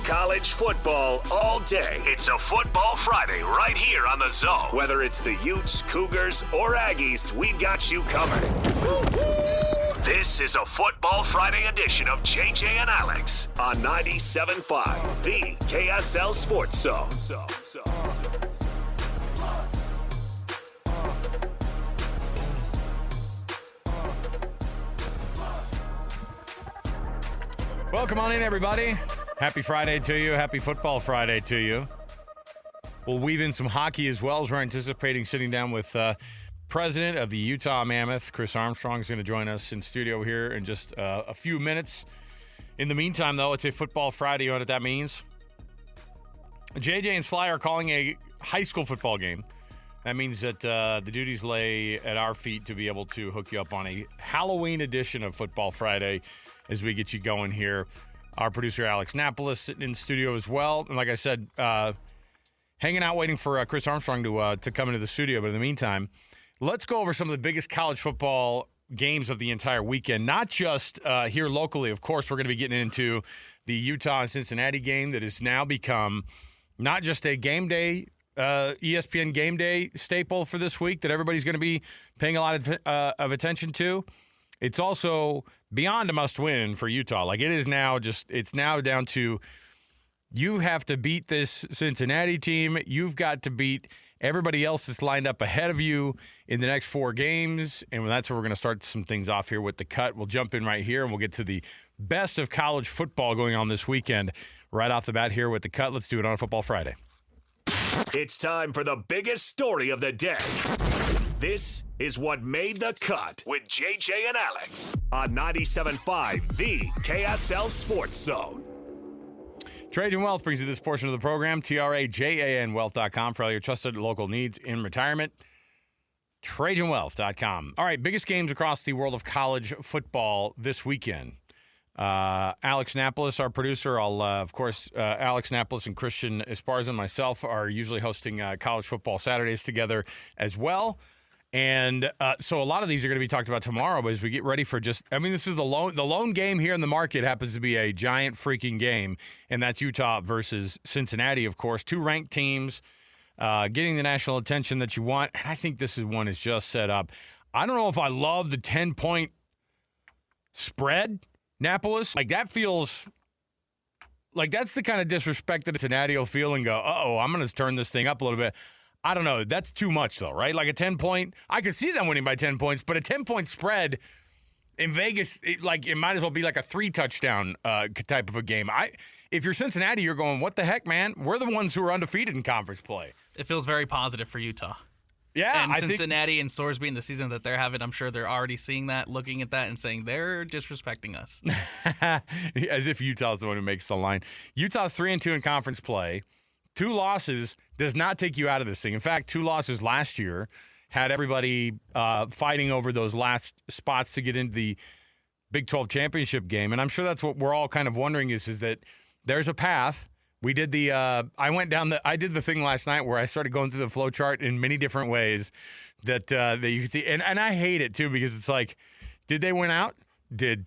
college football all day. It's a Football Friday right here on The Zone. Whether it's the Utes, Cougars, or Aggies, we've got you covered. This is a Football Friday edition of JJ and Alex on 97.5, the KSL Sports Zone. Welcome on in, everybody. Happy Friday to you. Happy Football Friday to you. We'll weave in some hockey as well as we're anticipating sitting down with president of the Utah Mammoth. Chris Armstrong is going to join us in studio here in just a few minutes. In the meantime, though, it's a Football Friday. You know what that means? JJ and Sly are calling a high school football game. That means that the duties lay at our feet to be able to hook you up on a Halloween edition of Football Friday as we get you going here. Our producer, Alex Napolis, sitting in studio as well. And like I said, hanging out waiting for Chris Armstrong to come into the studio. But in the meantime, let's go over some of the biggest college football games of the entire weekend. Not just here locally. Of course, we're going to be getting into the Utah and Cincinnati game that has now become not just a game day, ESPN game day staple for this week that everybody's going to be paying a lot of attention to. It's also beyond a must-win for Utah. Like, it is now it's now down to you have to beat this Cincinnati team. You've got to beat everybody else that's lined up ahead of you in the next 4 games. And that's where we're going to start some things off here with the cut. We'll jump in right here, and we'll get to the best of college football going on this weekend right off the bat here with the cut. Let's do it on Football Friday. It's time for the biggest story of the day. This is what made the cut with JJ and Alex on 97.5, the KSL Sports Zone. Trajan Wealth brings you this portion of the program. TRAJANwealth.com for all your trusted local needs in retirement. TrajanWealth.com. All right, biggest games across the world of college football this weekend. Alex Napolis, our producer. Alex Napolis and Christian Esparza and myself are usually hosting college football Saturdays together as well. And so a lot of these are going to be talked about tomorrow, but as we get ready for this is the lone game here in the market happens to be a giant freaking game, and that's Utah versus Cincinnati, of course. 2 ranked teams getting the national attention that you want, and I think this one is just set up. I don't know if I love the 10-point spread, Napolis. Like, that feels like that's the kind of disrespect that Cincinnati will feel and go, I'm going to turn this thing up a little bit. I don't know. That's too much, though, right? Like a 10-point. I could see them winning by 10 points, but a 10-point spread in Vegas, it might as well be like a 3-touchdown type of a game. If you're Cincinnati, you're going, what the heck, man? We're the ones who are undefeated in conference play. It feels very positive for Utah. Yeah, and Cincinnati and Sorsby in the season that they're having, I'm sure they're already seeing that, looking at that, and saying they're disrespecting us. As if Utah's the one who makes the line. Utah's 3-2 in conference play. 2 losses does not take you out of this thing. In fact, 2 losses last year had everybody fighting over those last spots to get into the Big 12 championship game. And I'm sure that's what we're all kind of wondering is that there's a path. We did I did the thing last night where I started going through the flow chart in many different ways that you can see. And I hate it too, because it's like, did they win out? Did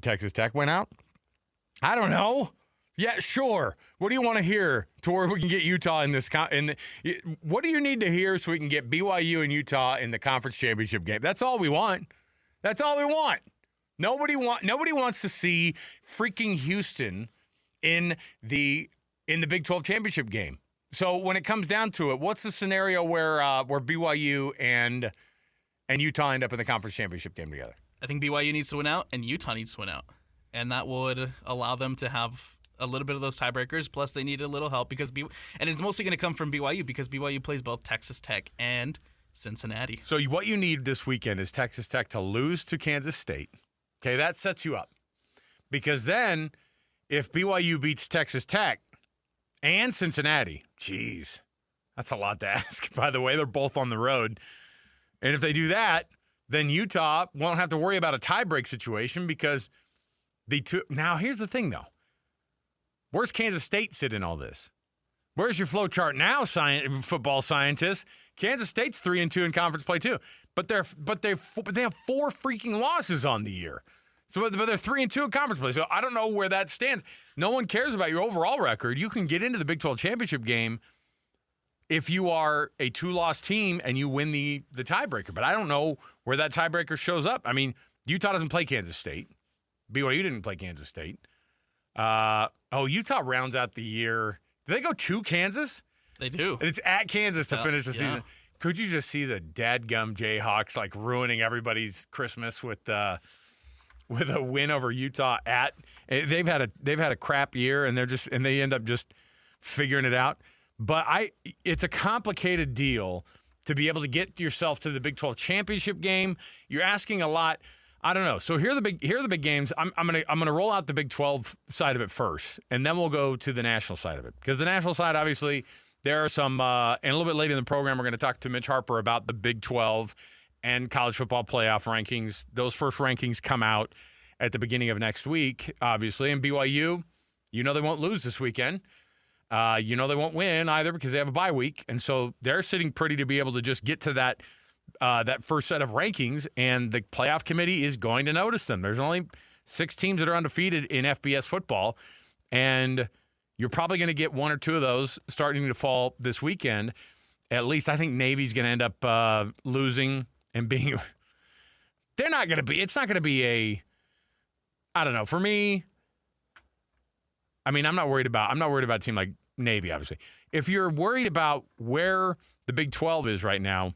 Texas Tech win out? I don't know. Yeah, sure. What do you want to hear to where we can get Utah in this? What do you need to hear so we can get BYU and Utah in the conference championship game? That's all we want. That's all we want. Nobody wants to see freaking Houston in the Big 12 championship game. So when it comes down to it, what's the scenario where BYU and Utah end up in the conference championship game together? I think BYU needs to win out and Utah needs to win out, and that would allow them to have a little bit of those tiebreakers, plus they need a little help and it's mostly going to come from BYU because BYU plays both Texas Tech and Cincinnati. So what you need this weekend is Texas Tech to lose to Kansas State. Okay, that sets you up. Because then if BYU beats Texas Tech and Cincinnati, geez, that's a lot to ask. By the way, they're both on the road. And if they do that, then Utah won't have to worry about a tiebreak situation because now here's the thing, though. Where's Kansas State sit in all this? Where's your flow chart now, football scientists? Kansas State's 3-2 in conference play too, but they have 4 freaking losses on the year. So, but they're 3-2 in conference play. So I don't know where that stands. No one cares about your overall record. You can get into the Big 12 championship game if you are a 2-loss team and you win the tiebreaker. But I don't know where that tiebreaker shows up. I mean, Utah doesn't play Kansas State. BYU didn't play Kansas State. Utah rounds out the year. Do they go to Kansas? They do. It's at Kansas to finish the season. Could you just see the dadgum Jayhawks like ruining everybody's Christmas with a win over Utah at? They've had a crap year and they end up just figuring it out. But it's a complicated deal to be able to get yourself to the Big 12 championship game. You're asking a lot. I don't know. So here are the big games. I'm gonna roll out the Big 12 side of it first, and then we'll go to the national side of it. Because the national side, obviously, there are some. And a little bit later in the program, we're going to talk to Mitch Harper about the Big 12 and college football playoff rankings. Those first rankings come out at the beginning of next week, obviously. And BYU, they won't lose this weekend. They won't win either because they have a bye week, and so they're sitting pretty to be able to just get to that first set of rankings, and the playoff committee is going to notice them. There's only 6 teams that are undefeated in FBS football, and you're probably going to get 1 or 2 of those starting to fall this weekend. At least I think Navy's going to end up losing and being – they're not going to be – it's not going to be a – I don't know. For me, I mean, I'm not worried about a team like Navy, obviously. If you're worried about where the Big 12 is right now,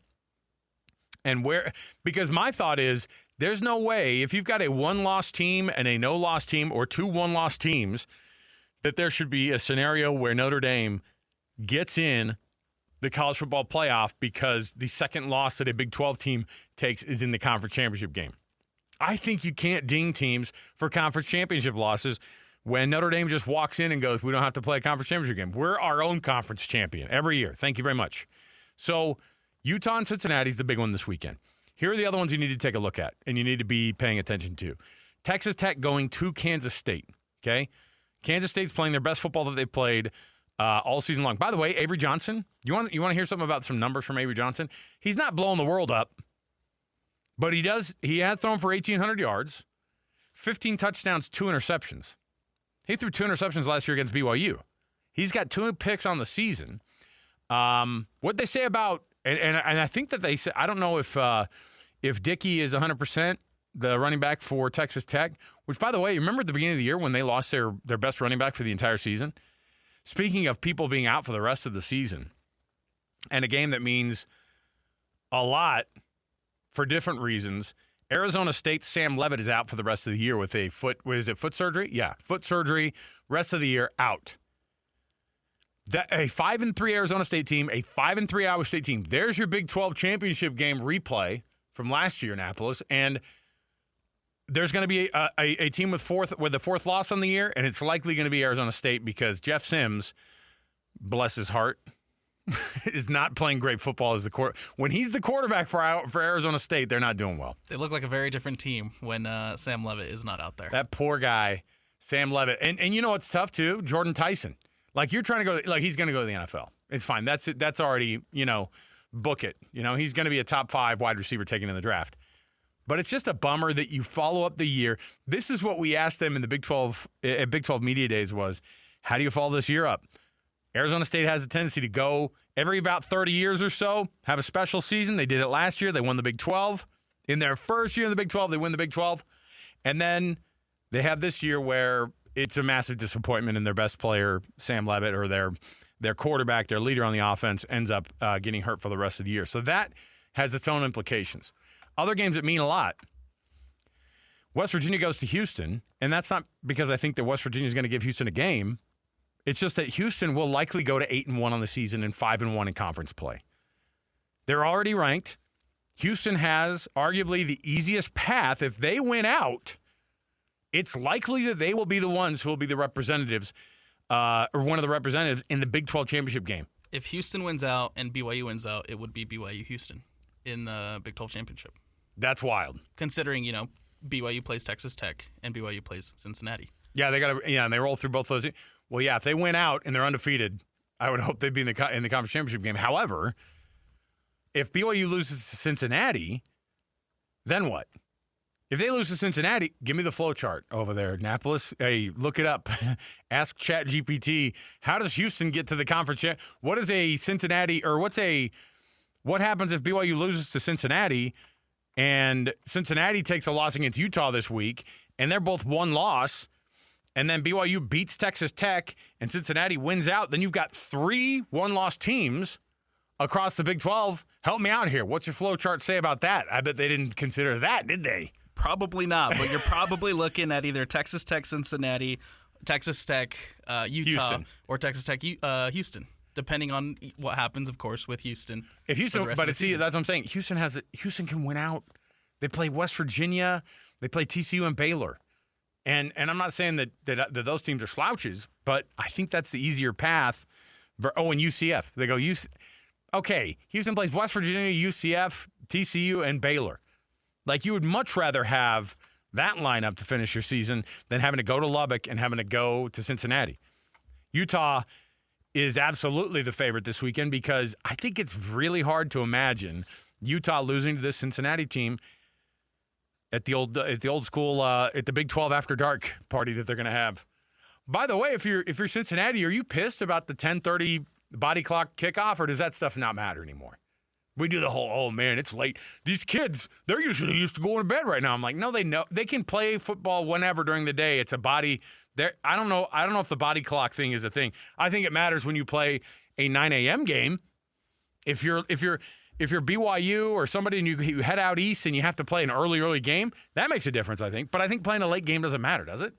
and because my thought is there's no way if you've got a 1-loss team and a no-loss team or 2 1-loss teams that there should be a scenario where Notre Dame gets in the college football playoff because the second loss that a Big 12 team takes is in the conference championship game. I think you can't ding teams for conference championship losses when Notre Dame just walks in and goes, we don't have to play a conference championship game. We're our own conference champion every year. Thank you very much. So Utah and Cincinnati is the big one this weekend. Here are the other ones you need to take a look at and you need to be paying attention to. Texas Tech going to Kansas State, okay? Kansas State's playing their best football that they've played all season long. By the way, Avery Johnson, you want to hear something about some numbers from Avery Johnson? He's not blowing the world up, but he has thrown for 1,800 yards, 15 touchdowns, 2 interceptions. He threw 2 interceptions last year against BYU. He's got 2 picks on the season. What they say about and I think that they say, I don't know if Dickey is 100%, the running back for Texas Tech, which, by the way, you remember at the beginning of the year when they lost their best running back for the entire season? Speaking of people being out for the rest of the season, and a game that means a lot for different reasons, Arizona State's Sam Levitt is out for the rest of the year with a foot surgery? Yeah, foot surgery, rest of the year out. A 5-3 Arizona State team, a 5-3 Iowa State team. There's your Big 12 championship game replay from last year in Annapolis, and there's going to be a team with the fourth loss on the year, and it's likely going to be Arizona State because Jeff Sims, bless his heart, is not playing great football as when he's the quarterback for Arizona State. They're not doing well. They look like a very different team when Sam Levitt is not out there. That poor guy, Sam Levitt, and you know what's tough too? Jordan Tyson. Like you're trying to go, he's going to go to the NFL. It's fine. That's it. That's already, book it. He's going to be a top 5 wide receiver taken in the draft. But it's just a bummer that you follow up the year. This is what we asked them in the Big 12 at Big 12 Media Days was, how do you follow this year up? Arizona State has a tendency to go every about 30 years or so, have a special season. They did it last year. They won the Big 12. In their first year in the Big 12, they win the Big 12. And then they have this year where it's a massive disappointment in their best player, Sam Levitt, or their quarterback, their leader on the offense, ends up getting hurt for the rest of the year. So that has its own implications. Other games that mean a lot. West Virginia goes to Houston, and that's not because I think that West Virginia is going to give Houston a game. It's just that Houston will likely go to 8-1 on the season and 5-1 in conference play. They're already ranked. Houston has arguably the easiest path. If they win out, it's likely that they will be the ones who will be the representatives or one of the representatives in the Big 12 championship game. If Houston wins out and BYU wins out, it would be BYU-Houston in the Big 12 championship. That's wild. Considering, BYU plays Texas Tech and BYU plays Cincinnati. Yeah, and they roll through both those. Well, yeah, if they win out and they're undefeated, I would hope they'd be in the conference championship game. However, if BYU loses to Cincinnati, then what? If they lose to Cincinnati, give me the flow chart over there, Annapolis. Hey, look it up. Ask ChatGPT. How does Houston get to the conference? What is a Cincinnati, or what happens if BYU loses to Cincinnati and Cincinnati takes a loss against Utah this week, and they're both one loss, and then BYU beats Texas Tech and Cincinnati wins out? Then you've got 3 one-loss teams across the Big 12. Help me out here. What's your flow chart say about that? I bet they didn't consider that, did they? Probably not, but you're probably looking at either Texas Tech, Cincinnati, Texas Tech, Utah, Houston. or Texas Tech, Houston, depending on what happens, of course, with Houston. If Houston, but see, that's what I'm saying. Houston can win out. They play West Virginia. They play TCU and Baylor. And I'm not saying that those teams are slouches, but I think that's the easier path. And UCF. They go, okay, Houston plays West Virginia, UCF, TCU, and Baylor. Like, you would much rather have that lineup to finish your season than having to go to Lubbock and having to go to Cincinnati. Utah is absolutely the favorite this weekend because I think it's really hard to imagine Utah losing to this Cincinnati team at the old school at the Big 12 After Dark party that they're going to have. By the way, if you're Cincinnati, are you pissed about the 10:30 body clock kickoff, or does that stuff not matter anymore? We do the whole, oh man, it's late. These kids, they're usually used to going to bed right now. I'm like, no, they know they can play football whenever during the day. It's a body. I don't know if the body clock thing is a thing. I think it matters when you play a 9 a.m. game. If you're BYU or somebody and you head out east and you have to play an early game, that makes a difference, I think. But I think playing a late game doesn't matter, does it?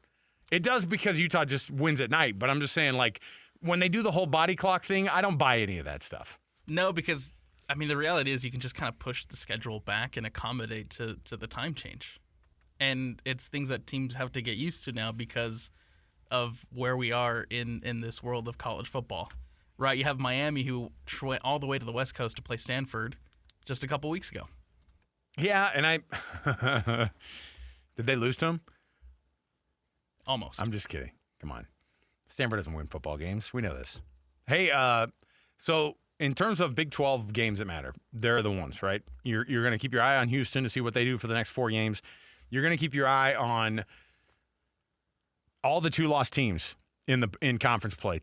It does because Utah just wins at night. But I'm just saying, like, when they do the whole body clock thing, I don't buy any of that stuff. No, because I mean, the reality is you can just kind of push the schedule back and accommodate to the time change. And it's things that teams have to get used to now because of where we are in this world of college football. Right? You have Miami, who went all the way to the West Coast to play Stanford just a couple weeks ago. Yeah, and did they lose to him? Almost. I'm just kidding. Come on. Stanford doesn't win football games. We know this. Hey, so in terms of Big 12 games that matter, they're the ones, right? You're going to keep your eye on Houston to see what they do for the next 4 games. You're going to keep your eye on all the 2-loss teams in conference play.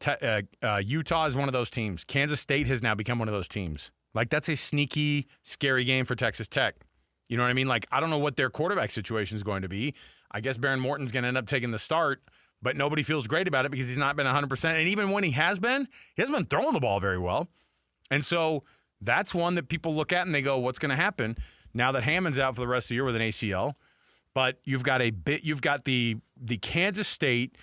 Utah is one of those teams. Kansas State has now become one of those teams. Like, that's a sneaky, scary game for Texas Tech. You know what I mean? Like, I don't know what their quarterback situation is going to be. I guess Baron Morton's going to end up taking the start, but nobody feels great about it because he's not been 100%. And even when he hasn't been throwing the ball very well. And so that's one that people look at and they go, what's going to happen now that Hammond's out for the rest of the year with an ACL? But you've got the Kansas State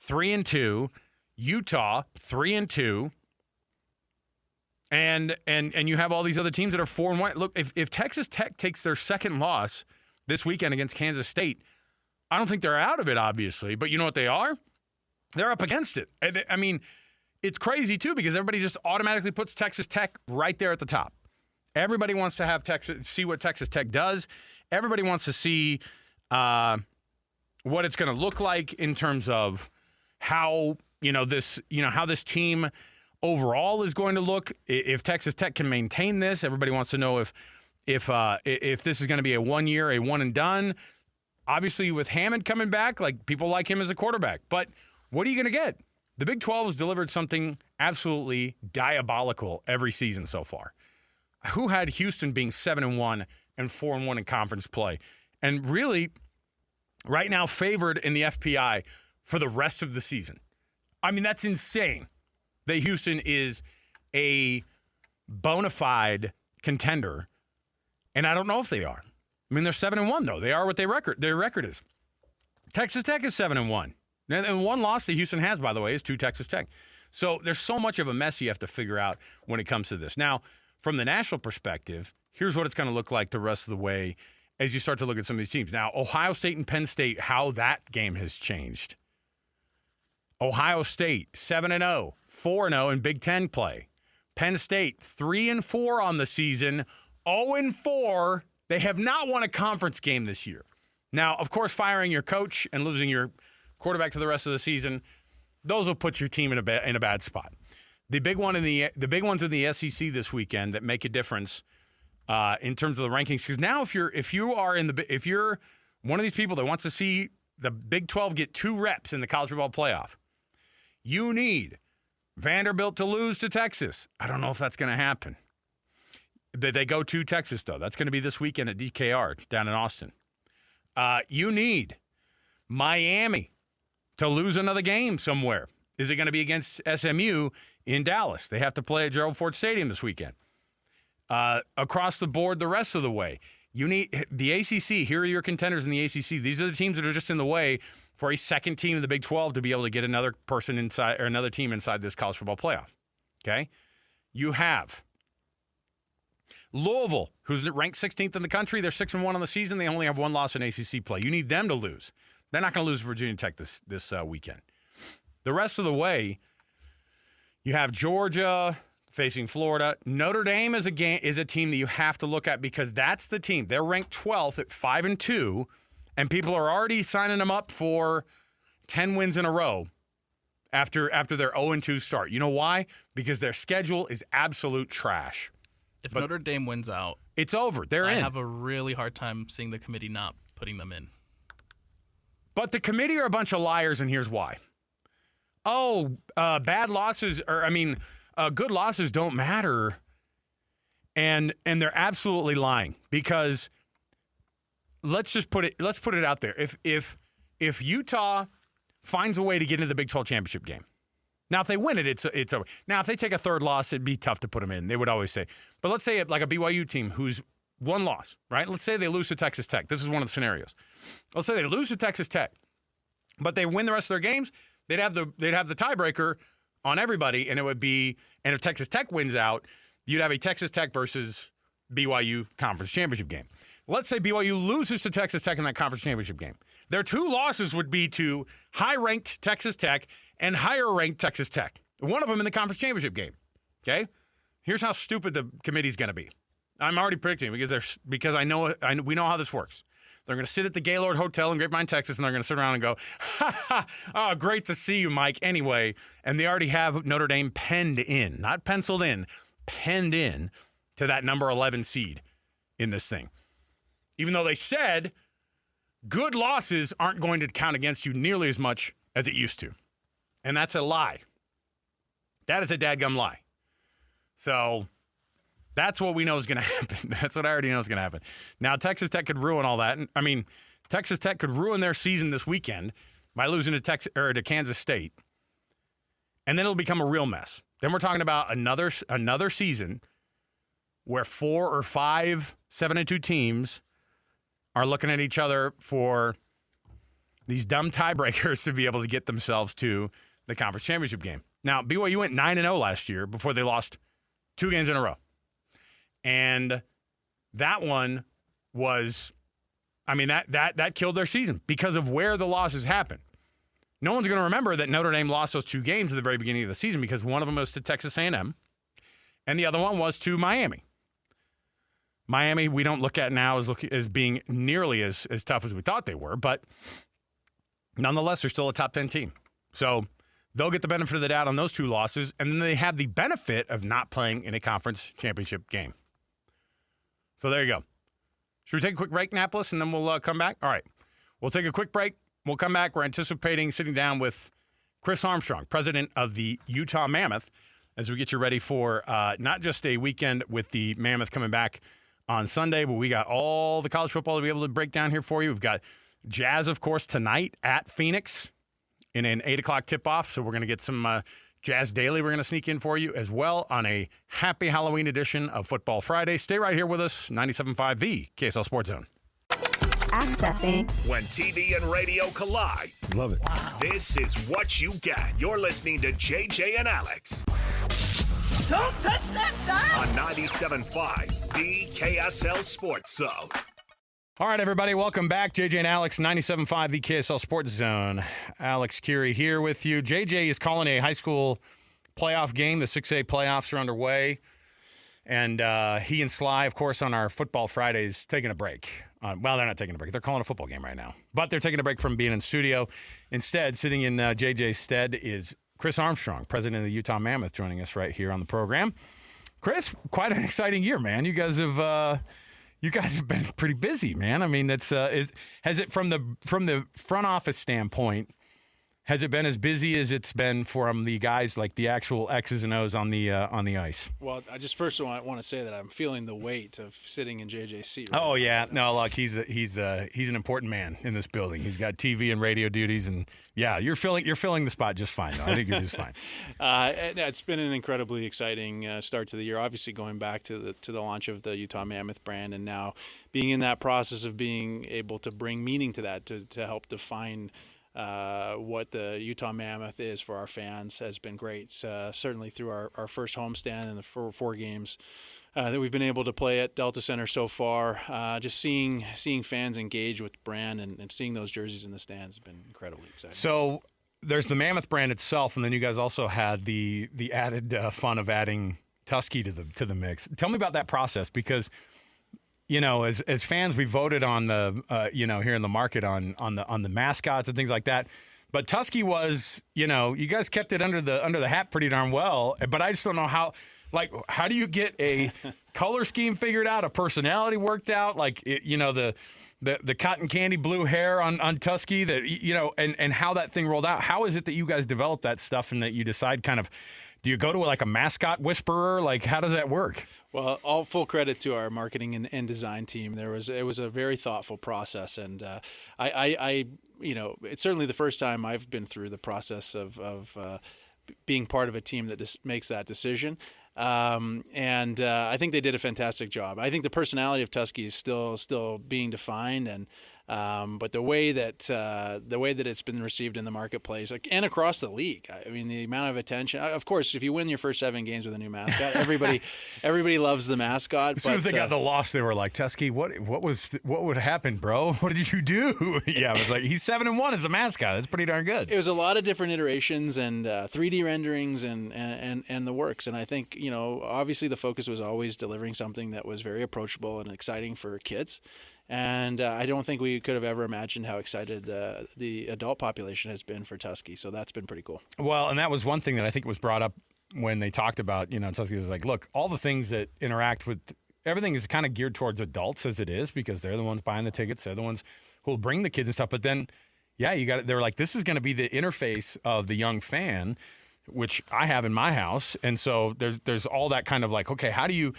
3-2, Utah 3-2, and you have all these other teams that are 4-1. Look, if Texas Tech takes their second loss this weekend against Kansas State, I don't think they're out of it, obviously. But you know what they are? They're up against it. I mean, it's crazy too because everybody just automatically puts Texas Tech right there at the top. Everybody wants to have see what Texas Tech does. Everybody wants to see what it's going to look like in terms of how this team overall is going to look. If Texas Tech can maintain this, everybody wants to know if this is going to be a 1 year, a one and done. Obviously, with Hammond coming back, like, people like him as a quarterback. But what are you going to get? The Big 12 has delivered something absolutely diabolical every season so far. Who had Houston being 7-1 and 4-1 in conference play? And really, right now, favored in the FPI for the rest of the season. I mean, that's insane that Houston is a bona fide contender, and I don't know if they are. I mean, they're 7-1, though. They are what their record is. Texas Tech is 7-1. And one loss that Houston has, by the way, is to Texas Tech. So there's so much of a mess you have to figure out when it comes to this. Now, from the national perspective, here's what it's going to look like the rest of the way as you start to look at some of these teams. Now, Ohio State and Penn State, how that game has changed. Ohio State, 7-0, 4-0 in Big Ten play. Penn State, 3-4 on the season, 0-4. They have not won a conference game this year. Now, of course, firing your coach and losing your quarterback for the rest of the season, those will put your team in a bad spot. The big ones in the SEC this weekend that make a difference in terms of the rankings, because now if you're one of these people that wants to see the Big 12 get 2 reps in the college football playoff, you need Vanderbilt to lose to Texas. I don't know if that's going to happen. They go to Texas, though. That's going to be this weekend at DKR down in Austin. You need Miami to lose another game somewhere. Is it going to be against SMU in Dallas? They have to play at Gerald Ford Stadium this weekend. Across the board, the rest of the way, you need the ACC. Here are your contenders in the ACC. These are the teams that are just in the way for a second team of the Big 12 to be able to get another person inside or another team inside this college football playoff. Okay? You have Louisville, who's ranked 16th in the country. They're 6-1 on the season. They only have 1 loss in ACC play. You need them to lose. They're not going to lose Virginia Tech this weekend. The rest of the way, you have Georgia facing Florida. Notre Dame is a team that you have to look at because that's the team. They're ranked 12th at 5-2, and people are already signing them up for 10 wins in a row after their 0-2 start. You know why? Because their schedule is absolute trash. If Notre Dame wins out, it's over. They're in. I have a really hard time seeing the committee not putting them in. But the committee are a bunch of liars, and here's why. Bad losses, good losses don't matter. And they're absolutely lying because let's put it out there. If Utah finds a way to get into the Big 12 championship game, now if they win it, it's over. Now if they take a third loss, it'd be tough to put them in. They would always say. But let's say like a BYU team who's 1 loss, right? Let's say they lose to Texas Tech. This is one of the scenarios. Let's say they lose to Texas Tech, but they win the rest of their games. They'd have the tiebreaker on everybody, and if Texas Tech wins out, you'd have a Texas Tech versus BYU conference championship game. Let's say BYU loses to Texas Tech in that conference championship game. Their 2 losses would be to high-ranked Texas Tech and higher-ranked Texas Tech. One of them in the conference championship game. Okay? Here's how stupid the committee's going to be. I'm already predicting because we know how this works. They're going to sit at the Gaylord Hotel in Grapevine, Texas, and they're going to sit around and go, oh, great to see you, Mike. Anyway, and they already have Notre Dame penned in, not penciled in, penned in to that number 11 seed in this thing. Even though they said good losses aren't going to count against you nearly as much as it used to. And that's a lie. That is a dadgum lie. So that's what we know is going to happen. That's what I already know is going to happen. Now, Texas Tech could ruin all that. Texas Tech could ruin their season this weekend by losing to Kansas State. And then it'll become a real mess. Then we're talking about another season where 4 or 5 7-2 teams are looking at each other for these dumb tiebreakers to be able to get themselves to the conference championship game. Now, BYU went 9-0 last year before they lost 2 games in a row. And that one was, that killed their season because of where the losses happened. No one's going to remember that Notre Dame lost those 2 games at the very beginning of the season because one of them was to Texas A&M and the other one was to Miami. Miami, we don't look at now as being nearly as tough as we thought they were, but nonetheless, they're still a top 10 team. So they'll get the benefit of the doubt on those 2 losses, and then they have the benefit of not playing in a conference championship game. So there you go. Should we take a quick break, Napolis, and then we'll come back? All right. We'll take a quick break. We'll come back. We're anticipating sitting down with Chris Armstrong, president of the Utah Mammoth, as we get you ready for not just a weekend with the Mammoth coming back on Sunday, but we got all the college football to be able to break down here for you. We've got Jazz, of course, tonight at Phoenix in an 8 o'clock tip-off, so we're going to get some Jazz Daily we're going to sneak in for you as well on a happy Halloween edition of Football Friday. Stay right here with us, 97.5 The KSL Sports Zone. Accessing. When TV and radio collide. Love it. Wow. This is what you get. You're listening to JJ and Alex. Don't touch that dial. On 97.5 The KSL Sports Zone. All right, everybody, welcome back. JJ and Alex, 97.5 The KSL Sports Zone. Alex Kirry here with you. JJ is calling a high school playoff game. The 6A playoffs are underway. And he and Sly, of course, on our Football Fridays, taking a break. Well, they're not taking a break. They're calling a football game right now. But they're taking a break from being in studio. Instead, sitting in JJ's stead is Chris Armstrong, president of the Utah Mammoth, joining us right here on the program. Chris, quite an exciting year, man. You guys have you guys have been pretty busy, man. I mean, has it from the front office standpoint? Has it been as busy as it's been from the guys, like the actual X's and O's on the ice? Well, I just first want to say that I'm feeling the weight of sitting in JJ's seat. Oh yeah, no, look, he's an important man in this building. He's got TV and radio duties, and yeah, you're filling the spot just fine. Though. I think you're just fine. It's been an incredibly exciting start to the year. Obviously, going back to the launch of the Utah Mammoth brand, and now being in that process of being able to bring meaning to that to help define. What the Utah Mammoth is for our fans has been great. Certainly through our first homestand and the four games that we've been able to play at Delta Center so far, just seeing fans engage with the brand and seeing those jerseys in the stands has been incredibly exciting. So there's the Mammoth brand itself, and then you guys also had the added fun of adding Tusky to the mix. Tell me about that process, because as fans, we voted on the here in the market on the mascots and things like that. But Tusky was, you guys kept it under the hat pretty darn well. But I just don't know how do you get a color scheme figured out, a personality worked out, the cotton candy blue hair on Tusky, that and how that thing rolled out. How is it that you guys developed that stuff and that you decide kind of? Do you go to a mascot whisperer? How does that work? Well, all full credit to our marketing and design team. It was a very thoughtful process, and it's certainly the first time I've been through the process of being part of a team that just makes that decision. And I think they did a fantastic job. I think the personality of Tusky is still being defined, and but the way that it's been received in the marketplace and across the league, I mean, the amount of attention. Of course, if you win your first 7 games with a new mascot, everybody loves the mascot. As soon as they got the loss, they were like, "Tusky, what would happen, bro? What did you do?" Yeah, it was like he's 7-1 as a mascot. That's pretty darn good. It was a lot of different iterations and 3D renderings and the works. And I think obviously the focus was always delivering something that was very approachable and exciting for kids. And I don't think we could have ever imagined how excited the adult population has been for Tusky. So that's been pretty cool. Well, and that was one thing that I think was brought up when they talked about, Tusky was like, look, all the things that interact with everything is kind of geared towards adults as it is, because they're the ones buying the tickets. They're the ones who will bring the kids and stuff. But then, yeah, they were like, this is going to be the interface of the young fan, which I have in my house. And so there's all that kind of okay, how do you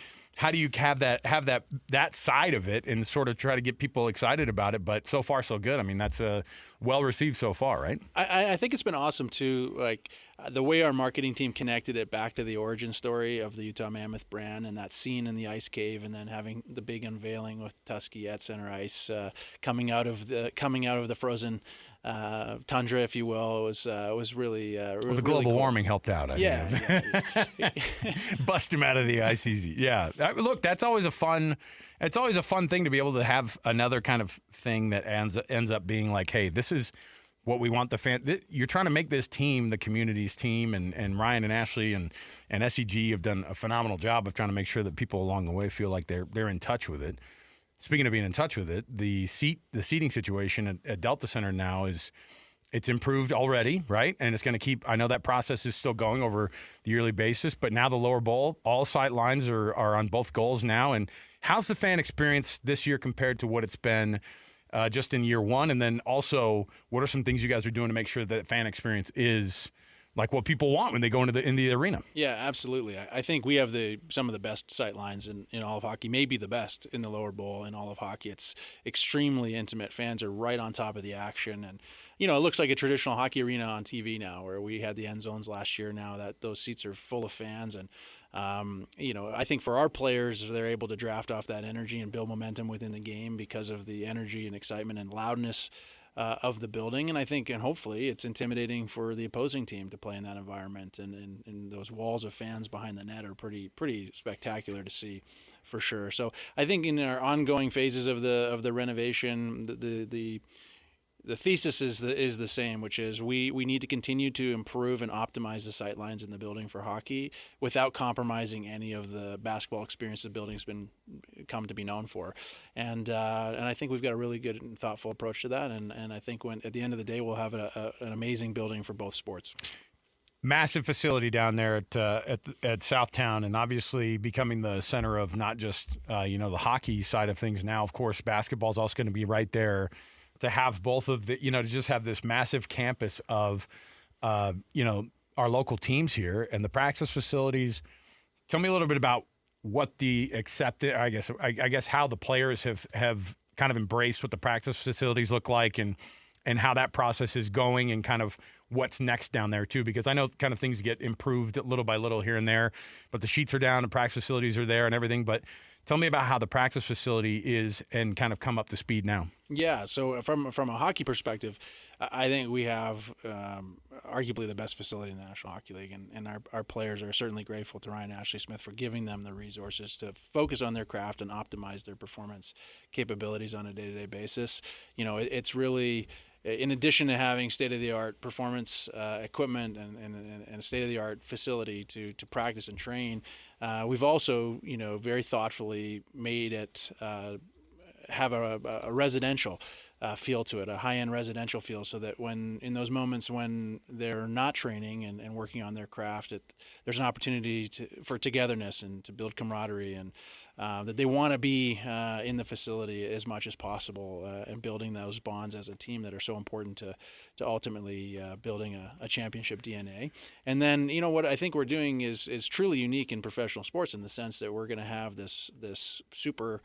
have that side of it and sort of try to get people excited about it? But so far, so good. I mean, that's well received so far, right? I think it's been awesome too. The way our marketing team connected it back to the origin story of the Utah Mammoth brand and that scene in the ice cave, and then having the big unveiling with Tusky at center ice, coming out of the frozen tundra, if you will, was really the really global cool. warming helped out. Yeah. Bust him out of the ice easy. Yeah. Look, that's always a fun. It's always a fun thing to be able to have another kind of thing that ends up being like, hey, this is what we want the fan. You're trying to make this team the community's team, and Ryan and Ashley and SEG have done a phenomenal job of trying to make sure that people along the way feel like they're in touch with it. Speaking of being in touch with it, the seating situation at Delta Center now it's improved already, right? And it's going to keep. I know that process is still going over the yearly basis, but now the lower bowl, all sight lines are on both goals now. And how's the fan experience this year compared to what it's been just in year one? And then also, what are some things you guys are doing to make sure that fan experience is like what people want when they go into the arena? Yeah, absolutely. I think we have some of the best sight lines in all of hockey, maybe the best in the lower bowl in all of hockey. It's extremely intimate. Fans are right on top of the action, and it looks like a traditional hockey arena on TV now, where we had the end zones last year. Now that those seats are full of fans, and I think for our players, they're able to draft off that energy and build momentum within the game because of the energy and excitement and loudness of the building. And I think, and hopefully, it's intimidating for the opposing team to play in that environment. And those walls of fans behind the net are pretty spectacular to see, for sure. So I think in our ongoing phases of the renovation, the thesis is the same, which is we need to continue to improve and optimize the sight lines in the building for hockey without compromising any of the basketball experience the building's come to be known for. And I think we've got a really good and thoughtful approach to that. And I think at the end of the day, we'll have an amazing building for both sports. Massive facility down there at Southtown, and obviously becoming the center of not just the hockey side of things. Now, of course, basketball is also going to be right there. To have both of the, to just have this massive campus of, our local teams here and the practice facilities. Tell me a little bit about what the I guess how the players have kind of embraced what the practice facilities look like, and how that process is going, and kind of what's next down there too, because I know kind of things get improved little by little here and there, but the sheets are down, the practice facilities are there and everything. But tell me about how the practice facility is and kind of come up to speed now. Yeah, so from a hockey perspective, I think we have arguably the best facility in the National Hockey League, and our players are certainly grateful to Ryan and Ashley Smith for giving them the resources to focus on their craft and optimize their performance capabilities on a day-to-day basis. It's really, in addition to having state-of-the-art performance equipment and a state-of-the-art facility to practice and train, we've also, very thoughtfully made it have a residential feel to it, a high-end residential feel, so that in those moments when they're not training and working on their craft, there's an opportunity for togetherness and to build camaraderie, and that they want to be in the facility as much as possible, and building those bonds as a team that are so important to ultimately building a championship DNA. And then, what I think we're doing is truly unique in professional sports, in the sense that we're going to have this super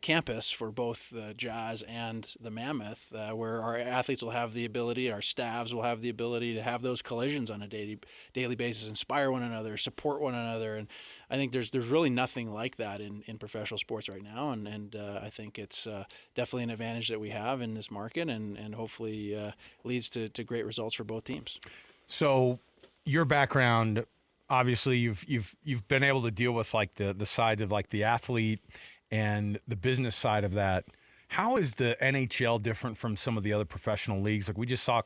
campus for both the Jazz and the Mammoth, where our athletes will have the ability, our staffs will have the ability to have those collisions on a daily basis, inspire one another, support one another. And I think there's really nothing like that in professional sports right now. And I think it's definitely an advantage that we have in this market, and hopefully leads to great results for both teams. So your background, obviously you've been able to deal with like the sides of like the athlete and the business side of that. How is the NHL different from some of the other professional leagues? Like we just saw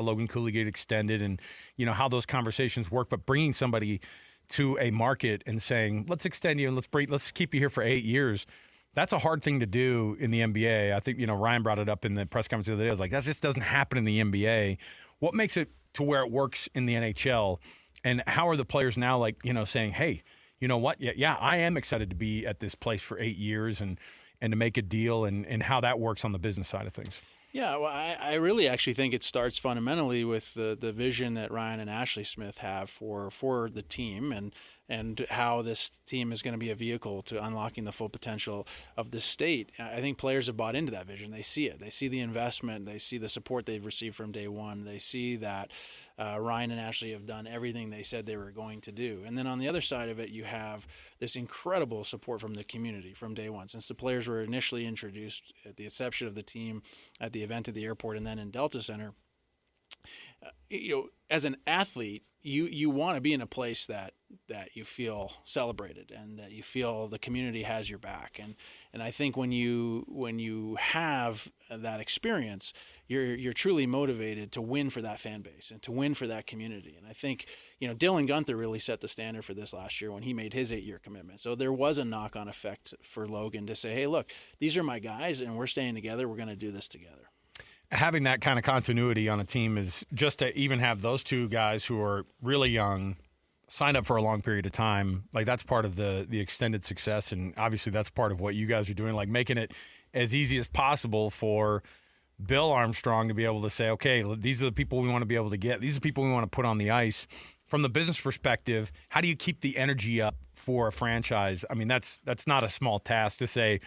Logan Cooley get extended, and how those conversations work. But bringing somebody to a market and saying, "Let's extend you and let's keep you here for 8 years," that's a hard thing to do in the NBA. I think Ryan brought it up in the press conference the other day. I was like, that just doesn't happen in the NBA. What makes it to where it works in the NHL, and how are the players now saying, "Hey, you know what? Yeah, I am excited to be at this place for 8 years and to make a deal," and how that works on the business side of things? Yeah, well, I really actually think it starts fundamentally with the vision that Ryan and Ashley Smith have for the team, and how this team is going to be a vehicle to unlocking the full potential of the state. I think players have bought into that vision. They see it. They see the investment. They see the support they've received from day one. They see that Ryan and Ashley have done everything they said they were going to do. And then on the other side of it, you have this incredible support from the community from day one. Since the players were initially introduced at the inception of the team, at the event at the airport, and then in Delta Center, as an athlete, you want to be in a place that you feel celebrated, and that you feel the community has your back. And I think when you have that experience, you're truly motivated to win for that fan base and to win for that community. And I think Dylan Gunther really set the standard for this last year when he made his 8-year commitment. So there was a knock-on effect for Logan to say, "Hey, look, these are my guys, and we're staying together. We're going to do this together." Having that kind of continuity on a team is just to even have those two guys who are really young signed up for a long period of time. Like that's part of the extended success. And obviously that's part of what you guys are doing, like making it as easy as possible for Bill Armstrong to be able to say, okay, these are the people we want to be able to get. These are the people we want to put on the ice. From the business perspective, how do you keep the energy up for a franchise? I mean, that's not a small task to say,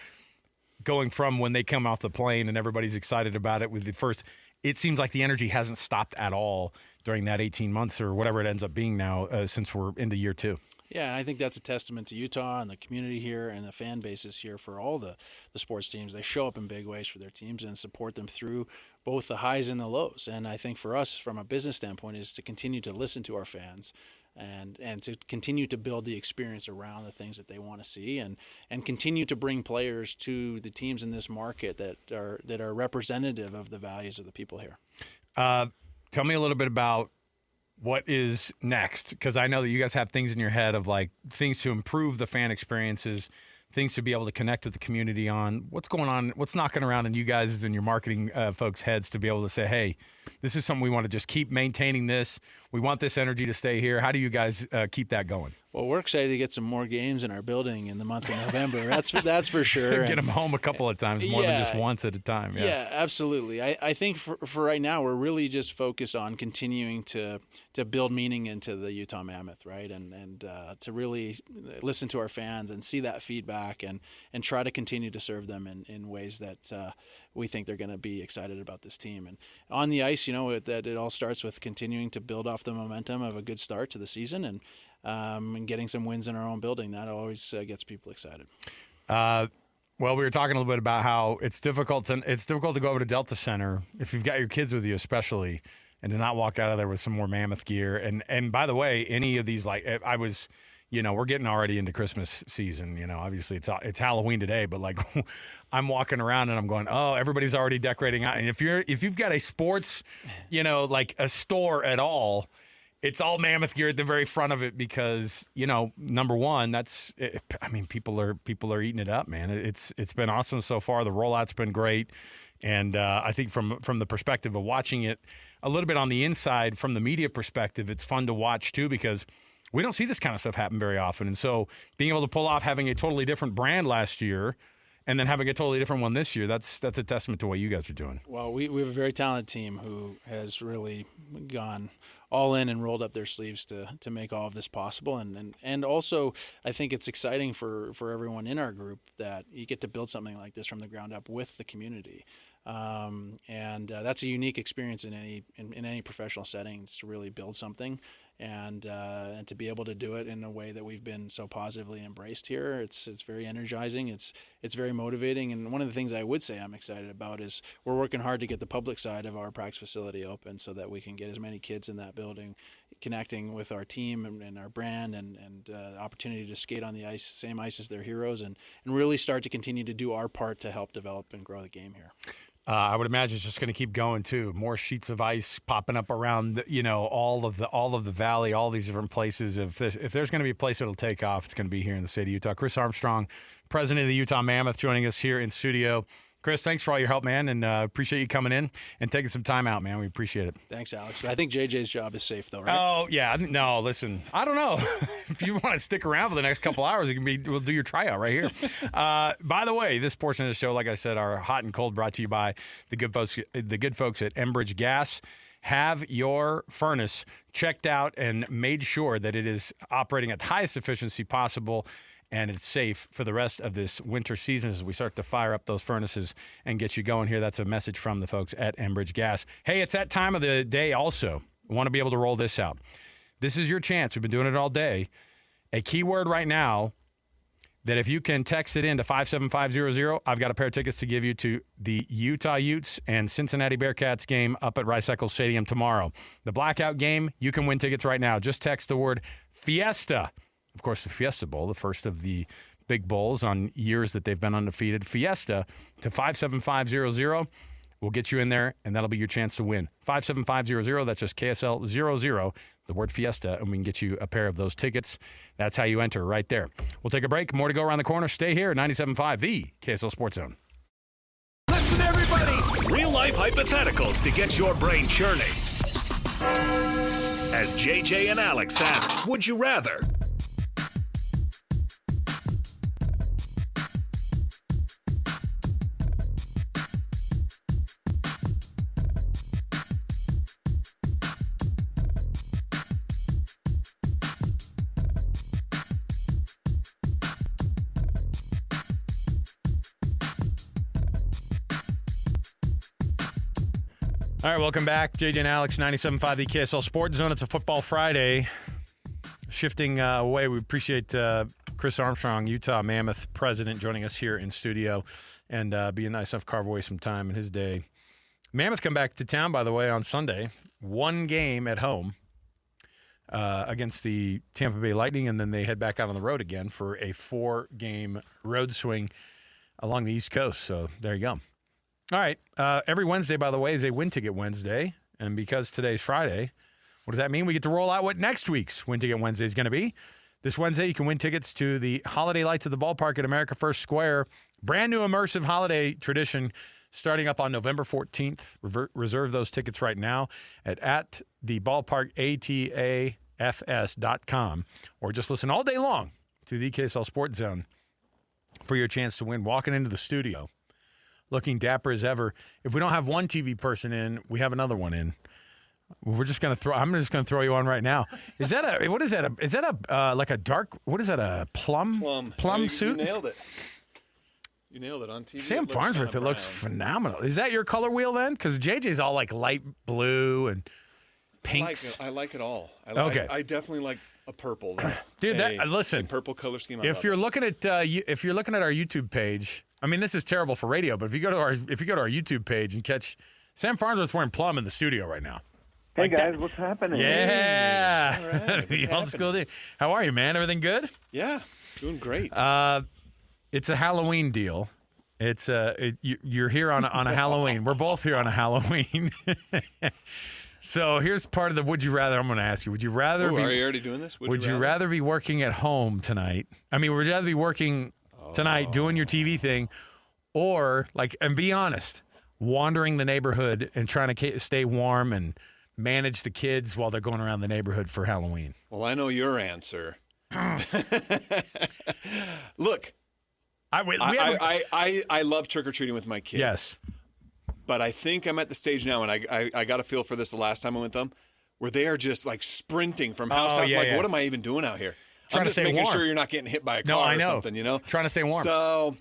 going from when they come off the plane and everybody's excited about it with the first, it seems like the energy hasn't stopped at all during that 18 months or whatever it ends up being now since we're into year 2. Yeah, and I think that's a testament to Utah and the community here and the fan bases here for all the sports teams. They show up in big ways for their teams and support them through both the highs and the lows. And I think for us, from a business standpoint, is to continue to listen to our fans and to continue to build the experience around the things that they want to see, and continue to bring players to the teams in this market that are representative of the values of the people here. Tell me a little bit about what is next, because I know that you guys have things in your head of like things to improve the fan experiences, things to be able to connect with the community on what's going on, what's knocking around in you guys and your marketing folks' heads to be able to say, hey, this is something we want to just keep maintaining this. We want this energy to stay here. How do you guys keep that going? Well, we're excited to get some more games in our building in the month of November. That's for sure. Get them home a couple of times, more than just once at a time. Yeah, absolutely. I think for right now, we're really just focused on continuing to build meaning into the Utah Mammoth, right? And to really listen to our fans and see that feedback and try to continue to serve them in ways that we think they're going to be excited about this team. And on the ice, that it all starts with continuing to build off the momentum of a good start to the season and getting some wins in our own building. That always gets people excited. Well, we were talking a little bit about how it's difficult to go over to Delta Center if you've got your kids with you, especially, and to not walk out of there with some more Mammoth gear. And by the way, any of these, like I was, we're getting already into Christmas season. Obviously it's Halloween today, but like I'm walking around and I'm going, oh, everybody's already decorating out. And if you've got a sports, like a store at all, it's all Mammoth gear at the very front of it because, number one, people are eating it up, man. It's been awesome so far. The rollout's been great. And I think from the perspective of watching it a little bit on the inside, from the media perspective, it's fun to watch too because we don't see this kind of stuff happen very often. And so being able to pull off having a totally different brand last year and then having a totally different one this year, that's a testament to what you guys are doing. Well, we have a very talented team who has really gone all in and rolled up their sleeves to make all of this possible. And also, I think it's exciting for everyone in our group that you get to build something like this from the ground up with the community. And that's a unique experience in any professional settings to really build something and to be able to do it in a way that we've been so positively embraced here. It's very energizing. It's very motivating. And one of the things I would say I'm excited about is we're working hard to get the public side of our practice facility open so that we can get as many kids in that building connecting with our team and our brand and opportunity to skate on the ice, same ice as their heroes, and really start to continue to do our part to help develop and grow the game here. I would imagine it's just going to keep going too. More sheets of ice popping up around, all of the valley, all these different places. If there's going to be a place that'll take off, it's going to be here in the state of Utah. Chris Armstrong, president of the Utah Mammoth, joining us here in studio. Chris, thanks for all your help, man, and appreciate you coming in and taking some time out, man. We appreciate it. Thanks, Alex. I think JJ's job is safe, though, right? Oh, yeah. No, listen, I don't know. If you want to stick around for the next couple hours, we'll do your tryout right here. By the way, this portion of the show, like I said, are hot and cold, brought to you by the good folks at Enbridge Gas. Have your furnace checked out and made sure that it is operating at the highest efficiency possible and it's safe for the rest of this winter season as we start to fire up those furnaces and get you going here. That's a message from the folks at Enbridge Gas. Hey, it's that time of the day also. I want to be able to roll this out. This is your chance. We've been doing it all day. A keyword right now that if you can text it in to 57500, I've got a pair of tickets to give you to the Utah Utes and Cincinnati Bearcats game up at Rice-Eccles Stadium tomorrow. The blackout game, you can win tickets right now. Just text the word Fiesta. Of course, the Fiesta Bowl, the first of the big bowls on years that they've been undefeated. Fiesta to 57500. We'll get you in there, and that'll be your chance to win. 57500, that's just KSL 00, the word Fiesta, and we can get you a pair of those tickets. That's how you enter right there. We'll take a break. More to go around the corner. Stay here at 97.5, the KSL Sports Zone. Listen, everybody. Real-life hypotheticals to get your brain churning. As JJ and Alex ask, would you rather? All right, welcome back. JJ and Alex, 97.5 the KSL Sports Zone. It's a football Friday. Shifting away, we appreciate Chris Armstrong, Utah Mammoth president, joining us here in studio and being nice enough to carve away some time in his day. Mammoth come back to town, by the way, on Sunday. One game at home against the Tampa Bay Lightning, and then they head back out on the road again for a 4-game road swing along the East Coast. So there you go. All right. Every Wednesday, by the way, is a Win Ticket Wednesday. And because today's Friday, what does that mean? We get to roll out what next week's Win Ticket Wednesday is going to be. This Wednesday, you can win tickets to the Holiday Lights at the Ballpark at America First Square. Brand new immersive holiday tradition starting up on November 14th. Reserve those tickets right now at the ballpark, atafs.com, or just listen all day long to the KSL Sports Zone for your chance to win. Walking into the studio, looking dapper as ever. If we don't have one TV person in, we have another one in. We're just gonna throw. I'm just gonna throw you on right now. Is that a? What is that? Is that a like a dark? What is that? A plum suit? You nailed it. You nailed it on TV. Sam Farnsworth. It looks phenomenal. Is that your color wheel then? Because JJ's all like light blue and pinks. I like it all. I definitely like a purple. Dude, listen. A purple color scheme. If you're looking at our YouTube page, I mean, this is terrible for radio, but if you go to our YouTube page and catch Sam Farnsworth wearing plum in the studio right now. Hey guys, what's happening? Yeah. All right. The old school thing. How are you, man? Everything good? Yeah, doing great. It's a Halloween deal. It's you're here on a Halloween. We're both here on a Halloween. So here's part of the would you rather. I'm going to ask you. Would you rather are you already doing this? Would you rather be working at home tonight? I mean, would you rather be working tonight doing your TV thing, or and be honest, wandering the neighborhood and trying to stay warm and manage the kids while they're going around the neighborhood for Halloween? Well, I know your answer. Look, I love trick-or-treating with my kids. Yes. But I think I'm at the stage now, and I got a feel for this the last time I went with them, where they are just like sprinting from house to house. What am I even doing out here? I'm just making sure you're not getting hit by a car or something, you know? Trying to stay warm. So,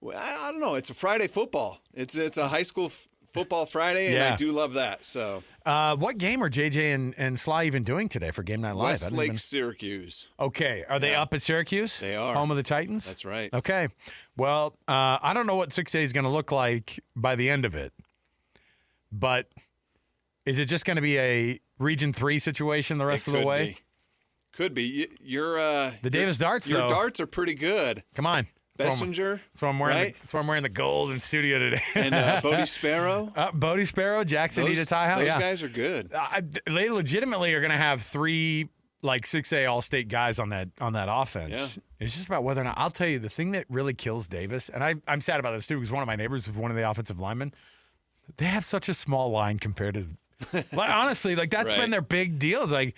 I don't know. It's a Friday football. It's a high school football Friday, and I do love that. So, what game are JJ and Sly even doing today for Game Night Live? Westlake, Syracuse. Okay. Are they up at Syracuse? They are. Home of the Titans? That's right. Okay. Well, I don't know what 6A is going to look like by the end of it, but is it just going to be a Region 3 situation the rest of the way? Could be. The Davis darts, your though. darts are pretty good. Come on. Bessinger. That's why I'm wearing. Right? That's why I'm wearing the gold in studio today. And Bodie Sparrow. Bodie Sparrow, Jackson Ita. Those guys are good. They legitimately are going to have 3 6A All-State guys on that offense. Yeah. It's just about whether or not. I'll tell you, the thing that really kills Davis, and I'm sad about this too, because one of my neighbors is one of the offensive linemen. They have such a small line compared to. Honestly, that's right. been their big deal. It's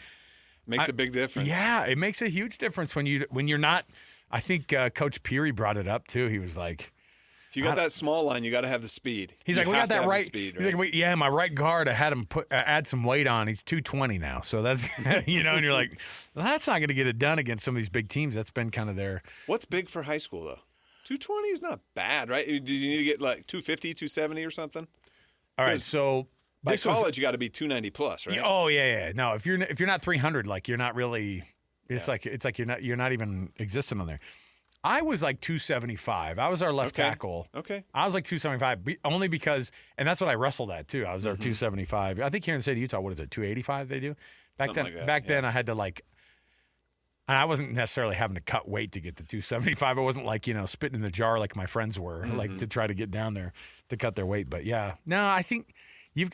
makes a big difference. Yeah, it makes a huge difference when you're not. I think Coach Kirry brought it up too. He was like, "If you got that small line, you got to have the speed." He's like, "We got that right." Speed, He's like, "Yeah, my right guard. I had him add some weight on. He's 220 now, so that's and you're like, well, that's not going to get it done against some of these big teams. That's been kind of their. What's big for high school though? 220 is not bad, right? Do you need to get like 250, 270 or something? All right, so by college you got to be 290 plus, right? Oh yeah. No, if you're not 300, you're not really. It's like you're not even existing on there. I was like 275. I was our left tackle. Okay. I was like 275 only because, and that's what I wrestled at too. I was our 275. I think here in the state of Utah, what is it, 285 they do? Back then I had to and I wasn't necessarily having to cut weight to get to 275. I wasn't spitting in the jar like my friends were, to try to get down there to cut their weight. But yeah, no, I think you've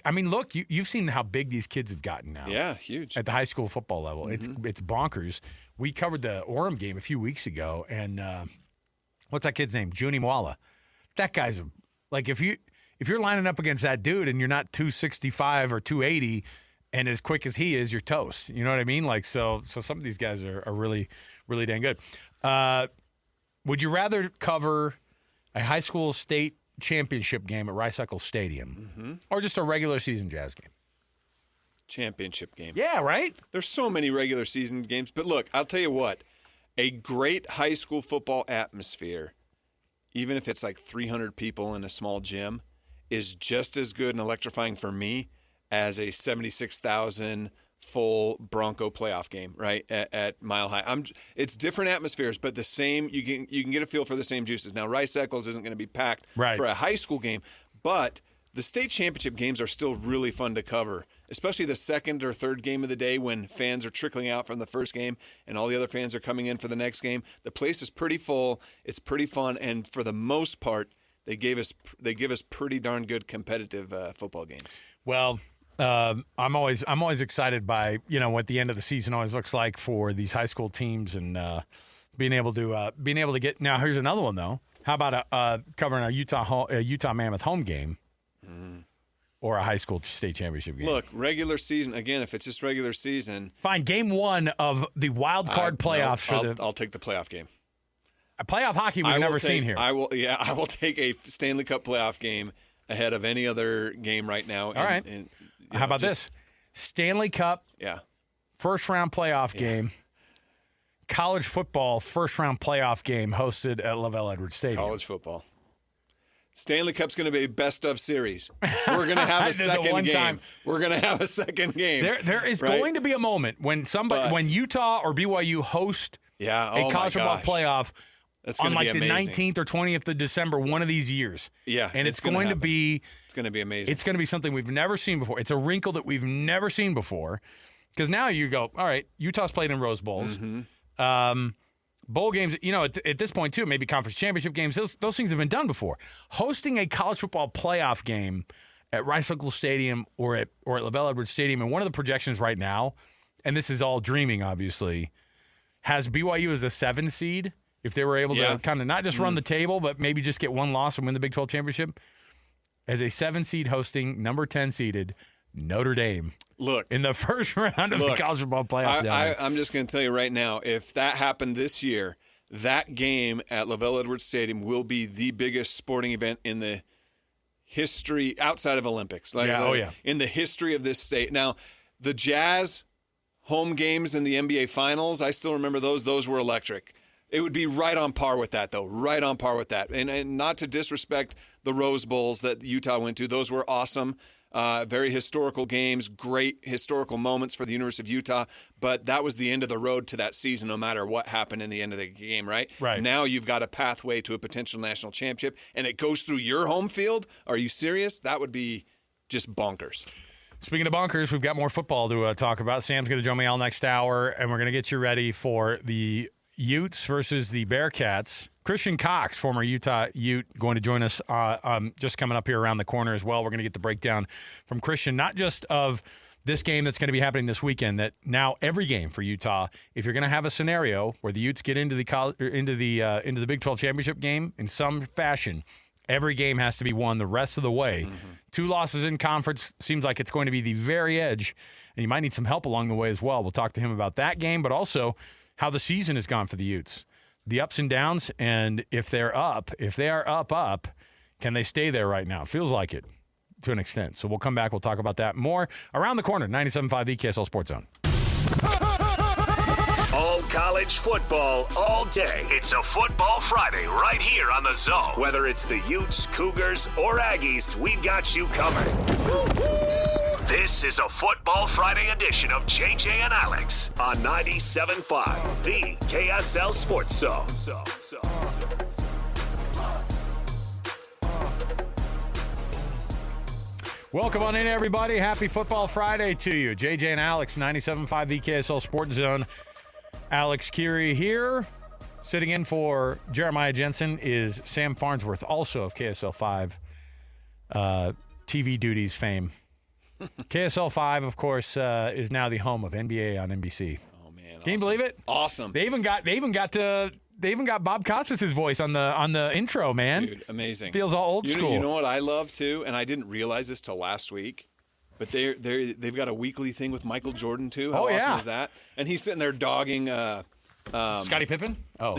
seen how big these kids have gotten now. Yeah, huge. At the high school football level. It's bonkers. We covered the Orem game a few weeks ago, and what's that kid's name? Junie Mwala. That guy's if you're lining up against that dude and you're not 265 or 280 and as quick as he is, you're toast. You know what I mean? So some of these guys are really, really dang good. Would you rather cover a high school state championship game at Rice Eccles Stadium or just a regular season Jazz game? Championship game. Yeah, right? There's so many regular season games. But look, I'll tell you what. A great high school football atmosphere, even if it's like 300 people in a small gym, is just as good and electrifying for me as a 76,000 full Bronco playoff game, right, at Mile High. It's different atmospheres, but the same. You can get a feel for the same juices. Now, Rice Eccles isn't going to be packed for a high school game, but the state championship games are still really fun to cover, especially the second or third game of the day when fans are trickling out from the first game and all the other fans are coming in for the next game. The place is pretty full. It's pretty fun, and for the most part, they give us pretty darn good competitive football games. Well, I'm always excited by what the end of the season always looks like for these high school teams and being able to get. Now here's another one though. How about covering a Utah Mammoth home game or a high school state championship game? Look, regular season again. If it's just regular season, fine. Game 1 of the wild card playoffs I'll take the playoff game. A playoff hockey we've never seen here. I will take a Stanley Cup playoff game ahead of any other game right now. All right. How about this? Stanley Cup. Yeah. First round playoff game. College football first round playoff game hosted at Lavelle Edwards Stadium. College football. Stanley Cup's going to be a best of series. We're going to have a second game. We're going to have a second game. There is going to be a moment when when Utah or BYU host a college football playoff on like the 19th or 20th of December, one of these years. Yeah. And it's going to be amazing. It's going to be something we've never seen before. It's a wrinkle that we've never seen before. Because now you go, all right, Utah's played in Rose Bowls. Bowl games, at this point too, maybe conference championship games, those things have been done before. Hosting a college football playoff game at Rice-Eccles Stadium or at Lavelle Edwards Stadium, and one of the projections right now, and this is all dreaming obviously, has BYU as a 7 seed. If they were able to kind of not just run the table, but maybe just get one loss and win the Big 12 championship, as a 7 seed hosting number 10 seeded Notre Dame. Look, in the first round of the college football playoff. I'm just going to tell you right now, if that happened this year, that game at Lavelle Edwards Stadium will be the biggest sporting event in the history outside of Olympics. In the history of this state. Now, the Jazz home games in the NBA Finals, I still remember those. Those were electric. It would be right on par with that, though. Right on par with that. And not to disrespect the Rose Bowls that Utah went to. Those were awesome. Very historical games, great historical moments for the University of Utah. But that was the end of the road to that season, no matter what happened in the end of the game, right? Right. Now you've got a pathway to a potential national championship, and it goes through your home field. Are you serious? That would be just bonkers. Speaking of bonkers, we've got more football to talk about. Sam's going to join me all next hour, and we're going to get you ready for the Utes versus the Bearcats. Christian Cox, former Utah Ute, going to join us just coming up here around the corner as well. We're going to get the breakdown from Christian, not just of this game that's going to be happening this weekend, that now every game for Utah, if you're going to have a scenario where the Utes get into the Big 12 championship game in some fashion, every game has to be won the rest of the way. 2 losses in conference seems like it's going to be the very edge, and you might need some help along the way as well. We'll talk to him about that game, but also how the season has gone for the Utes, the ups and downs, and if they are up, can they stay there right now? Feels like it to an extent. So we'll come back. We'll talk about that more around the corner. 97.5 KSL Sports Zone. All college football all day. It's a Football Friday right here on the Zone. Whether it's the Utes, Cougars, or Aggies, we've got you covered. This is a Football Friday edition of JJ and Alex on 97.5, the KSL Sports Zone. Welcome on in, everybody. Happy Football Friday to you. JJ and Alex, 97.5, the KSL Sports Zone. Alex Kirry here. Sitting in for Jeremiah Jensen is Sam Farnsworth, also of KSL 5 TV duties fame. KSL 5, of course, is now the home of NBA on NBC. Oh man, can you believe it? Awesome. They even got Bob Costas' voice on the intro, man. Dude, amazing. Feels all old school. You know what I love too, and I didn't realize this till last week, but they've got a weekly thing with Michael Jordan too. How awesome is that? And he's sitting there dogging. Scottie Pippen? Oh.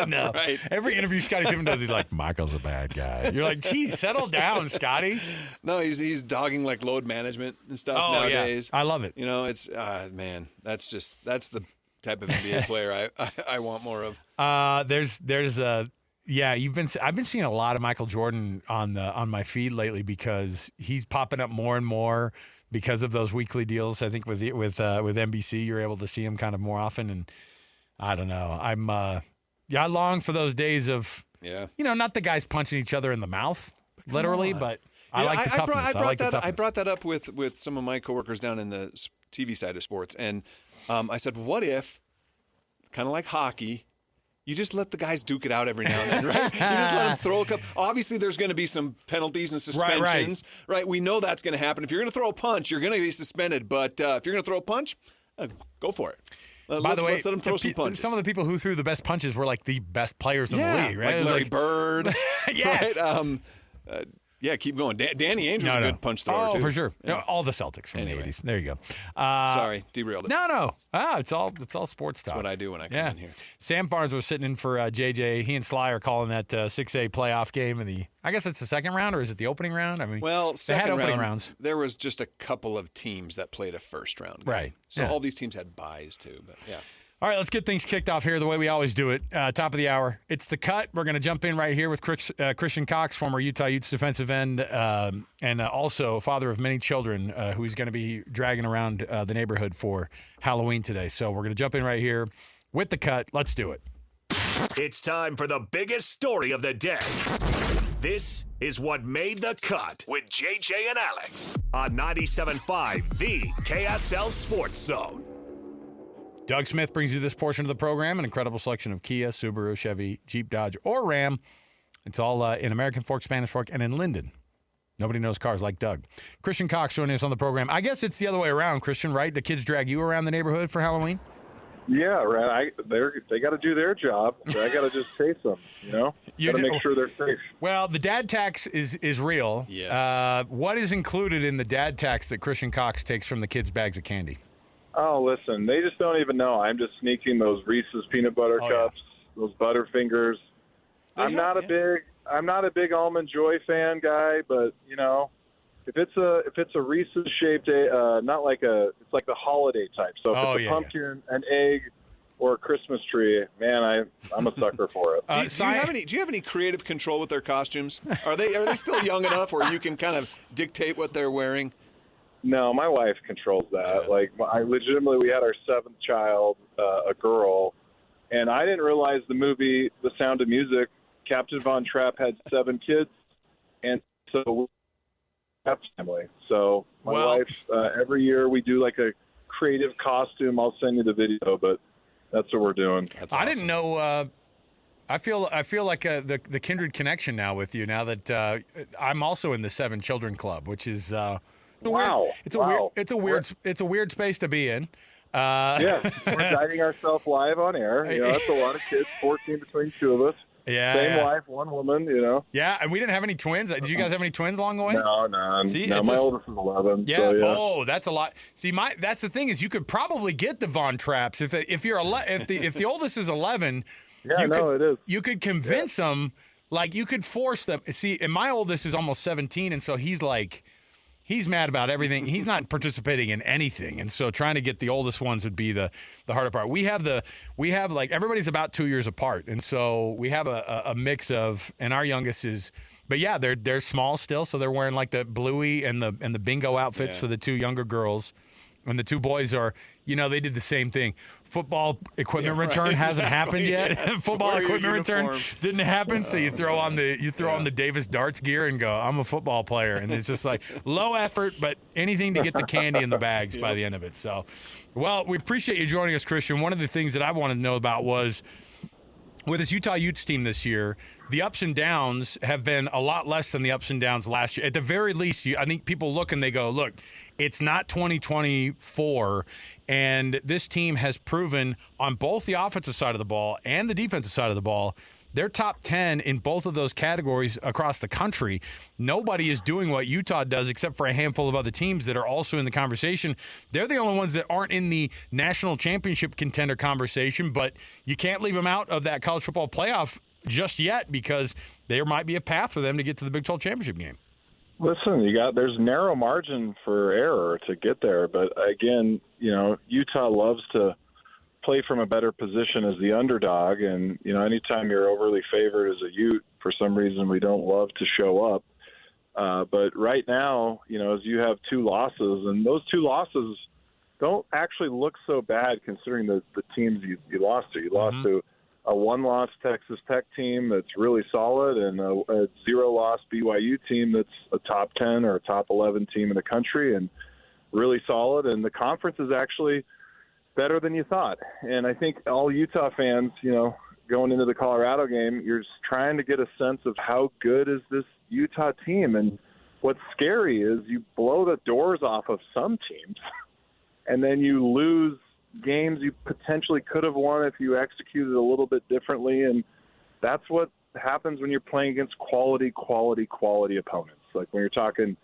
No. Right. Every interview Scottie Pippen does, he's like, Michael's a bad guy. You're like, geez, settle down, Scottie. No, he's dogging like load management and stuff nowadays. Yeah. I love it. You know, it's man, that's the type of NBA player I want more of. I've been seeing a lot of Michael Jordan on my feed lately because he's popping up more and more because of those weekly deals. I think with NBC, you're able to see him kind of more often, and I don't know. I long for those days of not the guys punching each other in the mouth, literally, but I like the toughness. I brought that up with some of my coworkers down in the TV side of sports, and I said, what if, kind of like hockey, you just let the guys duke it out every now and then, right? You just let them throw a couple. Obviously, there's going to be some penalties and suspensions, right? We know that's going to happen. If you're going to throw a punch, you're going to be suspended. But if you're going to throw a punch, go for it. By the way, let's let them throw some punches. Some of the people who threw the best punches were like the best players in the league, right? Like Larry Bird. Yes. Right? Keep going. Danny Ainge was a good punch thrower, too. Oh, for sure. Yeah. All the Celtics from the 80s. There you go. Sorry, derailed it. No. It's all sports talk. That's what I do when I come in here. Sam Farnsworth was sitting in for JJ. He and Sly are calling that 6A playoff game I guess it's the second round, or is it the opening round? I mean, they had opening rounds. There was just a couple of teams that played a first round game. Right. So all these teams had byes, too. But yeah. All right, let's get things kicked off here the way we always do it. Top of the hour. It's The Cut. We're going to jump in right here with Christian Cox, former Utah Utes defensive end, and also father of many children, who he's going to be dragging around the neighborhood for Halloween today. So we're going to jump in right here with The Cut. Let's do it. It's time for the biggest story of the day. This is what made the cut with JJ and Alex on 97.5, the KSL Sports Zone. Doug Smith brings you this portion of the program, an incredible selection of Kia, Subaru, Chevy, Jeep, Dodge, or Ram. It's all in American Fork, Spanish Fork, and in Linden. Nobody knows cars like Doug. Christian Cox joining us on the program. I guess it's the other way around, Christian, right? The kids drag you around the neighborhood for Halloween? Yeah, right. They got to do their job. So I got to just chase them, Got to make sure they're safe. Well, the dad tax is real. Yes. What is included in the dad tax that Christian Cox takes from the kids' bags of candy? Oh, listen, they just don't even know. I'm just sneaking those Reese's peanut butter cups, those Butterfingers. I'm not a big Almond Joy fan guy, but if it's a Reese's shaped, it's like the holiday type. So if it's a pumpkin, an egg, or a Christmas tree, man, I'm a sucker for it. Do you have any creative control with their costumes? Are they still young enough where you can kind of dictate what they're wearing? No, my wife controls that. We had our seventh child, a girl, and I didn't realize the movie The Sound of Music, Captain Von Trapp had 7 kids, and so we have family. So my wife, every year we do like a creative costume. I'll send you the video, but that's what we're doing. That's awesome. I didn't know. I feel like the kindred connection now with you. Now that I'm also in the 7 Children Club, which is. It's a weird space to be in. Yeah, we're guiding ourselves live on air. That's a lot of kids, 14 between 2 of us. Yeah, same wife, 1 woman. Yeah, and we didn't have any twins. Did you guys have any twins along the way? No, none. See, no, my oldest is 11. Yeah. So, yeah. Oh, that's a lot. See, that's the thing is you could probably get the Von Trapps if the oldest is 11. Yeah, it is. You could convince them, like you could force them. See, and my oldest is almost 17, and so he's like. He's mad about everything. He's not participating in anything, and so trying to get the oldest ones would be the harder part. We have like everybody's about 2 years apart, and so we have a mix of. And our youngest is, but yeah, they're small still, so they're wearing like the bluey and the bingo outfits for the 2 younger girls. And the 2 boys are, they did the same thing. Football equipment return hasn't happened yet. Football equipment return didn't happen. So you throw on the Davis darts gear and go, I'm a football player. And it's just like low effort, but anything to get the candy in the bags by the end of it. So, well, we appreciate you joining us, Christian. One of the things that I wanted to know about was with this Utah Utes team this year, the ups and downs have been a lot less than the ups and downs last year. At the very least, I think people look and they go, look, it's not 2024, and this team has proven on both the offensive side of the ball and the defensive side of the ball, they're top 10 in both of those categories across the country. Nobody is doing what Utah does except for a handful of other teams that are also in the conversation. They're the only ones that aren't in the national championship contender conversation, but you can't leave them out of that college football playoff just yet because there might be a path for them to get to the Big 12 championship game. Listen, there's narrow margin for error to get there, but again, Utah loves to play from a better position as the underdog, and anytime you're overly favored as a Ute, for some reason we don't love to show up. But right now, as you have 2 losses, and those 2 losses don't actually look so bad considering the teams you lost to. You lost to a 1-loss Texas Tech team that's really solid, and a 0-loss BYU team that's a top 10 or a top 11 team in the country and really solid. And the conference is actually better than you thought. And I think all Utah fans, going into the Colorado game, you're just trying to get a sense of how good is this Utah team. And what's scary is you blow the doors off of some teams, and then you lose games you potentially could have won if you executed a little bit differently. And that's what happens when you're playing against quality opponents. Like when you're talking,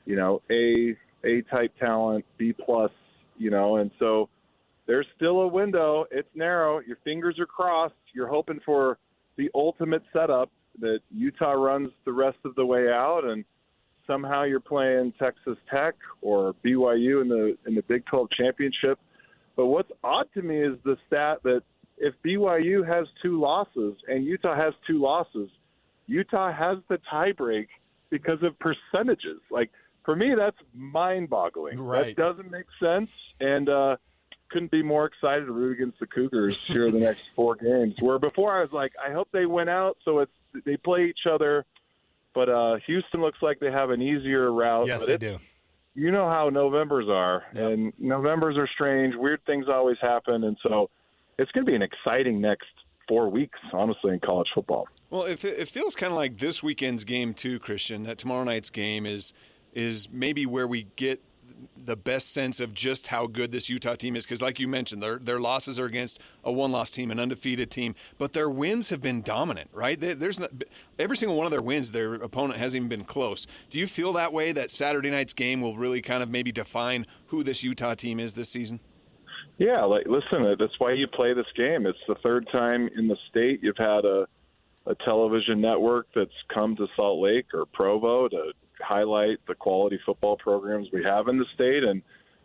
A-type talent, B+, and so there's still a window. It's narrow. Your fingers are crossed. You're hoping for the ultimate setup that Utah runs the rest of the way out, and somehow you're playing Texas Tech or BYU in the Big 12 championship. But what's odd to me is the stat that if BYU has 2 losses and Utah has 2 losses, Utah has the tiebreak because of percentages. Like, for me, that's mind-boggling. Right. That doesn't make sense, and couldn't be more excited to root against the Cougars here the next 4 games. Where before I was like, I hope they win out so they play each other. But Houston looks like they have an easier route. Yes, they do. You know how Novembers are, Yep. and Novembers are strange. Weird things always happen, and so it's going to be an exciting next 4 weeks, honestly, in college football. Well, it feels kind of like this weekend's game too, Christian. That tomorrow night's game is maybe where we get the best sense of just how good this Utah team is, because like you mentioned, their losses are against a one-loss team, an undefeated team, but their wins have been dominant, right? There's not, every single one of their wins, their opponent hasn't even been close. Do you feel that way, that Saturday night's game will really kind of maybe define who this Utah team is this season? Yeah, listen, that's why you play this game. It's the 3rd time in the state you've had a television network that's come to Salt Lake or Provo to highlight the quality football programs we have in the state, and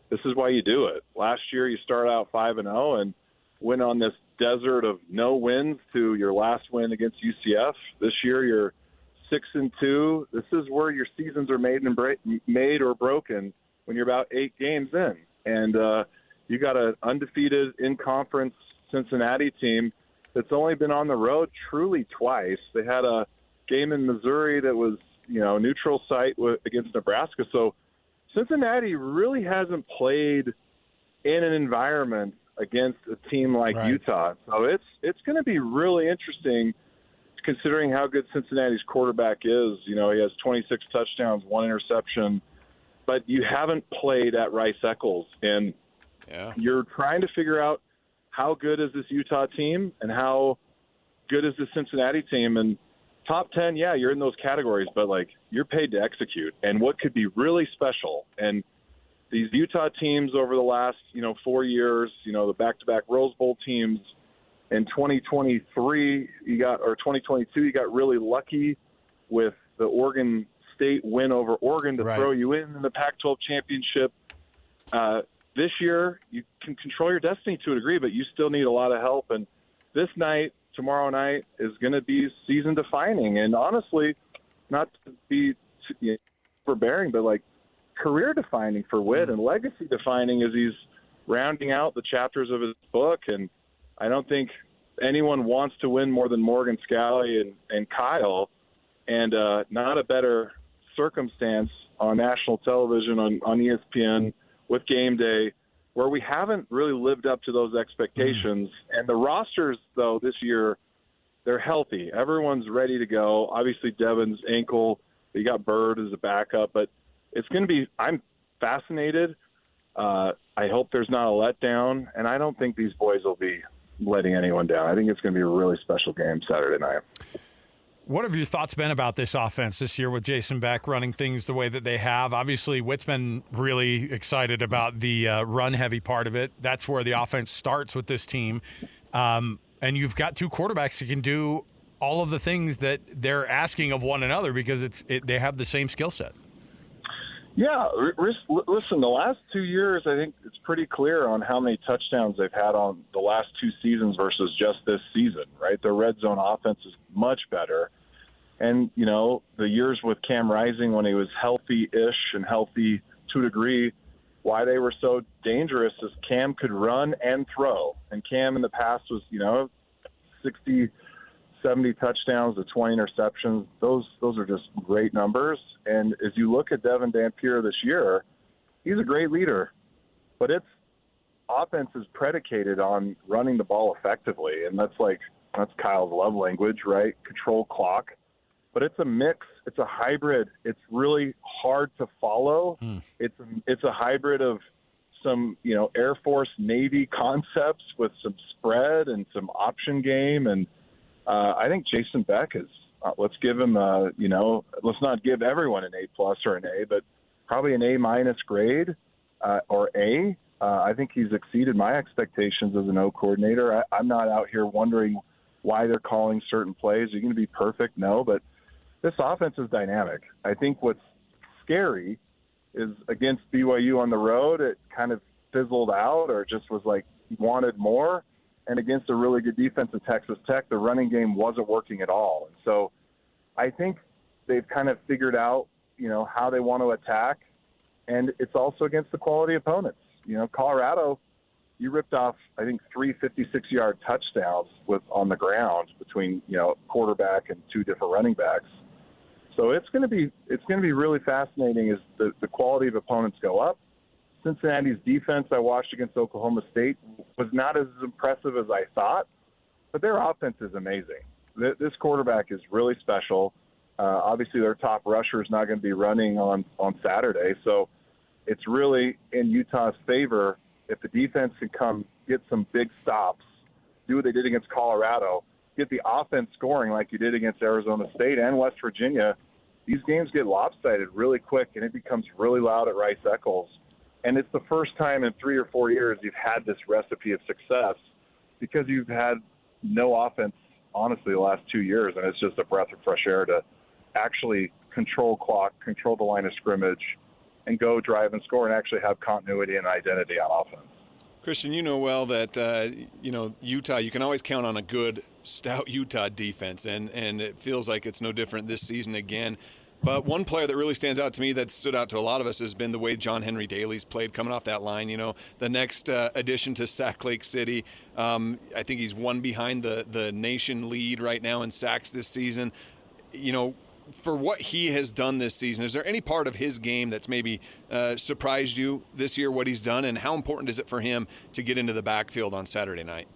this is why you do it. Last year you start out 5-0 and went on this desert of no wins to your last win against UCF. This year you're 6-2. This is where your seasons are made or broken when you're about 8 games in, and you got an undefeated in-conference Cincinnati team that's only been on the road truly twice. They had a game in Missouri that was neutral site against Nebraska. So Cincinnati really hasn't played in an environment against a team like Utah. So it's going to be really interesting considering how good Cincinnati's quarterback is. He has 26 touchdowns, 1 interception, but you haven't played at Rice-Eccles, and you're trying to figure out how good is this Utah team and how good is this Cincinnati team. And top 10, you're in those categories, but you're paid to execute. And what could be really special, and these Utah teams over the last 4 years, the back-to-back Rose Bowl teams, in 2022 you got really lucky with the Oregon State win over Oregon to throw you in the Pac-12 championship. This year you can control your destiny to a degree, but you still need a lot of help. And this night, tomorrow night, is going to be season defining, and honestly, not to be overbearing, but career defining for Witt and legacy defining as he's rounding out the chapters of his book. And I don't think anyone wants to win more than Morgan Scally and Kyle, and not a better circumstance on national television on ESPN with Game Day, where we haven't really lived up to those expectations. And the rosters, though, this year, they're healthy. Everyone's ready to go. Obviously, Devin's ankle, you got Bird as a backup, but it's going to be – I'm fascinated. I hope there's not a letdown, and I don't think these boys will be letting anyone down. I think it's going to be a really special game Saturday night. What have your thoughts been about this offense this year with Jason Beck running things the way that they have? Obviously, Witt's been really excited about the run-heavy part of it. That's where the offense starts with this team. And you've got 2 quarterbacks that can do all of the things that they're asking of one another because they have the same skill set. Yeah, listen, the last 2 years, I think it's pretty clear on how many touchdowns they've had on the last 2 seasons versus just this season, right? Their red zone offense is much better. And, the years with Cam Rising when he was healthy-ish and healthy to a degree, why they were so dangerous is Cam could run and throw. And Cam in the past was, 60, 70 touchdowns to 20 interceptions. Those are just great numbers. And as you look at Devin Dampier this year, he's a great leader. But its offense is predicated on running the ball effectively. And that's That's Kyle's love language, right? Control clock. But it's a mix. It's a hybrid. It's really hard to follow. It's a hybrid of some, Air Force, Navy concepts with some spread and some option game. And I think Jason Beck is, let's give him, let's not give everyone an A+ or an A, but probably an A- grade or A. I think he's exceeded my expectations as an O coordinator. I'm not out here wondering why they're calling certain plays. Are you going to be perfect? No, but this offense is dynamic. I think what's scary is against BYU on the road, it kind of fizzled out or just was like wanted more. And against a really good defense at Texas Tech, the running game wasn't working at all. And so I think they've kind of figured out, how they want to attack. And it's also against the quality opponents. Colorado, you ripped off, I think, 3 56-yard touchdowns on the ground between, quarterback and 2 different running backs. So it's going to be really fascinating as the quality of opponents go up. Cincinnati's defense I watched against Oklahoma State was not as impressive as I thought, but their offense is amazing. This quarterback is really special. Obviously, their top rusher is not going to be running on Saturday, so it's really in Utah's favor if the defense can come get some big stops, do what they did against Colorado, get the offense scoring like you did against Arizona State and West Virginia. These games get lopsided really quick, and it becomes really loud at Rice-Eccles. And it's the first time in 3 or 4 years you've had this recipe of success because you've had no offense, honestly, the last 2 years, and it's just a breath of fresh air to actually control clock, control the line of scrimmage, and go drive and score and actually have continuity and identity on offense. Christian, you know well that, Utah, you can always count on a good, stout Utah defense, and it feels like it's no different this season again. But one player that really stands out to me that stood out to a lot of us has been the way John Henry Daly's played coming off that line. The next addition to Sac Lake City, I think he's one behind the nation lead right now in sacks this season. For what he has done this season, is there any part of his game that's maybe surprised you this year, what he's done, and how important is it for him to get into the backfield on Saturday night?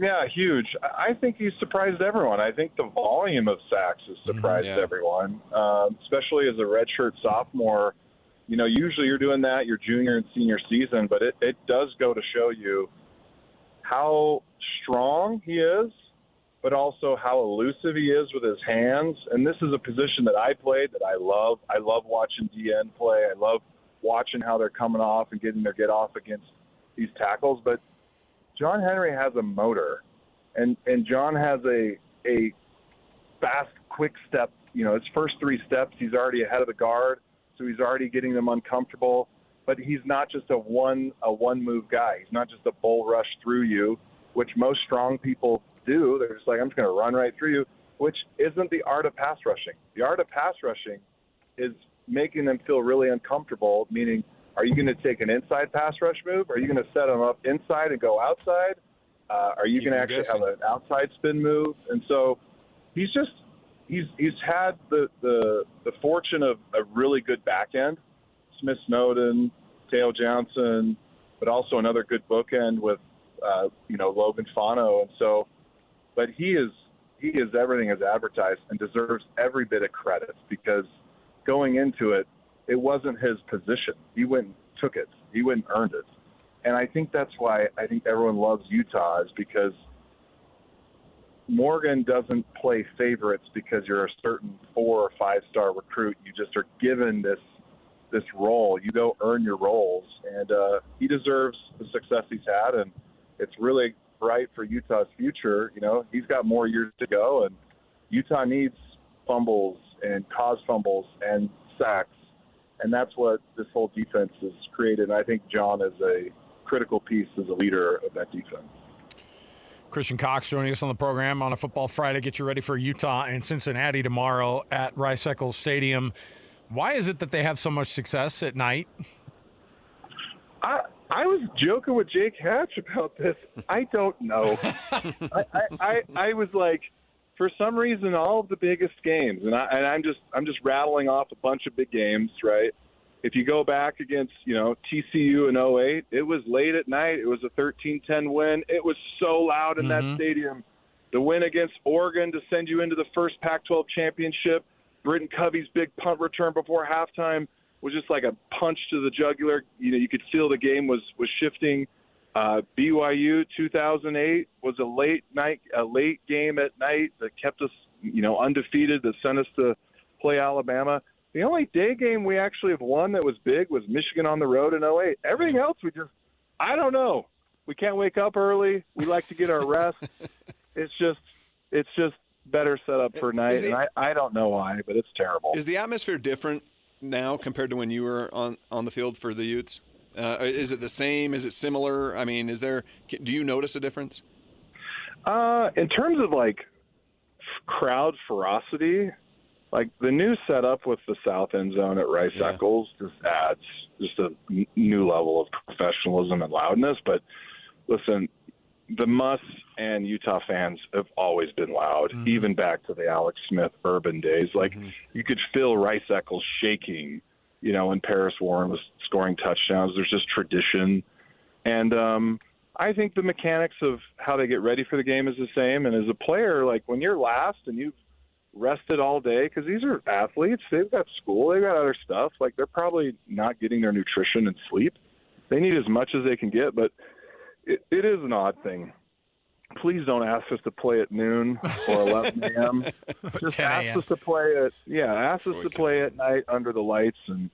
Yeah, huge. I think he's surprised everyone. I think the volume of sacks has surprised everyone, especially as a redshirt sophomore. Usually you're doing that your junior and senior season, but it does go to show you how strong he is, but also how elusive he is with his hands. And this is a position that I played that I love. I love watching DN play. I love watching how they're coming off and getting their get off against these tackles. But John Henry has a motor, and John has a fast, quick step. His first 3 steps, he's already ahead of the guard, so he's already getting them uncomfortable. But he's not just a one-move guy. He's not just a bull rush through you, which most strong people do. They're just like, I'm just going to run right through you, which isn't the art of pass rushing. The art of pass rushing is making them feel really uncomfortable, meaning, are you going to take an inside pass rush move? Are you going to set them up inside and go outside? Are you going to actually have an outside spin move? And so he's had the fortune of a really good back end, Smith Snowden, Teo Johnson, but also another good bookend with Logan Fano. And so, but he is everything as advertised and deserves every bit of credit because going into it, it wasn't his position. He went and took it. He went and earned it. And I think that's why I think everyone loves Utah is because Morgan doesn't play favorites because you're a certain 4 or 5-star recruit. You just are given this role. You go earn your roles. And he deserves the success he's had. And it's really bright for Utah's future. He's got more years to go. And Utah needs fumbles and cause fumbles and sacks. And that's what this whole defense has created. And I think John is a critical piece as a leader of that defense. Christian Cox joining us on the program on a Football Friday. Get you ready for Utah and Cincinnati tomorrow at Rice-Eccles Stadium. Why is it that they have so much success at night? I was joking with Jake Hatch about this. I don't know. I was like, for some reason, all of the biggest games, and I'm just rattling off a bunch of big games, right? If you go back against, TCU in 2008, it was late at night. It was a 13-10 win. It was so loud in that stadium. The win against Oregon to send you into the first Pac-12 championship. Britton Covey's big punt return before halftime was just like a punch to the jugular. You could feel the game was shifting. BYU 2008 was a late game at night that kept us, undefeated, that sent us to play Alabama. The only day game we actually have won that was big was Michigan on the road in 2008. Everything else, I don't know. We can't wake up early. We like to get our rest. It's just better set up for night, and I don't know why, but it's terrible. Is the atmosphere different now compared to when you were on the field for the Utes? Is it the same? Is it similar? I mean, do you notice a difference? In terms of crowd ferocity, the new setup with the south end zone at Rice Eccles just adds just a new level of professionalism and loudness. But listen, the Muss and Utah fans have always been loud, even back to the Alex Smith Urban days. You could feel Rice Eccles shaking, when Paris Warren was scoring touchdowns. There's just tradition. And I think the mechanics of how they get ready for the game is the same. And as a player, when you're last and you've rested all day, because these are athletes, they've got school, they've got other stuff. They're probably not getting their nutrition and sleep. They need as much as they can get, but it is an odd thing. Please don't ask us to play at noon or 11 a.m. Just ask us to play at night under the lights, and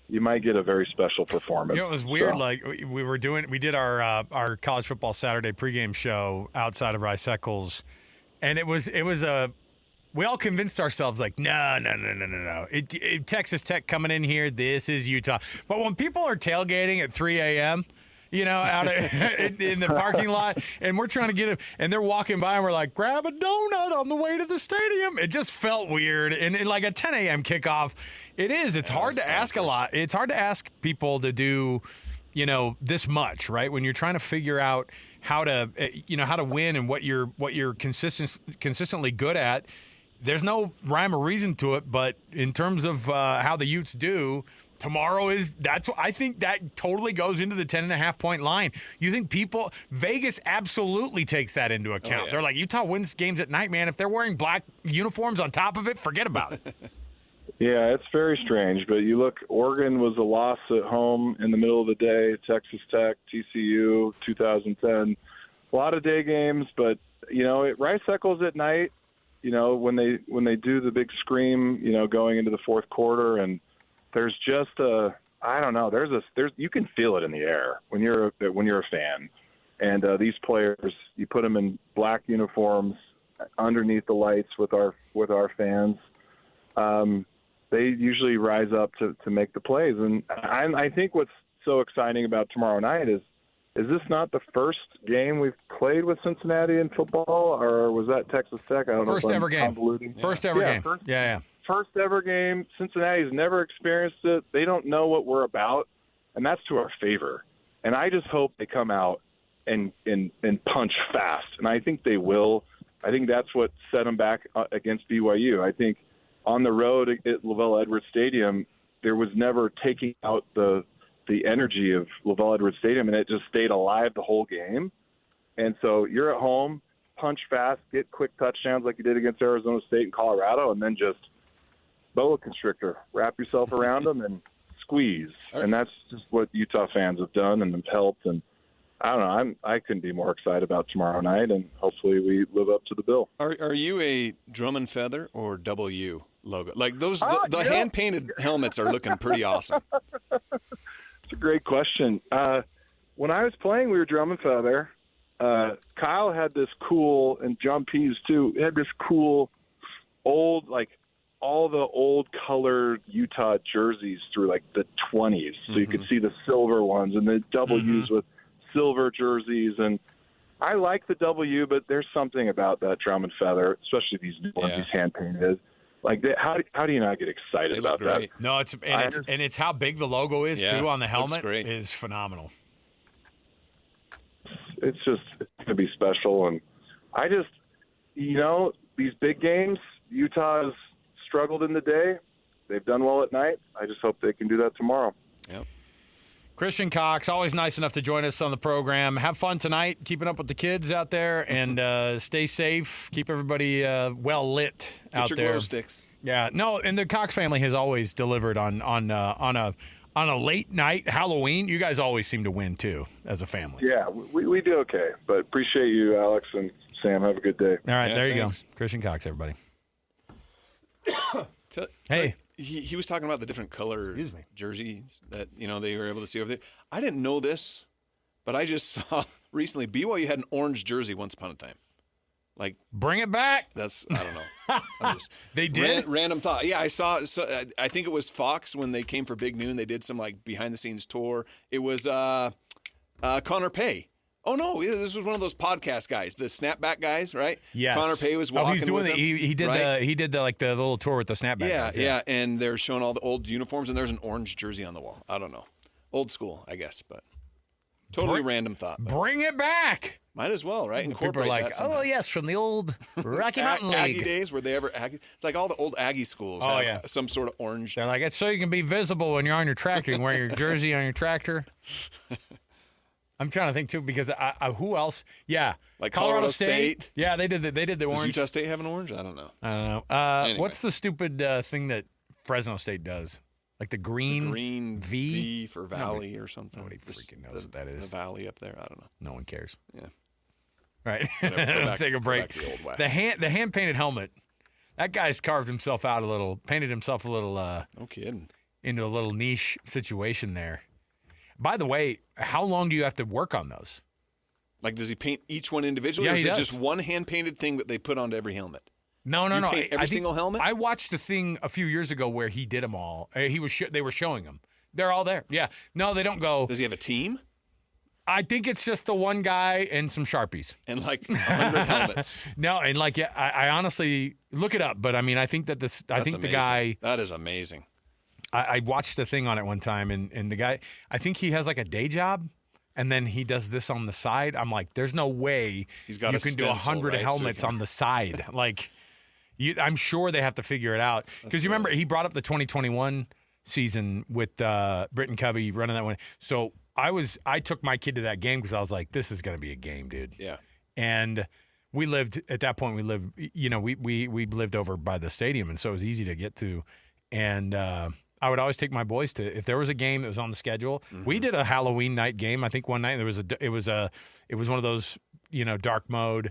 you might get a very special performance. It was weird. We did our college football Saturday pregame show outside of Rice Eccles, and it was we all convinced ourselves no. Texas Tech coming in here. This is Utah. But when people are tailgating at 3 a.m., out in the parking lot, and we're trying to get them, and they're walking by, and we're like, grab a donut on the way to the stadium. It just felt weird. And a 10 a.m. kickoff, it's hard to ask a lot. It's hard to ask people to do, this much, right? When you're trying to figure out how to win and what you're consistently good at. There's no rhyme or reason to it, but in terms of how the Utes do, tomorrow I think that totally goes into the 10.5 point line. You think Vegas absolutely takes that into account. Oh, yeah. They're like, Utah wins games at night, man. If they're wearing black uniforms on top of it, forget about it. Yeah, it's very strange. But you look, Oregon was a loss at home in the middle of the day. Texas Tech, TCU, 2010. A lot of day games, but, at Rice Eccles at night, when they do the big scream, going into the fourth quarter, and there's just I don't know. You can feel it in the air when you're a fan, and these players, you put them in black uniforms underneath the lights with our fans. They usually rise up to make the plays, and I think what's so exciting about tomorrow night is this not the first game we've played with Cincinnati in football, or was that Texas Tech? I don't know. First ever game. First ever game. First ever game. Cincinnati's never experienced it. They don't know what we're about, and that's to our favor. And I just hope they come out and punch fast, and I think they will. I think that's what set them back against BYU. I think on the road at Lavelle Edwards Stadium, there was never taking out the energy of Lavelle Edwards Stadium, and it just stayed alive the whole game. And so you're at home, punch fast, get quick touchdowns like you did against Arizona State and Colorado, and then just boa constrictor, wrap yourself around them and squeeze. And that's just what Utah fans have done and have helped. And I don't know, I couldn't be more excited about tomorrow night, and hopefully we live up to the bill. Are you a drum and feather or W logo? The hand-painted helmets are looking pretty awesome. It's a great question. When I was playing, we were drum and feather. Kyle had this cool, and John Pease too, had this cool old, all the old colored Utah jerseys through the 20s. So you could see the silver ones and the W's with silver jerseys. And I like the W, but there's something about that drum and feather, especially these new ones, these hand-painted. How do you not get excited about that? No, it's how big the logo is too on the helmet is phenomenal. It's going to be special, and I just, these big games, Utah has struggled in the day. They've done well at night. I just hope they can do that tomorrow. Yep. Christian Cox, always nice enough to join us on the program. Have fun tonight, keeping up with the kids out there, and stay safe. Keep everybody well lit out Get your there. glow sticks. Yeah, no, and the Cox family has always delivered on a late night Halloween. You guys always seem to win too as a family. Yeah, we do okay, but appreciate you, Alex and Sam. Have a good day. All right, Yeah, there thanks. you go, Christian Cox, everybody. Hey. He was talking about the different color Excuse me. jerseys that they were able to see over there. I didn't know this, but I just saw recently BYU had an orange jersey once upon a time. Like, Bring it back. that's I don't know. I'm just, They did? random thought. Yeah, I saw. So, I think it was Fox when they came for Big Noon. They did some like behind the scenes tour. It was Connor Pay. Oh no, this was one of those podcast guys, the snapback guys, right? Yes. Connor Pay was walking. he's doing with the, them, he did right? he did the little tour with the snapback. Yeah, guys, yeah, and they're showing all the old uniforms, and there's an orange jersey on the wall. I don't know, old school, I guess, but totally random thought. But Bring it back. might as well, right? People Incorporate are like, that somehow. oh yes, from the old Rocky Mountain Aggie League. days, were they ever Aggie? It's like all the old Aggie schools Oh, have yeah. some sort of orange. They're like, it's so you can be visible when you're on your tractor. You can wear your jersey on your tractor. I'm trying to think too because who else? Yeah, Like Colorado State? Yeah, they did the Does orange. Utah State have an orange? I don't know. I don't know. Anyway. What's the stupid thing that Fresno State does? Like the green, Green V for Valley or something. nobody freaking knows what that is. The Valley up there. I don't know. No one cares. Yeah. Right. Whatever, go Let's back- take a go break. back to the old way. The hand painted helmet. That guy's carved himself out a little, painted himself a little No kidding. into a little niche situation there. By the way, how long do you have to work on those? Like, does he paint each one individually, Yeah, or is he it does. just one hand painted thing that they put onto every helmet? No. You paint I every think- single helmet? I watched the thing a few years ago where he did them all. They were showing them. They're all there. Yeah. No, they don't go. Does he have a team I think it's just the one guy and some Sharpies. and like 100 helmets? No, and like, yeah, I honestly look it up, but I mean, I think that I That's think the amazing. guy. That is amazing. I watched the thing on it one time, and the guy, I think he has like a day job, and then he does this on the side. I'm like, there's no way He's got you a can do stencil, 100 right? So he helmets can- on the side. Like, I'm sure they have to figure it out. Because you remember, he brought up the 2021 season with Britton Covey running that one. So I took my kid to that game because I was like, this is going to be a game, dude. Yeah. And we lived at that point. We lived over by the stadium, and so it was easy to get to. And I would always take my boys to if there was a game that was on the schedule. Mm-hmm. We did a Halloween night game. I think one night it was one of those dark mode,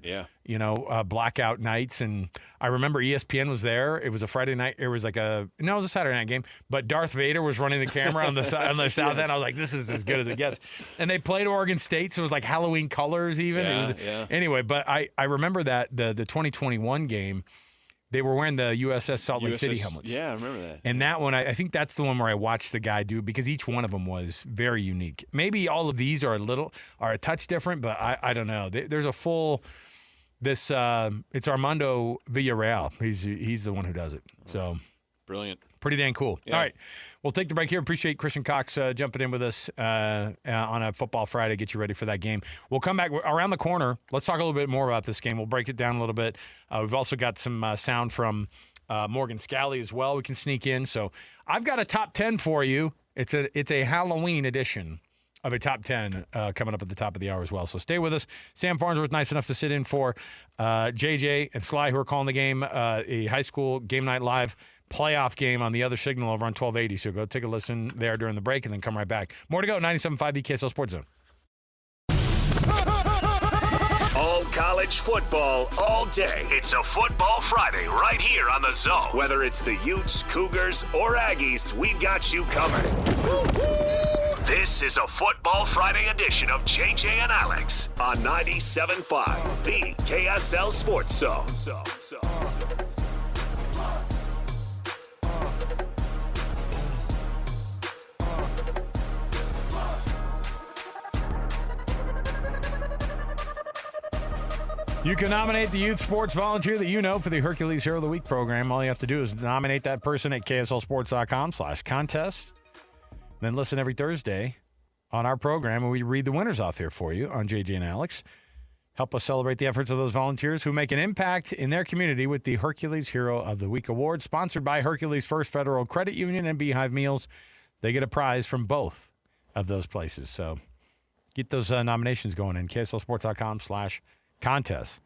blackout nights. And I remember ESPN was there. It was a Friday night. It was it was a Saturday night game. But Darth Vader was running the camera on the south end. I was like, this is as good as it gets. And they played Oregon State, so it was like Halloween colors even. Yeah. Anyway, but I remember that the 2021 game, they were wearing the USS Salt Lake City helmets. Yeah, I remember that. And that one, I think that's the one where I watched the guy do because each one of them was very unique. Maybe all of these are a touch different, but I don't know. There's a full it's Armando Villarreal. He's the one who does it. So Brilliant. pretty dang cool. Yeah. All right, we'll take the break here. Appreciate Christian Cox jumping in with us on a Football Friday. Get you ready for that game. We'll come back around the corner. Let's talk a little bit more about this game. We'll break it down a little bit. We've also got some sound from Morgan Scally as well. We can sneak in. So I've got a top 10 for you. It's a Halloween edition of a top 10 coming up at the top of the hour as well. So stay with us. Sam Farnsworth, nice enough to sit in for JJ and Sly, who are calling the game, a high school game night live playoff game on the other signal over on 1280. So go take a listen there during the break and then come right back. More to go. 97.5 KSL Sports Zone. All college football, all day. It's a Football Friday right here on the Zone. Whether it's the Utes, Cougars, or Aggies, we've got you covered. This is a Football Friday edition of JJ and Alex on 97.5, the KSL Sports Zone. You can nominate the youth sports volunteer that you know for the Hercules Hero of the Week program. All you have to do is nominate that person at kslsports.com/contest. Then listen every Thursday on our program, and we read the winners off here for you on JJ and Alex. Help us celebrate the efforts of those volunteers who make an impact in their community with the Hercules Hero of the Week award, sponsored by Hercules First Federal Credit Union and Beehive Meals. They get a prize from both of those places. So get those nominations going in KSLSports.com/contest.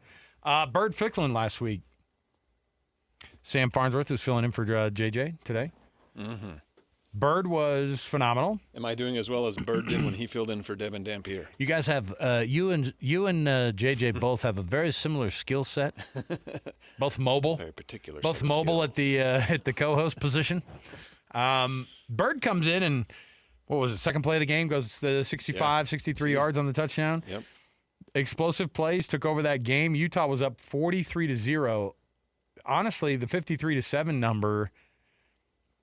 Bird Ficklin last week. Sam Farnsworth was filling in for JJ today. Mm-hmm. Bird was phenomenal. Am I doing as well as Bird did when he filled in for Devin Dampier? You guys have you and JJ both have a very similar skill set. Both mobile. Very particular. Both mobile at the co-host position. Bird comes in and what was it? Second play of the game goes the 65, 63 yards on the touchdown. Yep. Explosive plays took over that game. Utah was up 43-0. Honestly, the 53-7 number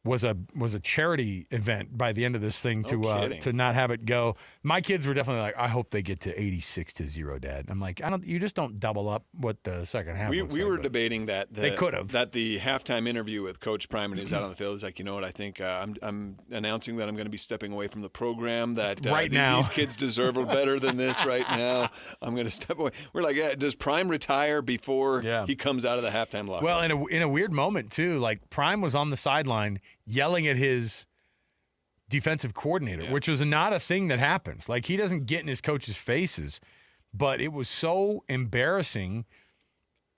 was a charity event by the end of this thing to not have it go. My kids were definitely like, I hope they get to 86-0, Dad. I'm like, you just don't double up what the second half. We were debating that they could have that the halftime interview with Coach Prime when he was out on the field is like, you know what? I think I'm announcing that I'm going to be stepping away from the program. That right now these kids deserve better tthan this. Right now, I'm going to step away. We're like, does Prime retire before he comes out of the halftime locker? Well, in a weird moment too, like Prime was on the sideline yelling at his defensive coordinator, which was not a thing that happens. Like, he doesn't get in his coach's faces, but it was so embarrassing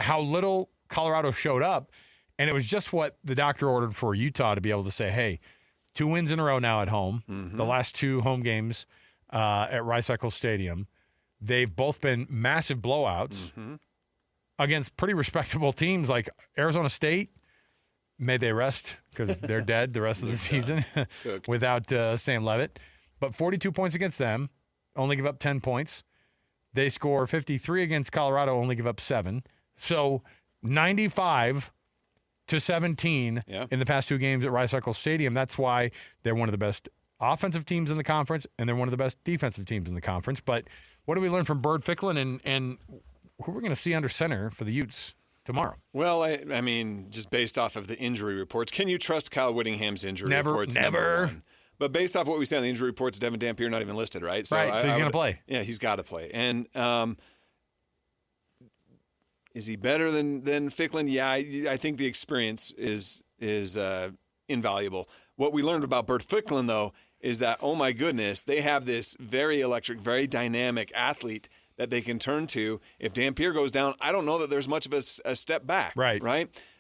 how little Colorado showed up, and it was just what the doctor ordered for Utah to be able to say, hey, 2 wins in a row now at home, the last 2 home games at Rice-Eccles Stadium. They've both been massive blowouts against pretty respectable teams like Arizona State. May they rest because they're dead the rest of the season without Sam Leavitt. But 42 points against them, only give up 10 points. They score 53 against Colorado, only give up 7. So 95-17 in the past 2 games at Rice-Eccles Stadium. That's why they're one of the best offensive teams in the conference, and they're one of the best defensive teams in the conference. But what do we learn from Bird Ficklin and who we're going to see under center for the Utes tomorrow? Well, I mean, just based off of the injury reports, can you trust Kyle Whittingham's injury reports? Never. But based off what we see on the injury reports, Devin Dampier not even listed, right? So he's going to play. Yeah, he's got to play. And is he better than Ficklin? Yeah, I think the experience is invaluable. What we learned about Bird Ficklin, though, is that, oh my goodness, they have this very electric, very dynamic athlete that they can turn to. If Dampier goes down, I don't know that there's much of a step back. Right.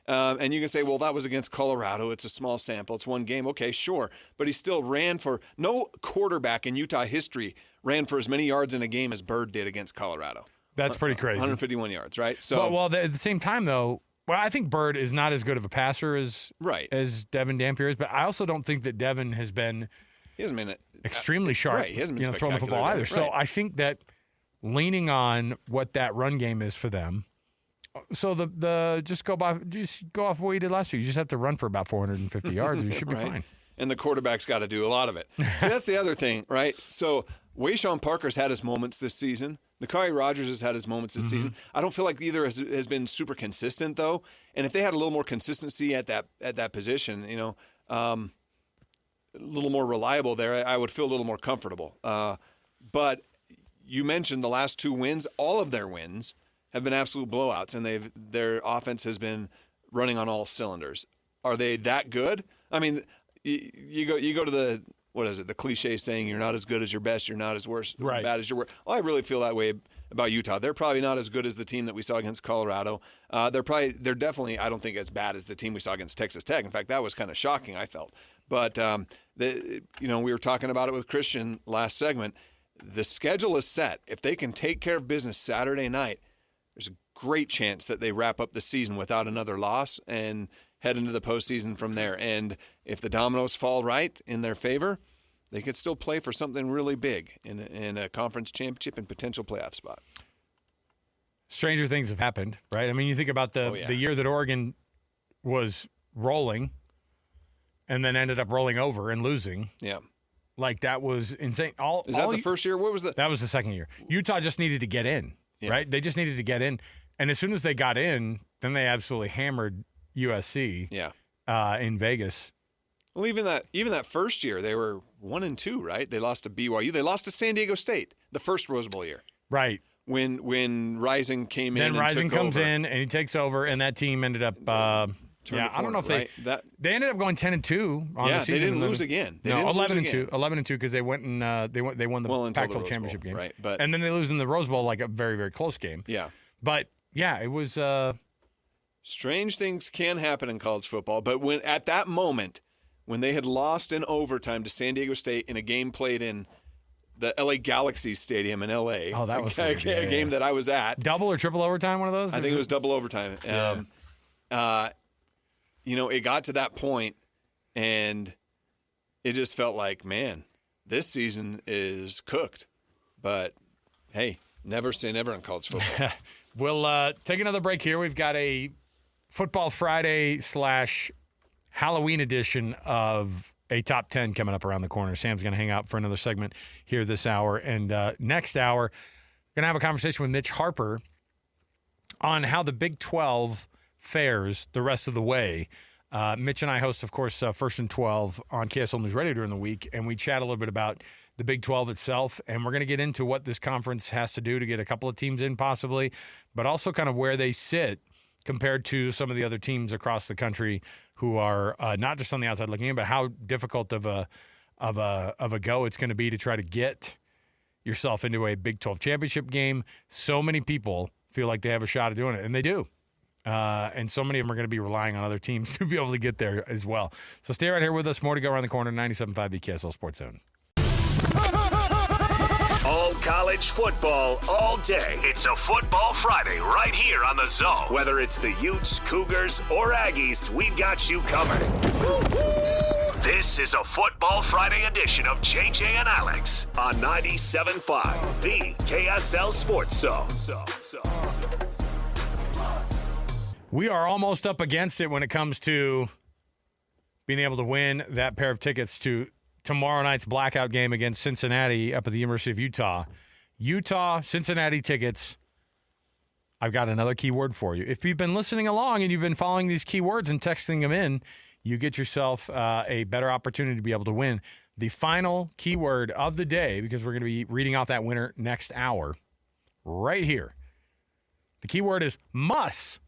And you can say, well, that was against Colorado. It's a small sample. It's 1 game. Okay, sure. But he still ran for – no quarterback in Utah history ran for as many yards in a game as Bird did against Colorado. That's pretty crazy. 151 yards, right? So, well, at the same time, though, I think Bird is not as good of a passer as Devin Dampier is, but I also don't think that Devin has been – he hasn't been extremely sharp. Right, he hasn't been throwing the football either. Right. So I think that – leaning on what that run game is for them. So just go off what you did last year. You just have to run for about 450 yards. You should be fine. And the quarterback's got to do a lot of it. So that's the other thing, right? So Wayshawn Parker's had his moments this season. Nakari Rogers has had his moments this season. I don't feel like either has been super consistent, though. And if they had a little more consistency at that position, a little more reliable there, I would feel a little more comfortable. But you mentioned the last 2 wins. All of their wins have been absolute blowouts, and their offense has been running on all cylinders. Are they that good? I mean, you go to the the cliche saying, you're not as good as your best, you're not as bad as your worst. Well, I really feel that way about Utah. They're probably not as good as the team that we saw against Colorado. They're definitely, I don't think, as bad as the team we saw against Texas Tech. In fact, that was kind of shocking, I felt. But we were talking about it with Christian last segment. The schedule is set. If they can take care of business Saturday night, there's a great chance that they wrap up the season without another loss and head into the postseason from there. And if the dominoes fall right in their favor, they could still play for something really big in a conference championship and potential playoff spot. Stranger things have happened, right? I mean, you think about the year that Oregon was rolling and then ended up rolling over and losing. Yeah. Like, that was insane. Is that the first year? What was that? That was the second year. Utah just needed to get in, right? They just needed to get in. And as soon as they got in, then they absolutely hammered USC in Vegas. Well, even that first year, they were 1-2, right? They lost to BYU. They lost to San Diego State the first Rose Bowl year. Right. When Rising came in and Rising took comes over. in, and he takes over, and that team ended up turned Yeah, the corner, I don't know if right? they ended up going 10-2 on the season. They didn't lose again. They no, didn't 11-2, 11-2 because they went and they won the until the Pac-12 Rose championship Bowl, game, right? But and then they lose in the Rose Bowl like a very, very close game. Yeah. But yeah, it was. Strange things can happen in college football, but when at that moment, when they had lost in overtime to San Diego State in a game played in the LA Galaxy Stadium in LA, Oh, that was a game that I was at. Double or triple overtime, one of those? I think it was double overtime. Yeah. It got to that point, and it just felt like, man, this season is cooked. But hey, never say never in college football. We'll take another break here. We've got a Football Friday / Halloween edition of a top 10 coming up around the corner. Sam's going to hang out for another segment here this hour. And next hour, we're going to have a conversation with Mitch Harper on how the Big 12 fares the rest of the way. Mitch and I host, of course, First and 12 on KSL News Radio during the week, and we chat a little bit about the Big 12 itself, and we're going to get into what this conference has to do to get a couple of teams in possibly, but also kind of where they sit compared to some of the other teams across the country who are not just on the outside looking in, but how difficult of a go it's going to be to try to get yourself into a Big 12 championship game. So many people feel like they have a shot at doing it, and they do. And so many of them are going to be relying on other teams to be able to get there as well. So stay right here with us. More to go around the corner. 97.5 the KSL Sports Zone. All college football all day. It's a Football Friday right here on the Zone. Whether it's the Utes, Cougars, or Aggies, we've got you covered. This is a Football Friday edition of JJ and Alex on 97.5, the KSL Sports Zone. We are almost up against it when it comes to being able to win that pair of tickets to tomorrow night's blackout game against Cincinnati up at the University of Utah. Utah, Cincinnati tickets. I've got another keyword for you. If you've been listening along and you've been following these keywords and texting them in, you get yourself a better opportunity to be able to win the final keyword of the day, because we're going to be reading out that winner next hour right here. The keyword is MUSS.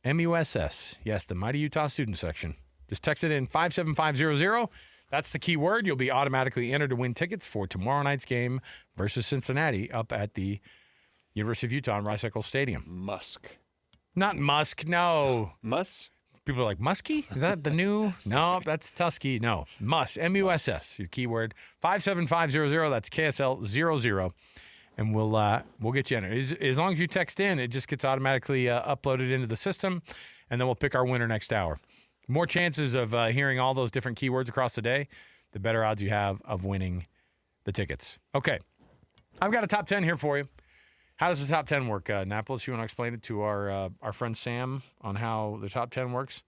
MUSS. Yes, the Mighty Utah Student Section. Just text it in 57500. That's the key word. You'll be automatically entered to win tickets for tomorrow night's game versus Cincinnati up at the University of Utah in Rice-Eccles Stadium. Musk. Not Musk, no. Muss? People are like, Muskie? Is that the new? No, that's Tusky. No, MUSS, MUSS, your keyword. 57500, that's KSL 00. And we'll get you in it. As long as you text in, it just gets automatically uploaded into the system, and then we'll pick our winner next hour. More chances of hearing all those different keywords across the day, the better odds you have of winning the tickets. Okay, I've got a top 10 here for you. How does the top 10 work, Napolis? You want to explain it to our friend Sam on how the top 10 works?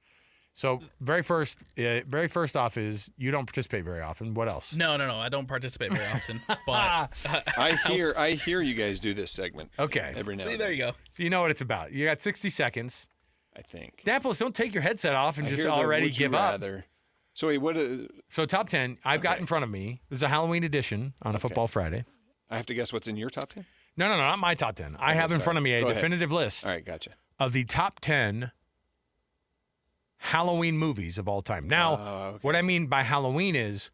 So very first off is you don't participate very often. What else? No. I don't participate very often. But I hear you guys do this segment. Okay. Every now and then. there you go. So you know what it's about. You got 60 seconds. I think. Napolis, don't take your headset off and I just hear the already would you give up. rather. So wait, what? So top 10, I've got in front of me. This is a Halloween edition on a Football Friday. I have to guess what's in your top 10? No, not my top 10. I have in front of me a definitive list All right, gotcha. of the top 10 Halloween movies of all time. Now, what I mean by Halloween is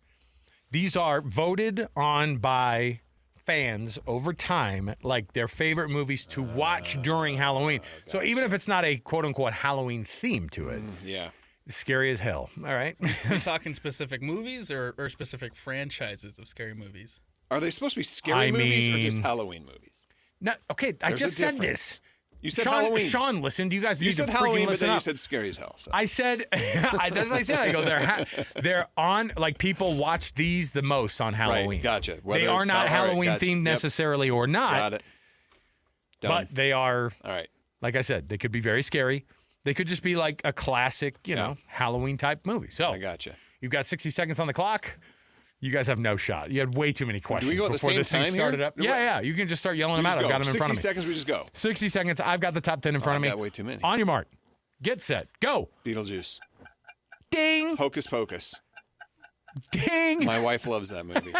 these are voted on by fans over time, like their favorite movies to watch during Halloween. Gotcha. So even if it's not a quote-unquote Halloween theme to it, yeah, it's scary as hell. All right? Are you talking specific movies or specific franchises of scary movies? Are they supposed to be scary movies or just Halloween movies? No, okay, I There's just a said difference. this. You said Halloween. Sean, listen. You guys You need said to Halloween, freaking but listen then you up. said scary as hell. So. I said, that's what I said. I go, they're on, like people watch these the most on Halloween. Right, gotcha. They are not Halloween themed necessarily or not. Got it. Done. But they are, all right. Like I said, they could be very scary. They could just be like a classic, you know, Halloween type movie. So I gotcha. You've got 60 seconds on the clock. You guys have no shot. You had way too many questions Do we go at before the this same thing time started here? up. Yeah. You can just start yelling them out. I've got them in front of me. 60 seconds, we just go. 60 seconds. I've got the top 10 in front of me. I've got way too many. On your mark. Get set. Go. Beetlejuice. Ding. Hocus Pocus. Ding. My wife loves that movie.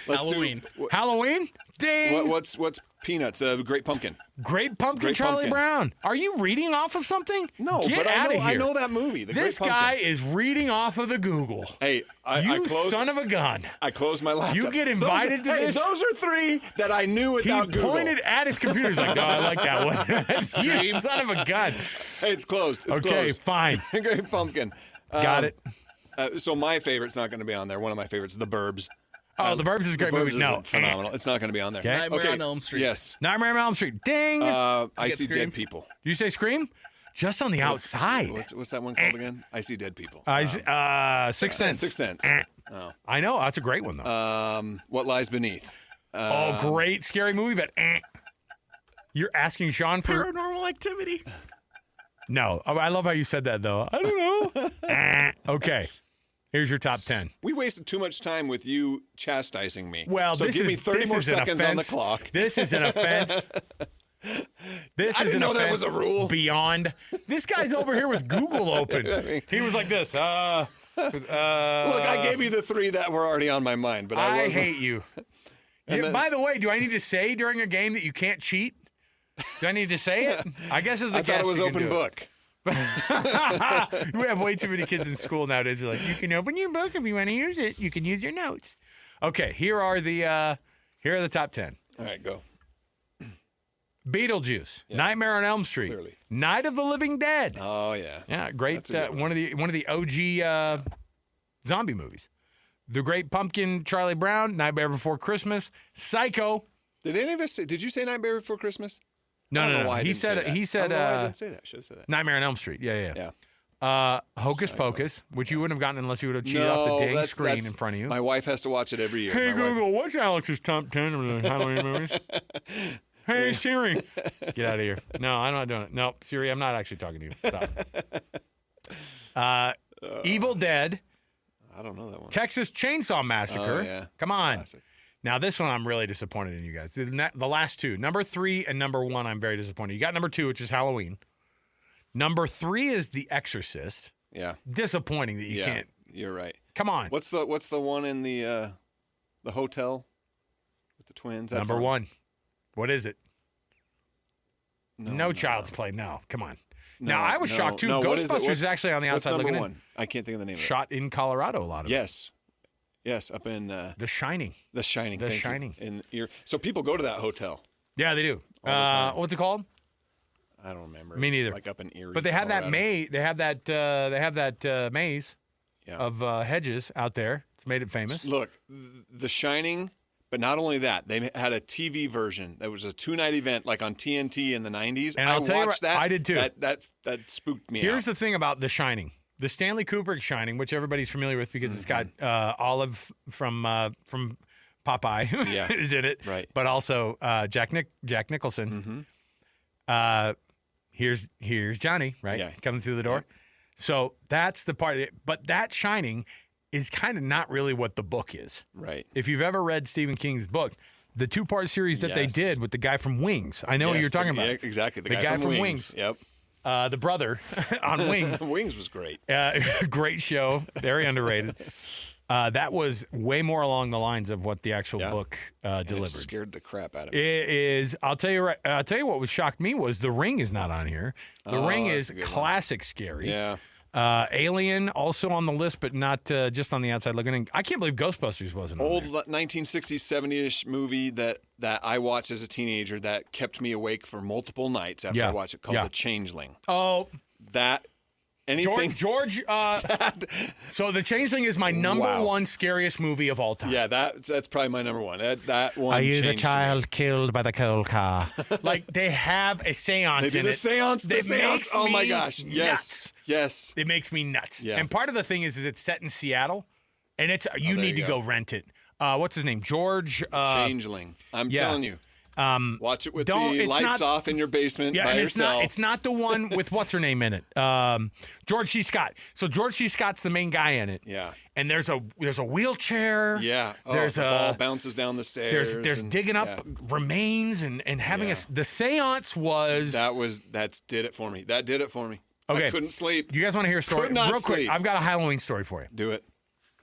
Halloween. Halloween. Ding. What's Peanuts? Great Pumpkin. Great Pumpkin, Great Charlie Pumpkin. Brown. Are you reading off of something? No, Get but outta I here. know that movie. The This Great guy Pumpkin. is reading off of the Google. Hey, I You closed. son of a gun. I closed my laptop. You get invited to Hey, this? those are 3 that I knew He without Google. pointed at his computer. He's like, no, I like that one. You son of a gun. Hey, it's closed. It's Okay, closed. fine. Great Pumpkin. Got it. So my favorite's not going to be on there. One of my favorites, The Burbs. Oh, The Burbs is a great The Burbs movie. is No. phenomenal. It's not going to be on there. Okay. Nightmare on Elm Street. Yes. Nightmare on Elm Street. Ding. I get See Scream? Dead People. you say Scream? Just on the outside. What's that one called again? I See Dead People. Sixth Sense. Sixth Sense. Oh. I know. That's a great one, though. What Lies Beneath? Great scary movie, but you're asking Sean for... Paranormal Activity. No. Oh, I love how you said that, though. I don't know. Okay. Here's your top 10. We wasted too much time with you chastising me. Well, so this give is, me 30 this more is an seconds on the offense. clock. This is an offense. This I is didn't an know that offense was a rule. beyond. This guy's over here with Google open. He was like this. Look, I gave you the 3 that were already on my mind, but I I wasn't. hate you. then- By the way, do I need to say during a game that you can't cheat? Do I need to say it? I guess as a I thought guest it was you can open do book. We have way too many kids in school nowadays. They're like, you can open your book if you want to use it. You can use your notes. Okay, here are the top 10. All right, go. Beetlejuice, Nightmare on Elm Street, Clearly. Night of the Living Dead. Oh, yeah. Yeah, great. That's a good One of the OG zombie movies. The Great Pumpkin, Charlie Brown, Nightmare Before Christmas, Psycho. Did any of us say, did you say Nightmare Before Christmas? No, I don't no, know no. why I He didn't say said that. he said I don't know why I didn't say that. Should have said that. Nightmare on Elm Street. Yeah. Yeah. Hocus Pocus, which you wouldn't have gotten unless you would have cheated off the dang that's- screen that's- in front of you. My wife has to watch it every year. Hey My wife- Google, what's Alex's top 10 of the Halloween movies? Hey Siri, get out of here. No, I'm not doing it. No, Siri, I'm not actually talking to you. Stop. Evil Dead, I don't know that one. Texas Chainsaw Massacre. Oh, yeah. Come on. Classic. Now this one I'm really disappointed in you guys. The last 2, number 3 and number 1, I'm very disappointed. You got number 2, which is Halloween. Number 3 is The Exorcist. Yeah. Disappointing that you Yeah. can't. You're right. Come on. What's the one in the hotel with the twins? That's Number on- 1. What is it? No Child's Play. No, come on. Now I was shocked too. No, what is it? Ghostbusters is actually on the outside what's looking number in. 1? I can't think of the name of it. Shot in Colorado, a lot of it. Yes, up in The Shining. The Shining. The thank you. Shining. So people go to that hotel. Yeah, they do. All the time. What's it called? I don't remember. Me It's neither. like up in Erie. But they have that Colorado. maze. They have that maze Yeah. of hedges out there. It's made it famous. Look, The Shining. But not only that, they had a TV version that was a 2-night event, like on TNT in the 90s. And I'll tell you watched what, that. I did too. That spooked me Here's out. the thing about The Shining. The Stanley Kubrick Shining, which everybody's familiar with because it's got Olive from Popeye Yeah. is in it, Right. But also Jack Nicholson. Here's Johnny, right? Yeah. Coming through the door. So that's the part. But that Shining is kind of not really what the book is. Right. If you've ever read Stephen King's book, the 2-part series that they Yes. did with the guy from Wings, I know what Yes, you're talking about. Yeah, exactly. The guy from Wings. Yep. The brother on Wings. Wings was great. Great show, very underrated. That was way more along the lines of what the actual book And it delivered. scared the crap out of me. It is. I'll tell you what was shocked me was The Ring is not on here. The Ring that's is a good one. classic scary. Yeah. Alien also on the list, but not just on the outside looking in. I can't believe Ghostbusters wasn't on Old there. 1960s, 70ish movie that I watched as a teenager that kept me awake for multiple nights after I watched it, called The Changeling. Oh, That anything. George. So The Changeling is my number Wow. one scariest movie of all time. Yeah, that's probably my number one. That one. Are you the changed me. child killed by the cold car? Like they have a seance They do in the it. seance. The that seance. makes Oh my me gosh. Yes. nuts. Yes. It makes me nuts. Yeah. And part of the thing is it's set in Seattle, and it's you there need you to go. go rent it. What's his name? George. Changeling. I'm yeah. telling you. Watch it with don't- the it's lights not- off in your basement Yeah, by and yourself. it's not the one with what's her name in it. George C. Scott. So George C. Scott's the main guy in it. Yeah. And there's a wheelchair. Yeah. Oh, There's the a ball bounces down the stairs. there's and- digging up yeah. remains and having Yeah. the seance was. That did it for me. That did it for me. Okay. I couldn't sleep. You guys want to hear a story? Could not Real quick, sleep. I've got a Halloween story for you. Do it.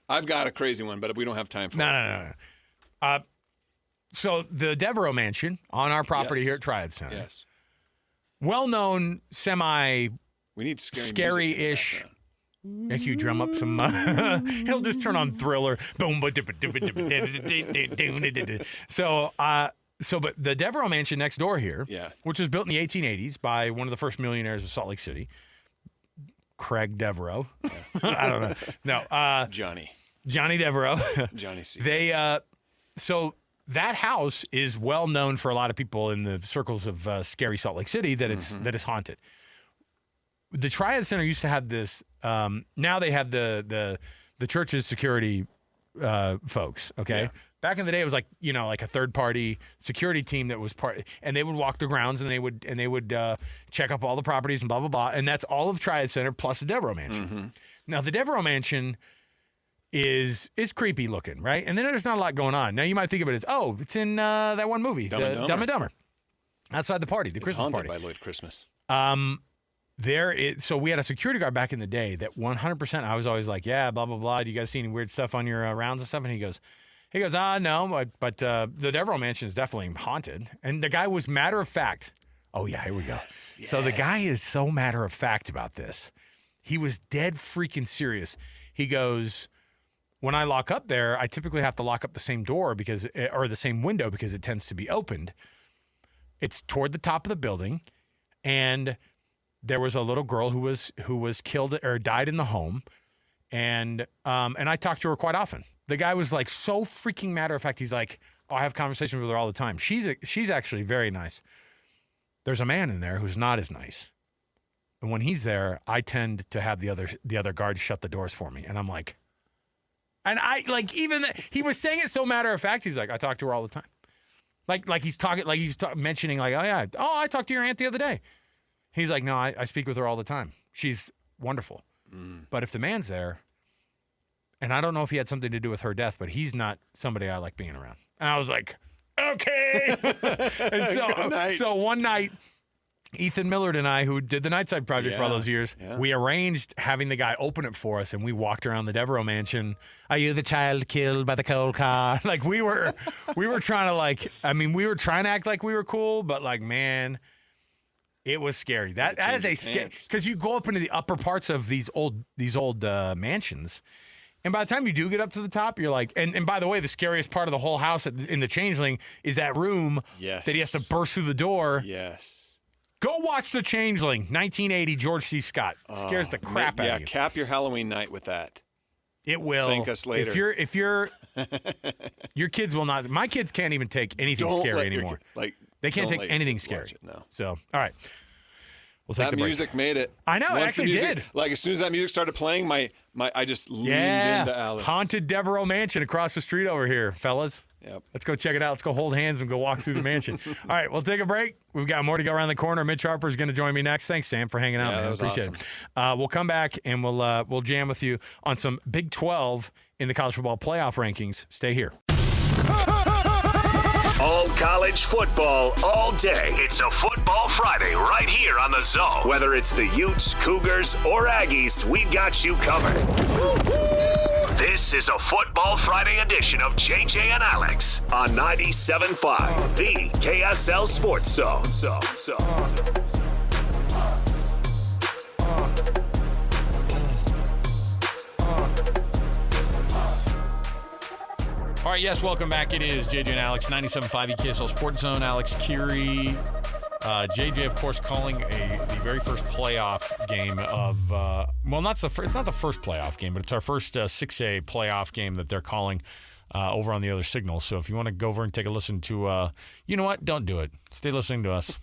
I've got a crazy one, but we don't have time for it. No. So the Devereaux Mansion on our property here at Triad Center. Yes. Well-known, We need scary-ish. Make you drum up some. He'll just turn on Thriller. Boom. So, but the Devereaux Mansion next door here, which was built in the 1880s by one of the first millionaires of Salt Lake City, Craig Devereaux. I don't know. No, Johnny Devereaux. Johnny C. So that house is well known for a lot of people in the circles of scary Salt Lake City that it's haunted. The Triad Center used to have this. Now they have the church's security folks. Okay. Yeah. Back in the day, it was like a third party security team that was and they would walk the grounds and they would check up all the properties and blah blah blah. And that's all of Triad Center plus the Devereaux Mansion. Mm-hmm. Now the Devereaux Mansion is creepy looking, right? And then there's not a lot going on. Now you might think of it as it's in that one movie, Dumb and Dumber. Outside the party, the Christmas haunted party by Lloyd Christmas. So we had a security guard back in the day that 100%. I was always like, yeah, blah blah blah. Do you guys see any weird stuff on your rounds and stuff? And he goes, no, but the Devereaux Mansion is definitely haunted. And the guy was matter of fact. Oh yeah, here we go. Yes. So the guy is so matter of fact about this. He was dead freaking serious. He goes, when I lock up there, I typically have to lock up the same door or the same window because it tends to be opened. It's toward the top of the building, and there was a little girl who was killed or died in the home, and I talked to her quite often. The guy was like so freaking matter of fact. He's like, I have conversations with her all the time. She's actually very nice. There's a man in there who's not as nice, and when he's there, I tend to have the other guards shut the doors for me, and I'm like, and I like he was saying it so matter of fact. He's like, I talk to her all the time, like he's talking mentioning like, I talked to your aunt the other day. He's like, no, I speak with her all the time. She's wonderful. But if the man's there, and I don't know if he had something to do with her death, but he's not somebody I like being around. And I was like, okay. And so one night, Ethan Millard and I, who did the Nightside Project for all those years, we arranged having the guy open it for us, and we walked around the Devereaux Mansion. Are you the child killed by the cold car? Like we were trying to we were trying to act like we were cool, but like, man, it was scary. That is a scary, because you go up into the upper parts of these old mansions, and by the time you do get up to the top, you're like, and by the way, the scariest part of the whole house in the Changeling is that room that he has to burst through the door. Yes. Go watch The Changeling, 1980, George C. Scott. Scares the crap out of you. Yeah, cap your Halloween night with that. It will. Thank us later. If you're your kids will not. My kids can't even take anything scary anymore. They can't take anything scary. No. So, all right. We'll take that the break. music made it. I know, it actually did. Like as soon as that music started playing, I just leaned into Alex. Haunted Devereaux Mansion across the street over here, fellas. Yep. Let's go check it out. Let's go hold hands and go walk through the mansion. All right, we'll take a break. We've got more to go around the corner. Mitch Harper is going to join me next. Thanks, Sam, for hanging out, man. That was Appreciate awesome. it. We'll come back and we'll jam with you on some Big 12 in the college football playoff rankings. Stay here. All college football, all day. It's a Football Friday right here on the Zone. Whether it's the Utes, Cougars, or Aggies, we've got you covered. This is a Football Friday edition of JJ and Alex on 97.5, the KSL Sports Zone. All right, yes, welcome back. It is JJ and Alex, 97.5 KSL Sports Zone. Alex, Kirry, JJ, of course, calling the very first playoff game of it's not the first playoff game, but it's our first 6A playoff game that they're calling over on the other signal. So if you want to go over and take a listen to, you know what? Don't do it. Stay listening to us.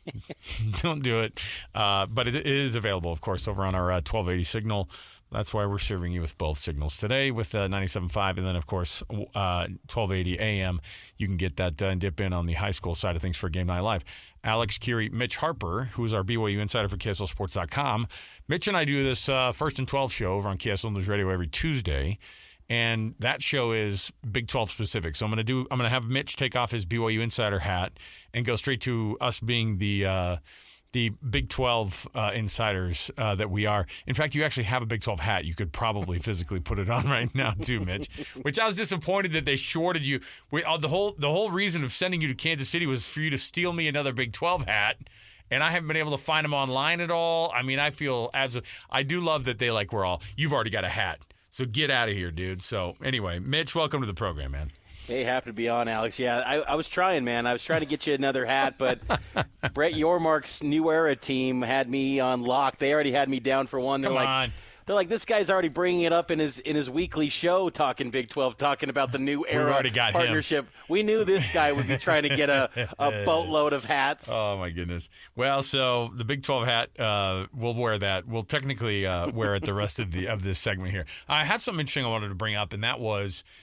Don't do it. But it is available, of course, over on our 1280 signal. That's why we're serving you with both signals today with 97.5, and then, of course, 1280 AM. You can get that and dip in on the high school side of things for Game Night Live. Alex, Kirry, Mitch Harper, who's our BYU insider for KSLSports.com. Mitch and I do this First and 12 show over on KSL News Radio every Tuesday, and that show is Big 12 specific. So I'm going to have Mitch take off his BYU insider hat and go straight to us being the the Big 12 insiders that we are. In fact, you actually have a Big 12 hat. You could probably physically put it on right now too, Mitch, which I was disappointed that they shorted you. The whole reason of sending you to Kansas City was for you to steal me another Big 12 hat, and I haven't been able to find them online at all. I mean, I feel absolutely – I do love that they we're all – you've already got a hat, so get out of here, dude. So anyway, Mitch, welcome to the program, man. Hey, happy to be on, Alex. Yeah, I was trying, man. I was trying to get you another hat, but Brett Yormark's New Era team had me on lock. They already had me down for one. They're like, this guy's already bringing it up in his weekly show, talking Big 12, talking about the New Era partnership. We knew this guy would be trying to get a boatload of hats. Oh, my goodness. Well, so the Big 12 hat, we'll wear that. We'll technically wear it the rest of this segment here. I have something interesting I wanted to bring up, and that was –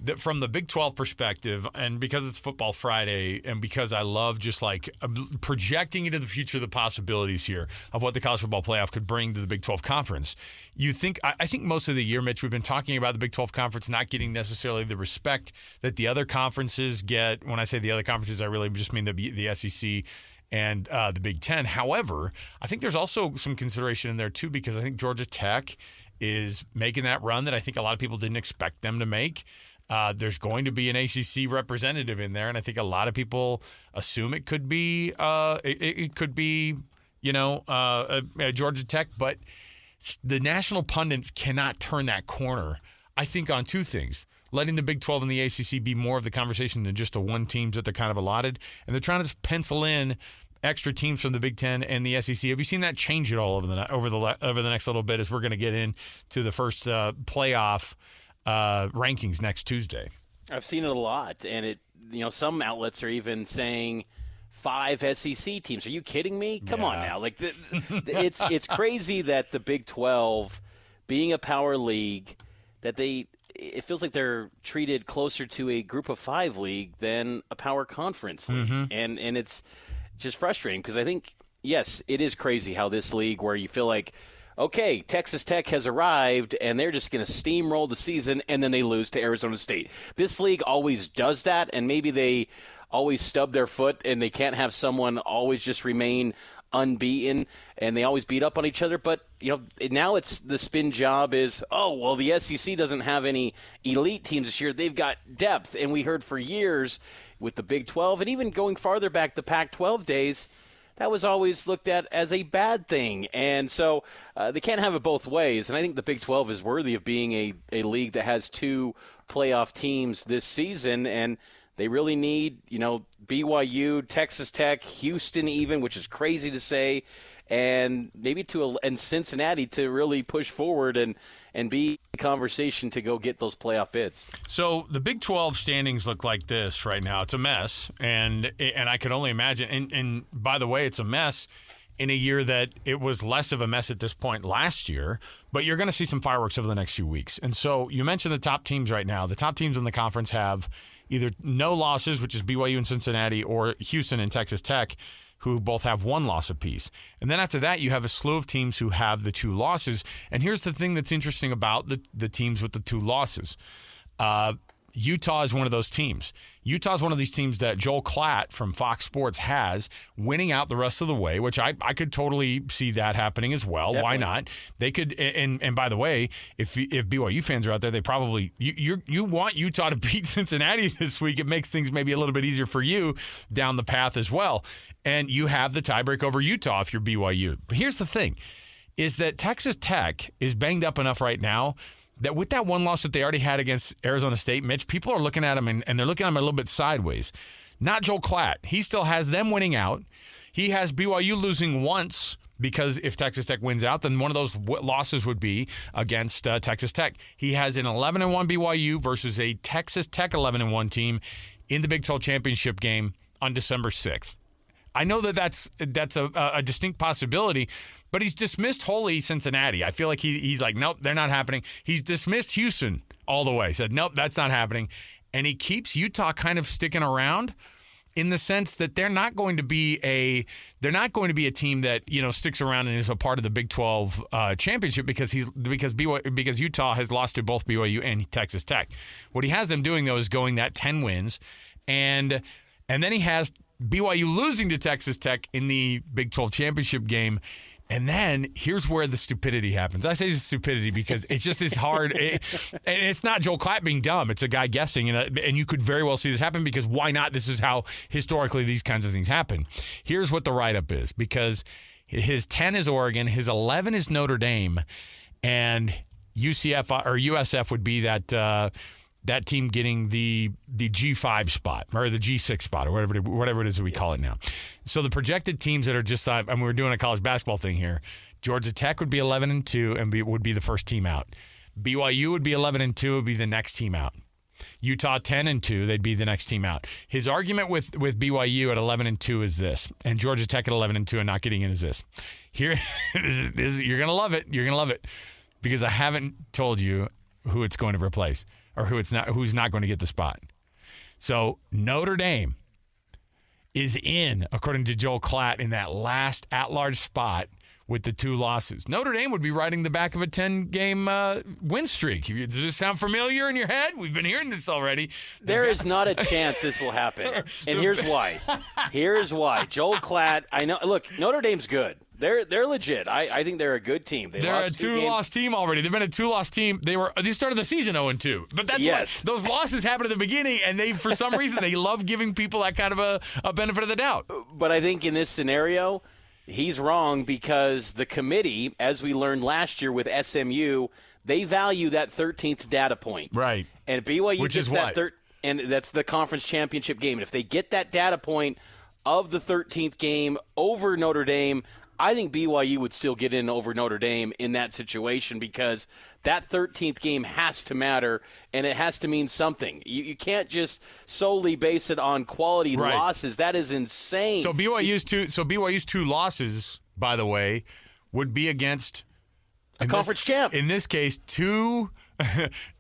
that from the Big 12 perspective, and because it's Football Friday, and because I love just projecting into the future the possibilities here of what the college football playoff could bring to the Big 12 conference, I think most of the year, Mitch, we've been talking about the Big 12 conference not getting necessarily the respect that the other conferences get. When I say the other conferences, I really just mean the SEC and the Big 10. However, I think there's also some consideration in there too, because I think Georgia Tech is making that run that I think a lot of people didn't expect them to make. There's going to be an ACC representative in there, and I think a lot of people assume it could be Georgia Tech, but the national pundits cannot turn that corner, I think, on two things. Letting the Big 12 and the ACC be more of the conversation than just the one teams that they're kind of allotted, and they're trying to pencil in extra teams from the Big 10 and the SEC. Have you seen that change at all over the next little bit as we're going to get into the first playoff rankings next Tuesday? I've seen it a lot, and some outlets are even saying 5 SEC teams. Are you kidding me? Come on now. It's crazy that the Big 12, being a power league, that it feels like they're treated closer to a Group of 5 league than a power conference league. Mm-hmm. And it's just frustrating because I think, yes, it is crazy how this league where you feel like, okay, Texas Tech has arrived, and they're just going to steamroll the season, and then they lose to Arizona State. This league always does that, and maybe they always stub their foot, and they can't have someone always just remain unbeaten, and they always beat up on each other. But, now it's the spin job is, the SEC doesn't have any elite teams this year. They've got depth, and we heard for years with the Big 12, and even going farther back, the Pac-12 days, that was always looked at as a bad thing. And so they can't have it both ways. And I think the Big 12 is worthy of being a league that has 2 playoff teams this season. And they really need, BYU, Texas Tech, Houston even, which is crazy to say, and maybe and Cincinnati to really push forward and be a conversation to go get those playoff bids. So the Big 12 standings look like this right now. It's a mess, and I can only imagine. And by the way, it's a mess in a year that it was less of a mess at this point last year. But you're going to see some fireworks over the next few weeks. And so you mentioned the top teams right now. The top teams in the conference have either no losses, which is BYU and Cincinnati, or Houston and Texas Tech, who both have 1 loss apiece. And then after that, you have a slew of teams who have the 2 losses. And here's the thing that's interesting about the teams with the 2 losses. Utah is one of those teams. Utah is one of these teams that Joel Klatt from Fox Sports has winning out the rest of the way, which I could totally see that happening as well. Definitely. Why not? They could, and by the way, if BYU fans are out there, they probably you want Utah to beat Cincinnati this week. It makes things maybe a little bit easier for you down the path as well. And you have the tiebreak over Utah if you're BYU. But here's the thing, is that Texas Tech is banged up enough right now that with that 1 loss that they already had against Arizona State, Mitch, people are looking at them and they're looking at them a little bit sideways. Not Joel Klatt. He still has them winning out. He has BYU losing once because if Texas Tech wins out, then one of those losses would be against Texas Tech. He has an 11-1 BYU versus a Texas Tech 11-1 team in the Big 12 championship game on December 6th. I know that's a distinct possibility, but he's dismissed wholly Cincinnati. I feel like he's like, nope, they're not happening. He's dismissed Houston all the way. Said, nope, that's not happening. And he keeps Utah kind of sticking around in the sense that they're not going to be a team that, sticks around and is a part of the Big 12 championship because Utah has lost to both BYU and Texas Tech. What he has them doing though is going that 10 wins, and then he has BYU losing to Texas Tech in the Big 12 championship game. And then here's where the stupidity happens. I say stupidity because it's just this hard. And it's not Joel Klatt being dumb. It's a guy guessing. And you could very well see this happen because why not? This is how historically these kinds of things happen. Here's what the write-up is, because his 10 is Oregon, his 11 is Notre Dame, and UCF or USF would be that team getting the G5 spot or the G6 spot or whatever it is that we call it now. So the projected teams that are just, and we're doing a college basketball thing here, Georgia Tech would be 11-2 and would be the first team out. BYU would be 11-2, would be the next team out. Utah 10-2, they'd be the next team out. His argument with BYU at 11-2 is this, and Georgia Tech at 11-2 and not getting in is this. Here, you're gonna love it. You're gonna love it because I haven't told you who it's going to replace or who's not going to get the spot. So Notre Dame is in, according to Joel Klatt, in that last at-large spot with the 2 losses. Notre Dame would be riding the back of a 10-game win streak. Does this sound familiar in your head? We've been hearing this already. There is not a chance this will happen. And here's why. Joel Klatt, I know. Look, Notre Dame's good. They're legit. I think they're a good team. They're a 2-loss team already. They've been a 2-loss team. They started the season 0-2. But that's what those losses happen at the beginning, and they for some reason they love giving people that kind of a benefit of the doubt. But I think in this scenario, he's wrong because the committee, as we learned last year with SMU, they value that 13th data point. Right. And BYU Which gets is that what? And that's the conference championship game. And if they get that data point of the 13th game over Notre Dame, I think BYU would still get in over Notre Dame in that situation because that 13th game has to matter and it has to mean something. You can't just solely base it on quality losses. That is insane. So BYU's 2 losses, by the way, would be against a conference champ. In this case, two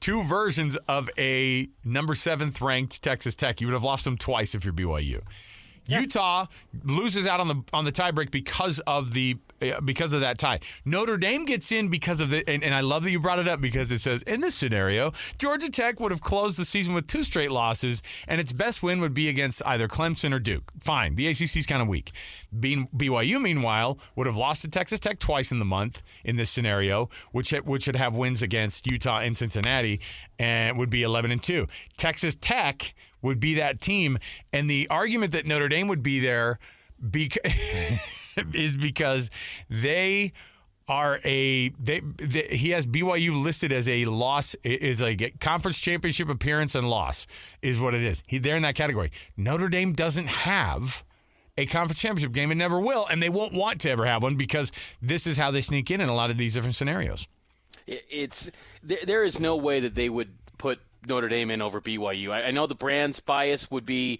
versions of a number 7th ranked Texas Tech. You would have lost them twice if you're BYU. Yeah. Utah loses out on the tiebreak because of that tie. Notre Dame gets in because of the and I love that you brought it up because it says in this scenario, Georgia Tech would have closed the season with 2 straight losses, and its best win would be against either Clemson or Duke. Fine, the ACC's kind of weak. BYU, meanwhile, would have lost to Texas Tech twice in the month in this scenario, which would have wins against Utah and Cincinnati, and would be 11-2. Texas Tech would be that team, and the argument that Notre Dame would be there is because he has BYU listed as a loss, is a conference championship appearance and loss is what it is. They're in that category. Notre Dame doesn't have a conference championship game and never will, and they won't want to ever have one because this is how they sneak in a lot of these different scenarios. There is no way that they would put Notre Dame in over BYU. I know the brand's bias would be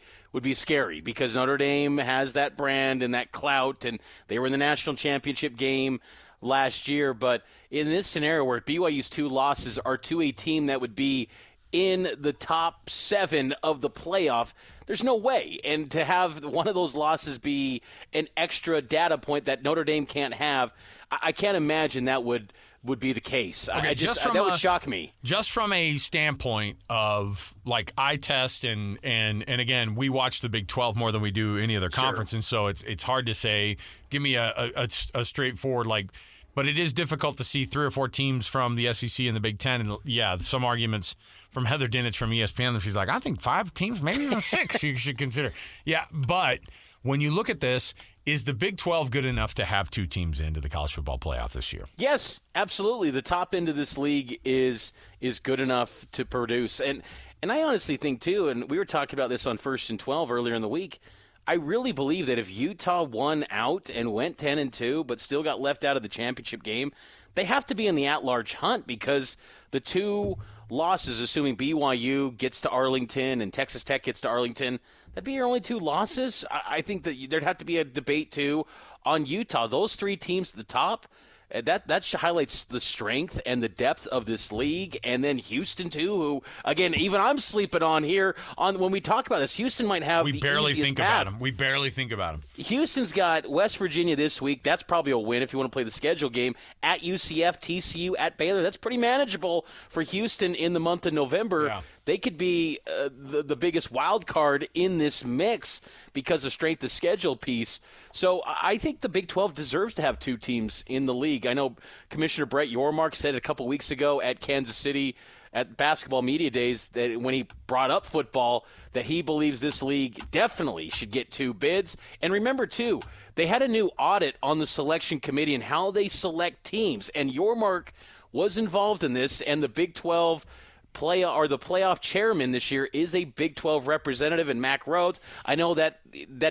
scary because Notre Dame has that brand and that clout, and they were in the national championship game last year. But in this scenario where BYU's 2 losses are to a team that would be in the top 7 of the playoff, there's no way. And to have one of those losses be an extra data point that Notre Dame can't have, I can't imagine that would be the case. Okay, that would shock me. Just from a standpoint of like eye test and again, we watch the Big 12 more than we do any other conference, and so it's hard to say. Give me a straightforward but it is difficult to see 3 or 4 teams from the SEC and the Big 10, and yeah, some arguments from Heather Dinich from ESPN. She's like, I think 5 teams, maybe even 6 you should consider. Yeah, but when you look at this, is the Big 12 good enough to have 2 teams into the college football playoff this year? Yes, absolutely. The top end of this league is good enough to produce. And I honestly think, too, and we were talking about this on First and 12 earlier in the week, I really believe that if Utah won out and went 10-2 but still got left out of the championship game, they have to be in the at-large hunt because the 2 losses, assuming BYU gets to Arlington and Texas Tech gets to Arlington, that'd be your only 2 losses. I think that there'd have to be a debate, too, on Utah. Those 3 teams at the top, that highlights the strength and the depth of this league. And then Houston, too, who, again, even I'm sleeping on here when we talk about this. Houston might have We barely think about them. Houston's got West Virginia this week. That's probably a win if you want to play the schedule game. At UCF, TCU, at Baylor. That's pretty manageable for Houston in the month of November. Yeah. they could be the biggest wild card in this mix because of strength of schedule piece. So I think the Big 12 deserves to have 2 teams in the league. I know Commissioner Brett Yormark said a couple weeks ago at Kansas City at Basketball Media Days that when he brought up football that he believes this league definitely should get 2 bids. And remember, too, they had a new audit on the selection committee and how they select teams. And Yormark was involved in this, and the Big 12 the playoff chairman this year is a Big 12 representative in Mack Rhodes. I know that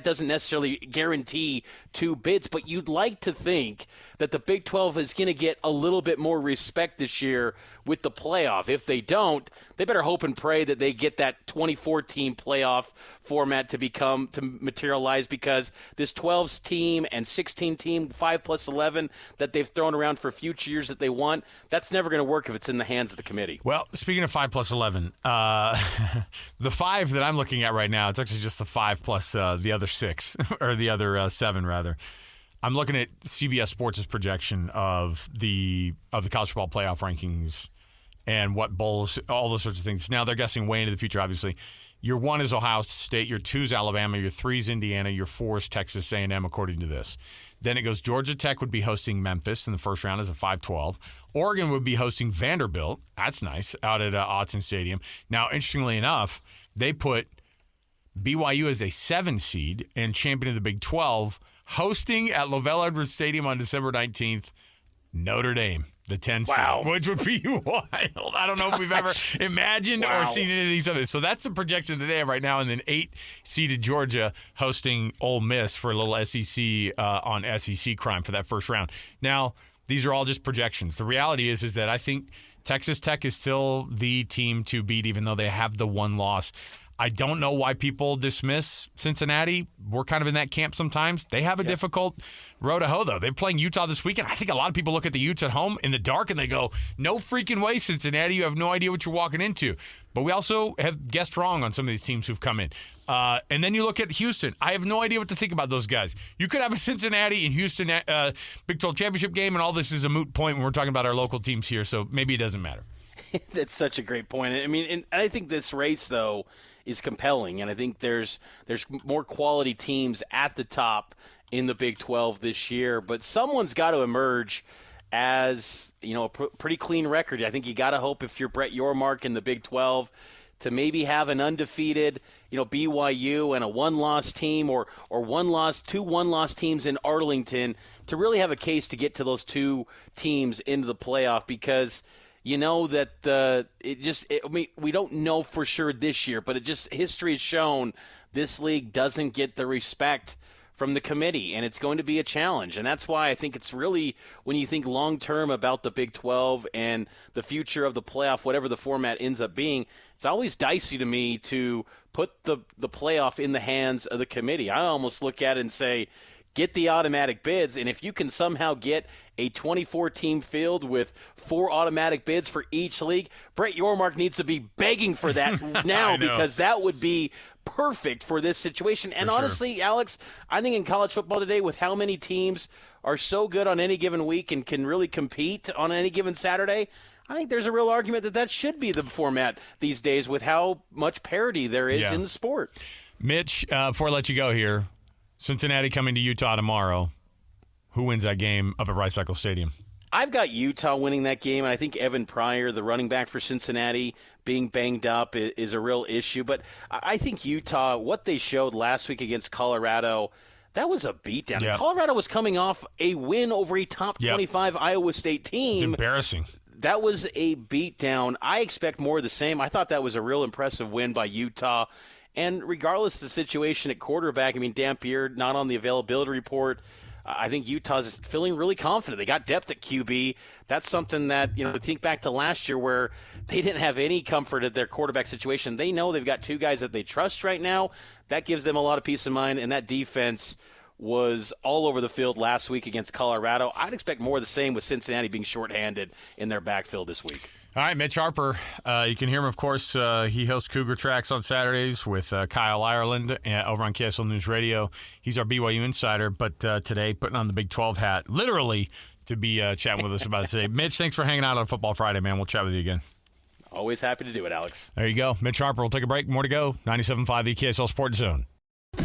doesn't necessarily guarantee 2 bids, but you'd like to think that the Big 12 is going to get a little bit more respect this year with the playoff. If they don't, they better hope and pray that they get that 24-team playoff format to materialize, because this 12-team and 16-team 5+11 that they've thrown around for future years that they want, that's never going to work if it's in the hands of the committee. Well, speaking of 5+11, the 5 that I'm looking at right now, it's actually just the 5 plus the other 6, or the other 7 rather. I'm looking at CBS Sports' projection of the college football playoff rankings and what bowls, all those sorts of things. Now they're guessing way into the future, obviously. Your 1 is Ohio State, your 2 is Alabama, your 3 is Indiana, your 4 is Texas A&M, according to this. Then it goes Georgia Tech would be hosting Memphis in the first round as a 5-12. Oregon would be hosting Vanderbilt. That's nice, out at Autzen Stadium. Now, interestingly enough, they put BYU as a 7 seed and champion of the Big 12, hosting at Lavelle Edwards Stadium on December 19th, Notre Dame, the 10 seed, which would be wild. I don't know if we've ever imagined or seen any of these others. So that's the projection that they have right now. And then 8-seeded Georgia hosting Ole Miss for a little SEC on SEC crime for that first round. Now, these are all just projections. The reality is that I think Texas Tech is still the team to beat, even though they have the 1 loss. I don't know why people dismiss Cincinnati. We're kind of in that camp sometimes. They have a difficult road to hoe, though. They're playing Utah this weekend. I think a lot of people look at the Utes at home in the dark and they go, no freaking way, Cincinnati. You have no idea what you're walking into. But we also have guessed wrong on some of these teams who've come in. And then you look at Houston. I have no idea what to think about those guys. You could have a Cincinnati and Houston Big 12 championship game, and all this is a moot point when we're talking about our local teams here, so maybe it doesn't matter. That's such a great point. I mean, and I think this race, though, is compelling, and I think there's more quality teams at the top in the Big 12 this year, but someone's got to emerge as, a pretty clean record. I think you got to hope, if you're Brett Yormark in the Big 12, to maybe have an undefeated, BYU and a 1-loss team, or 2 1-loss teams in Arlington, to really have a case to get to those 2 teams into the playoff, because that we don't know for sure this year, but history has shown this league doesn't get the respect from the committee, and it's going to be a challenge. And that's why I think it's really, when you think long-term about the Big 12 and the future of the playoff, whatever the format ends up being, it's always dicey to me to put the playoff in the hands of the committee. I almost look at it and say, get the automatic bids, and if you can somehow get a 24-team field with 4 automatic bids for each league, Brett Yormark needs to be begging for that now, because that would be perfect for this situation. And honestly, Alex, I think in college football today, with how many teams are so good on any given week and can really compete on any given Saturday, I think there's a real argument that should be the format these days with how much parity there is in the sport. Mitch, before I let you go here, Cincinnati coming to Utah tomorrow. Who wins that game up at Rice-Eccles Stadium? I've got Utah winning that game, and I think Evan Pryor, the running back for Cincinnati, being banged up is a real issue. But I think Utah, what they showed last week against Colorado, that was a beatdown. Yep. Colorado was coming off a win over a top 25 Iowa State team. It's embarrassing. That was a beatdown. I expect more of the same. I thought that was a real impressive win by Utah. And regardless of the situation at quarterback, Dampier not on the availability report. I think Utah's feeling really confident. They got depth at QB. That's something that, think back to last year where they didn't have any comfort at their quarterback situation. They know they've got 2 guys that they trust right now. That gives them a lot of peace of mind, and that defense was all over the field last week against Colorado. I'd expect more of the same with Cincinnati being shorthanded in their backfield this week. All right, Mitch Harper. You can hear him, of course. He hosts Cougar Tracks on Saturdays with Kyle Ireland over on KSL News Radio. He's our BYU insider, but today putting on the Big 12 hat, literally, to be chatting with us about it today. Mitch, thanks for hanging out on Football Friday, man. We'll chat with you again. Always happy to do it, Alex. There you go. Mitch Harper will take a break. More to go. 97.5 EKSL Sports Zone. You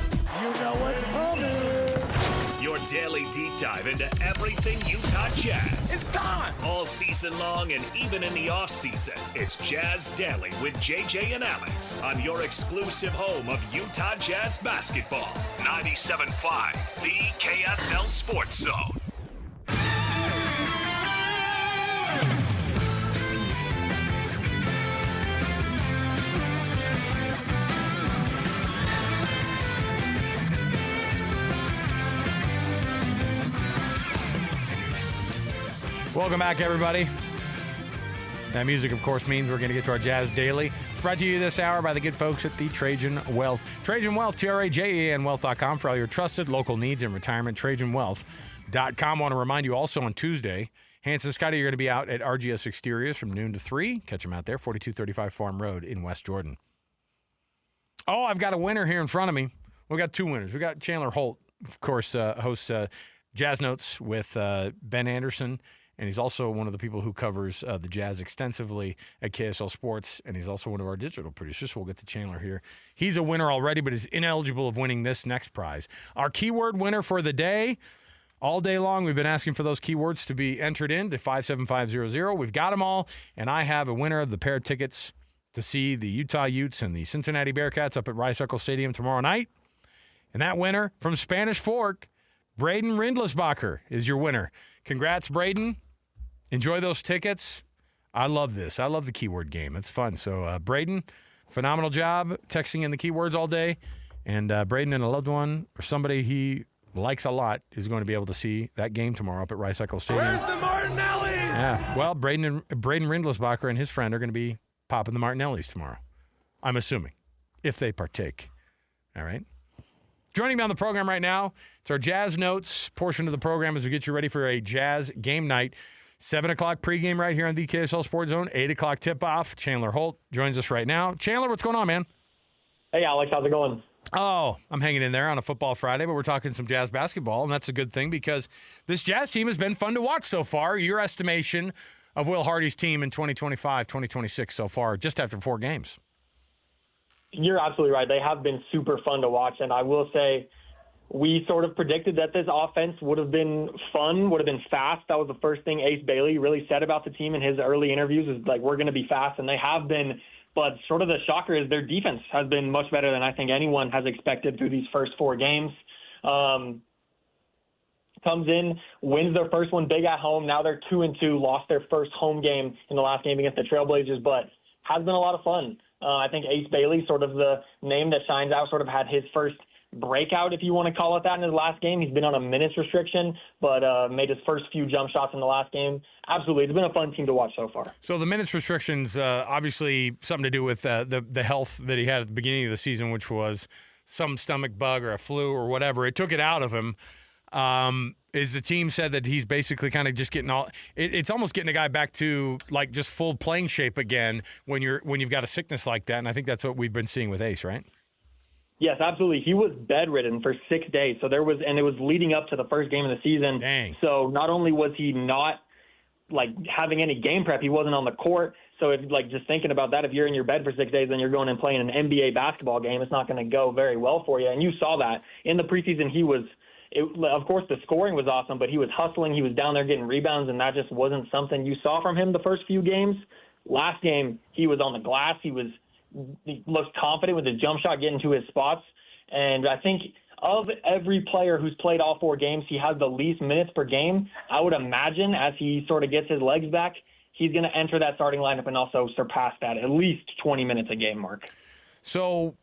know what's coming. Your daily deep dive into everything Utah Jazz. It's time. All season long and even in the off season. It's Jazz Daily with JJ and Alex on your exclusive home of Utah Jazz basketball. 97.5, the KSL Sports Zone. Welcome back, everybody. That music, of course, means we're going to get to our Jazz Daily. It's brought to you this hour by the good folks at the Trajan Wealth. Trajan Wealth, TRAJAN Wealth.com for all your trusted local needs in retirement. TrajanWealth.com. I want to remind you also on Tuesday, Hans and Scotty are going to be out at RGS Exteriors from noon to 3. Catch them out there, 4235 Farm Road in West Jordan. Oh, I've got a winner here in front of me. We've got two winners. We've got Chandler Holt, of course, hosts Jazz Notes with Ben Anderson. And he's also one of the people who covers the Jazz extensively at KSL Sports, and he's also one of our digital producers. So we'll get to Chandler here. He's a winner already, but is ineligible of winning this next prize. Our keyword winner for the day, all day long, we've been asking for those keywords to be entered into 57500. We've got them all, and I have a winner of the pair of tickets to see the Utah Utes and the Cincinnati Bearcats up at Rice-Eccles Stadium tomorrow night. And that winner from Spanish Fork, Braden Rindlisbacher, is your winner. Congrats, Braden. Enjoy those tickets. I love this. I love the keyword game. It's fun. So, Braden, phenomenal job texting in the keywords all day. And Braden and a loved one or somebody he likes a lot is going to be able to see that game tomorrow up at Rice-Eccles Stadium. Where's the Martinellis? Yeah. Well, Braden Rindlisbacher and his friend are going to be popping the Martinellis tomorrow. I'm assuming, if they partake. All right. Joining me on the program right now, it's our Jazz Notes portion of the program as we get you ready for a Jazz game night. 7 o'clock pregame right here on the KSL Sports Zone. 8 o'clock tip-off. Chandler Holt joins us right now. Chandler, what's going on, man? Hey, Alex. How's it going? Oh, I'm hanging in there on a football Friday, but we're talking some Jazz basketball, and that's a good thing because this Jazz team has been fun to watch so far. Your estimation of Will Hardy's team in 2025, 2026 so far, just after 4 games. You're absolutely right. They have been super fun to watch, and I will say we sort of predicted that this offense would have been fun, would have been fast. That was the first thing Ace Bailey really said about the team in his early interviews is like, we're going to be fast, and they have been. But sort of the shocker is their defense has been much better than I think anyone has expected through these first 4 games. Comes in, wins their first one big at home. Now they're 2-2, lost their first home game in the last game against the Trailblazers, but has been a lot of fun. I think Ace Bailey, sort of the name that shines out, sort of had his first breakout, if you want to call it that, in his last game. He's been on a minutes restriction, but made his first few jump shots in the last game. Absolutely. It's been a fun team to watch so far. So the minutes restrictions, obviously something to do with the health that he had at the beginning of the season, which was some stomach bug or a flu or whatever. It took it out of him. Is the team said that he's basically kind of just getting it's almost getting a guy back to like just full playing shape again when you've got a sickness like that. And I think that's what we've been seeing with Ace, right? Yes, absolutely. He was bedridden for 6 days. So it was leading up to the first game of the season. Dang. So not only was he not like having any game prep, he wasn't on the court. So it's like just thinking about that, if you're in your bed for 6 days and you're going and playing an NBA basketball game, it's not going to go very well for you. And you saw that in the preseason. Of course, the scoring was awesome, but he was hustling. He was down there getting rebounds, and that just wasn't something you saw from him the first few games. Last game, he was on the glass. He looked confident with his jump shot, getting to his spots. And I think of every player who's played all 4 games, he has the least minutes per game. I would imagine as he sort of gets his legs back, he's going to enter that starting lineup and also surpass that at least 20 minutes a game mark. So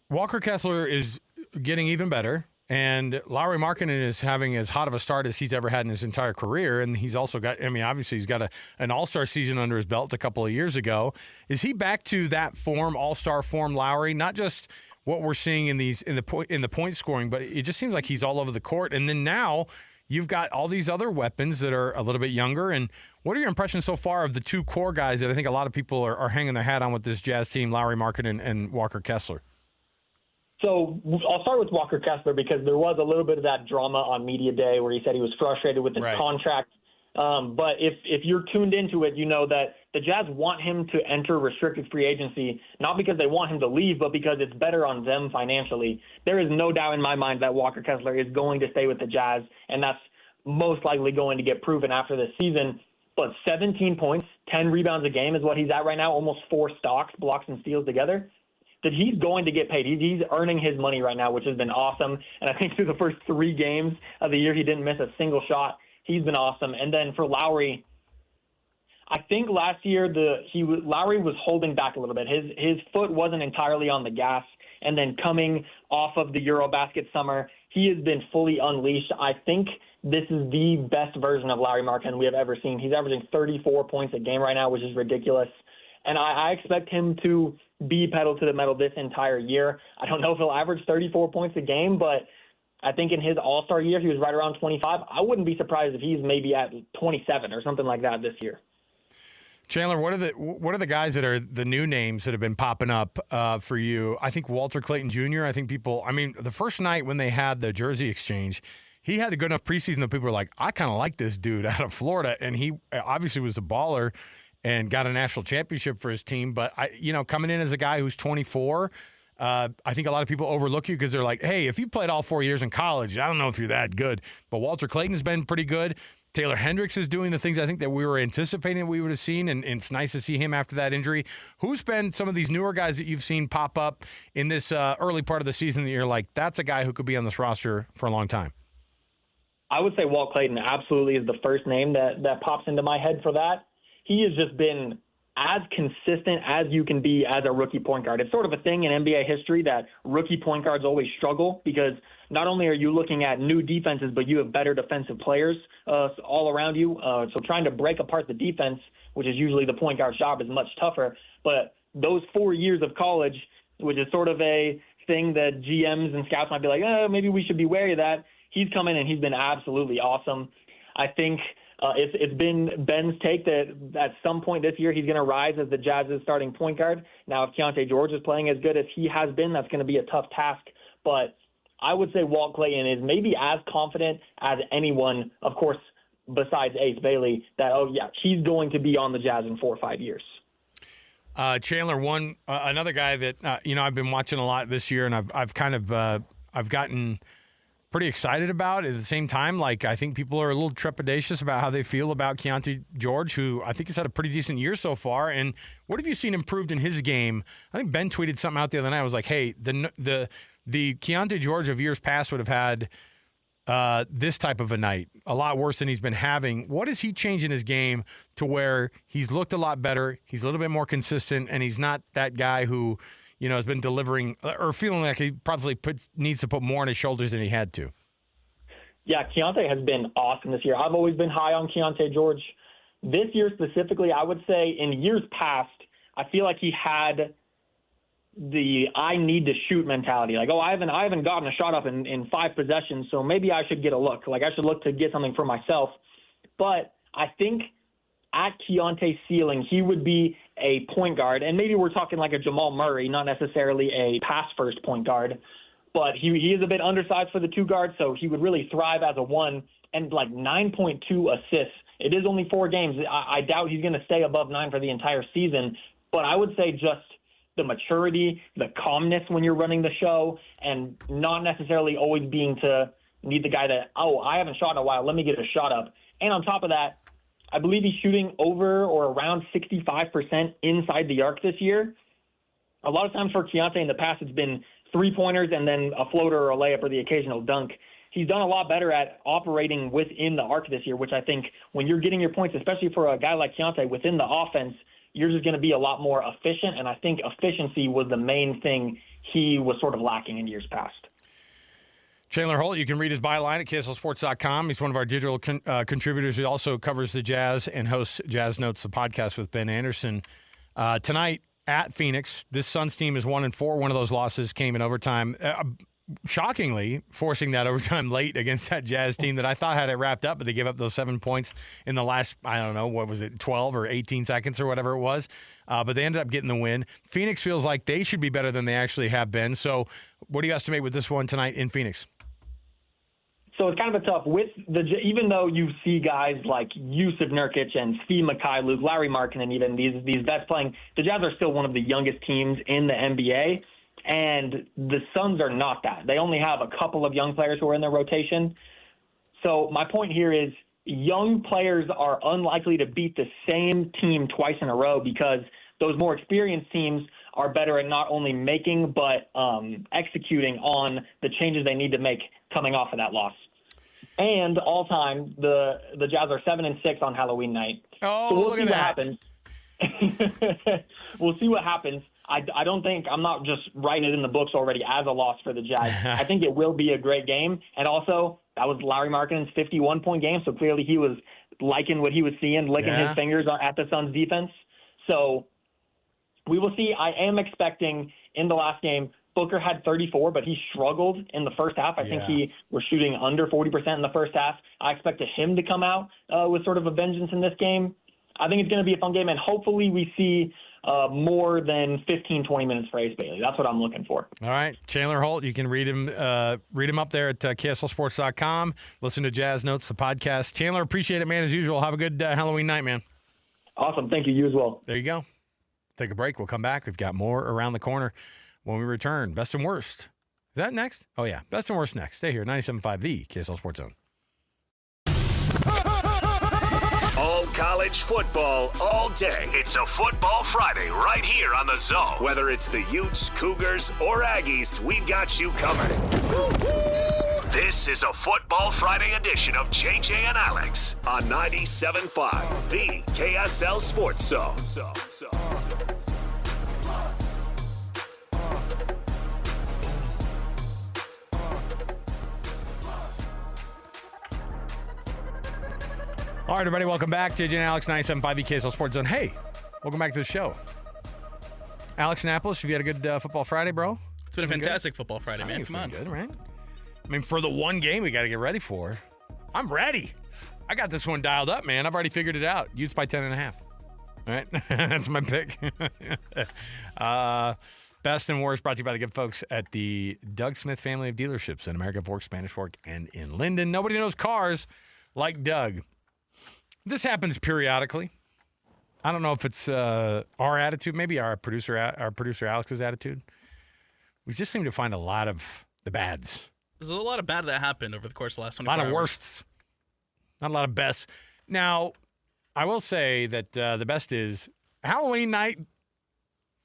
Walker Kessler is getting even better. And Lauri Markkanen is having as hot of a start as he's ever had in his entire career. And he's also got, obviously he's got an all-star season under his belt a couple of years ago. Is he back to that form, all-star form, Lauri? Not just what we're seeing in the point scoring, but it just seems like he's all over the court. And then now you've got all these other weapons that are a little bit younger. And what are your impressions so far of the 2 core guys that I think a lot of people are hanging their hat on with this Jazz team, Lauri Markkanen and Walker Kessler? So I'll start with Walker Kessler because there was a little bit of that drama on media day where he said he was frustrated with his contract. But if you're tuned into it, you know that the Jazz want him to enter restricted free agency, not because they want him to leave, but because it's better on them financially. There is no doubt in my mind that Walker Kessler is going to stay with the Jazz, and that's most likely going to get proven after this season. But 17 points, 10 rebounds a game is what he's at right now, almost 4 blocks and steals together. That he's going to get paid. He's earning his money right now, which has been awesome. And I think through the first 3 games of the year, he didn't miss a single shot. He's been awesome. And then for Lowry, I think last year Lowry was holding back a little bit. His foot wasn't entirely on the gas. And then coming off of the Eurobasket summer, he has been fully unleashed. I think this is the best version of Lowry Markkanen we have ever seen. He's averaging 34 points a game right now, which is ridiculous. And I expect him to be pedal to the metal this entire year. I don't know if he'll average 34 points a game, but I think in his All-Star year, he was right around 25. I wouldn't be surprised if he's maybe at 27 or something like that this year. Chandler, what are the guys that are the new names that have been popping up for you? I think Walter Clayton Jr., the first night when they had the jersey exchange, he had a good enough preseason that people were like, I kind of like this dude out of Florida. And he obviously was a baller and got a national championship for his team. But, coming in as a guy who's 24, I think a lot of people overlook you because they're like, hey, if you played all 4 years in college, I don't know if you're that good. But Walter Clayton's been pretty good. Taylor Hendricks is doing the things I think that we were anticipating we would have seen, and it's nice to see him after that injury. Who's been some of these newer guys that you've seen pop up in this early part of the season that you're like, that's a guy who could be on this roster for a long time? I would say Walt Clayton absolutely is the first name that pops into my head for that. He has just been as consistent as you can be as a rookie point guard. It's sort of a thing in NBA history that rookie point guards always struggle because not only are you looking at new defenses, but you have better defensive players all around you. So trying to break apart the defense, which is usually the point guard's job, is much tougher. But those 4 years of college, which is sort of a thing that GMs and scouts might be like, maybe we should be wary of that. He's come in and he's been absolutely awesome. I think it's been Ben's take that at some point this year he's going to rise as the Jazz's starting point guard. Now, if Keontae George is playing as good as he has been, that's going to be a tough task. But I would say Walt Clayton is maybe as confident as anyone, of course, besides Ace Bailey, that, he's going to be on the Jazz in 4 or 5 years. Chandler, another guy that, I've been watching a lot this year, and I've gotten pretty excited about. At the same time, I think people are a little trepidatious about how they feel about Keontae George, who I think has had a pretty decent year so far. And what have you seen improved in his game? I think Ben tweeted something out the other night. I was like, hey, the Keontae George of years past would have had this type of a night, a lot worse than he's been having. What has he changed in his game to where he's looked a lot better, he's a little bit more consistent, and he's not that guy who has been delivering or feeling like he probably needs to put more on his shoulders than he had to? Yeah, Keontae has been awesome this year. I've always been high on Keontae George. This year specifically, I would say in years past, I feel like he had the I need to shoot mentality. Like, I haven't gotten a shot up in 5 possessions, so maybe I should get a look. Like, I should look to get something for myself. But I think at Keontae's ceiling, he would be a point guard, and maybe we're talking like a Jamal Murray, not necessarily a pass-first point guard, but he is a bit undersized for the 2 guard, so he would really thrive as a 1, and 9.2 assists. It is only 4 games. I doubt he's going to stay above 9 for the entire season, but I would say just the maturity, the calmness when you're running the show, and not necessarily always need the guy that, I haven't shot in a while, let me get a shot up. And on top of that, I believe he's shooting over or around 65% inside the arc this year. A lot of times for Keontae in the past, it's been 3-pointers and then a floater or a layup or the occasional dunk. He's done a lot better at operating within the arc this year, which I think when you're getting your points, especially for a guy like Keontae within the offense, yours is going to be a lot more efficient. And I think efficiency was the main thing he was sort of lacking in years past. Chandler Holt, you can read his byline at KSLSports.com. He's one of our digital contributors. He also covers the Jazz and hosts Jazz Notes, the podcast with Ben Anderson. Tonight at Phoenix, this Suns team is 1-4. One of those losses came in overtime. Shockingly, forcing that overtime late against that Jazz team that I thought had it wrapped up, but they gave up those 7 points in the last, 12 or 18 seconds or whatever it was. But they ended up getting the win. Phoenix feels like they should be better than they actually have been. So what do you estimate with this one tonight in Phoenix? So it's kind of a tough with even though you see guys like Yusuf Nurkic and Steve Mikhailuk, Larry Markkinen, even these vets playing, the Jazz are still one of the youngest teams in the NBA, and the Suns are not that. They only have a couple of young players who are in their rotation. So my point here is young players are unlikely to beat the same team twice in a row because those more experienced teams are better at not only making but executing on the changes they need to make coming off of that loss. And all time, the Jazz are 7-6 on Halloween night. Oh, so we'll look see at what that. happens. We'll see what happens. I don't think I'm not just writing it in the books already as a loss for the Jazz. I think it will be a great game. And also, that was Larry Markkinen's 51-point game, so clearly he was liking what he was seeing, licking his fingers at the Suns defense. So we will see. I am expecting in the last game, Booker had 34, but he struggled in the first half. I think he was shooting under 40% in the first half. I expected him to come out with sort of a vengeance in this game. I think it's going to be a fun game, and hopefully we see more than 15, 20 minutes for Ace Bailey. That's what I'm looking for. All right. Chandler Holt, you can read him up there at KSLSports.com. Listen to Jazz Notes, the podcast. Chandler, appreciate it, man, as usual. Have a good Halloween night, man. Awesome. Thank you. You as well. There you go. Take a break. We'll come back. We've got more around the corner when we return. Best and worst. Is that next? Oh, yeah. Best and worst next. Stay here. 97.5, the KSL Sports Zone. All college football all day. It's a Football Friday right here on the Zone. Whether it's the Utes, Cougars, or Aggies, we've got you covered. This is a Football Friday edition of JJ and Alex on 97.5, the KSL Sports Zone. All right, everybody, welcome back. JJ and Alex, 97.5 KSL Sports Zone. Hey, welcome back to the show. Alex Annapolis, have you had a good Football Friday, bro? It's been a fantastic Football Friday, man. Come on. Good, right? I mean, for the one game we got to get ready for, I'm ready. I got this one dialed up, man. I've already figured it out. Utes by 10.5. All right? That's my pick. Best and worst brought to you by the good folks at the Doug Smith family of dealerships in American Fork, Spanish Fork, and in Linden. Nobody knows cars like Doug. This happens periodically. I don't know if it's our attitude, maybe our producer Alex's attitude. We just seem to find a lot of the bads. There's a lot of bad that happened over the course of the last 24 hours. A lot of worsts. Not a lot of bests. Now, I will say that the best is Halloween night,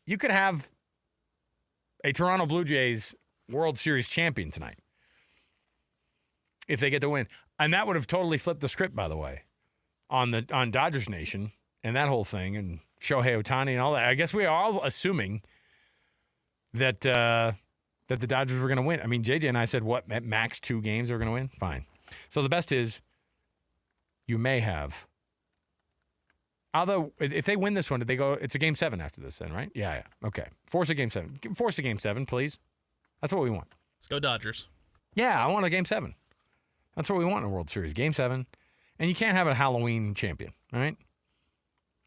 you could have a Toronto Blue Jays World Series champion tonight if they get the win. And that would have totally flipped the script, by the way, on Dodgers Nation and that whole thing and Shohei Ohtani and all that. I guess we are all assuming that that the Dodgers were going to win. I mean, JJ and I said, what, at max 2 games they were going to win? Fine. So the best is you may have. Although, if they win this one, did they go? It's a Game 7 after this then, right? Yeah. Okay. Force a Game 7. Force a Game 7, please. That's what we want. Let's go Dodgers. Yeah, I want a Game 7. That's what we want in a World Series. Game 7. And you can't have a Halloween champion, all right?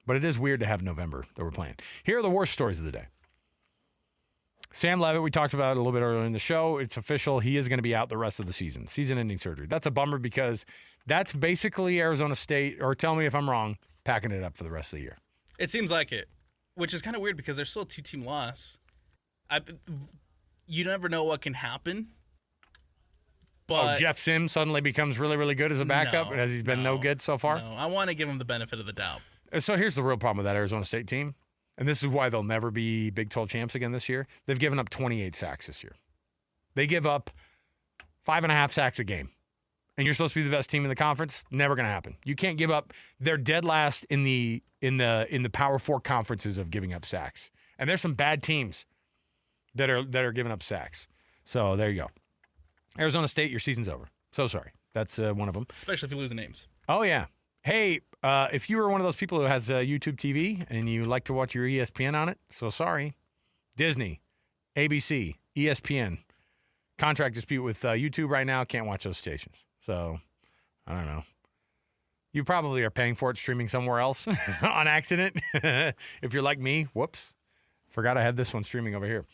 But it is weird to have November that we're playing. Here are the worst stories of the day. Sam Levitt, we talked about it a little bit earlier in the show. It's official. He is going to be out the rest of the season. Season-ending surgery. That's a bummer because that's basically Arizona State, or tell me if I'm wrong, packing it up for the rest of the year. It seems like it, which is kind of weird because there's still a 2-team loss. You never know what can happen. But Jeff Sims suddenly becomes really, really good as a backup, as he's been no good so far? No, I want to give him the benefit of the doubt. So here's the real problem with that Arizona State team, and this is why they'll never be Big 12 champs again this year. They've given up 28 sacks this year. They give up 5.5 sacks a game. And you're supposed to be the best team in the conference? Never going to happen. You can't give up. They're dead last in the Power 4 conferences of giving up sacks. And there's some bad teams that are giving up sacks. So there you go. Arizona State, your season's over. So sorry. That's one of them. Especially if you lose the names. Oh, yeah. Hey, if you were one of those people who has YouTube TV and you like to watch your ESPN on it, so sorry. Disney, ABC, ESPN, contract dispute with YouTube right now. Can't watch those stations. So, I don't know. You probably are paying for it streaming somewhere else on accident. If you're like me, whoops. Forgot I had this one streaming over here.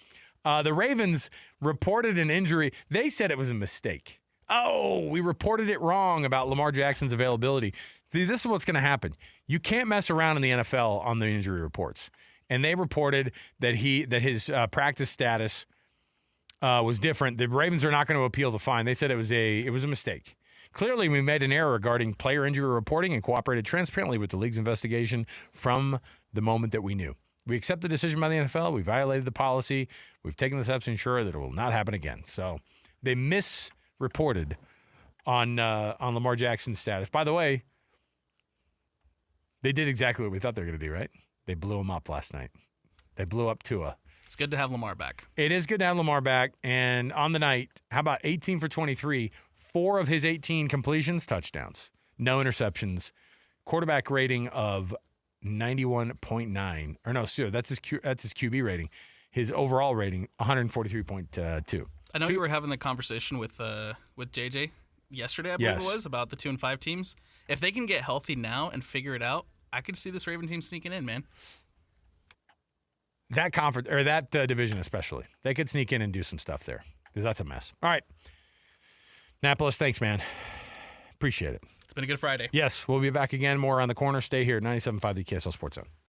The Ravens reported an injury. They said it was a mistake. Oh, we reported it wrong about Lamar Jackson's availability. See, this is what's going to happen. You can't mess around in the NFL on the injury reports. And they reported that his practice status was different. The Ravens are not going to appeal the fine. They said it was a mistake. Clearly, we made an error regarding player injury reporting and cooperated transparently with the league's investigation from the moment that we knew. We accept the decision by the NFL. We violated the policy. We've taken the steps to ensure that it will not happen again. So they misreported on Lamar Jackson's status. By the way, they did exactly what we thought they were going to do, right? They blew him up last night. They blew up Tua. It's good to have Lamar back. It is good to have Lamar back. And on the night, how about 18 for 23? 4 of his 18 completions, touchdowns. No interceptions. Quarterback rating of 91.9. Or no, sir, that's his QB rating. His overall rating, 143.2. I know you were having the conversation with JJ yesterday, I believe it was, about the 2-5 teams. If they can get healthy now and figure it out, I could see this Raven team sneaking in, man. That conference or that division especially, they could sneak in and do some stuff there because that's a mess. All right, Napolis, thanks, man. Appreciate it. It's been a good Friday. Yes, we'll be back again. More on the corner. Stay here, 97.5 the KSL Sports Zone.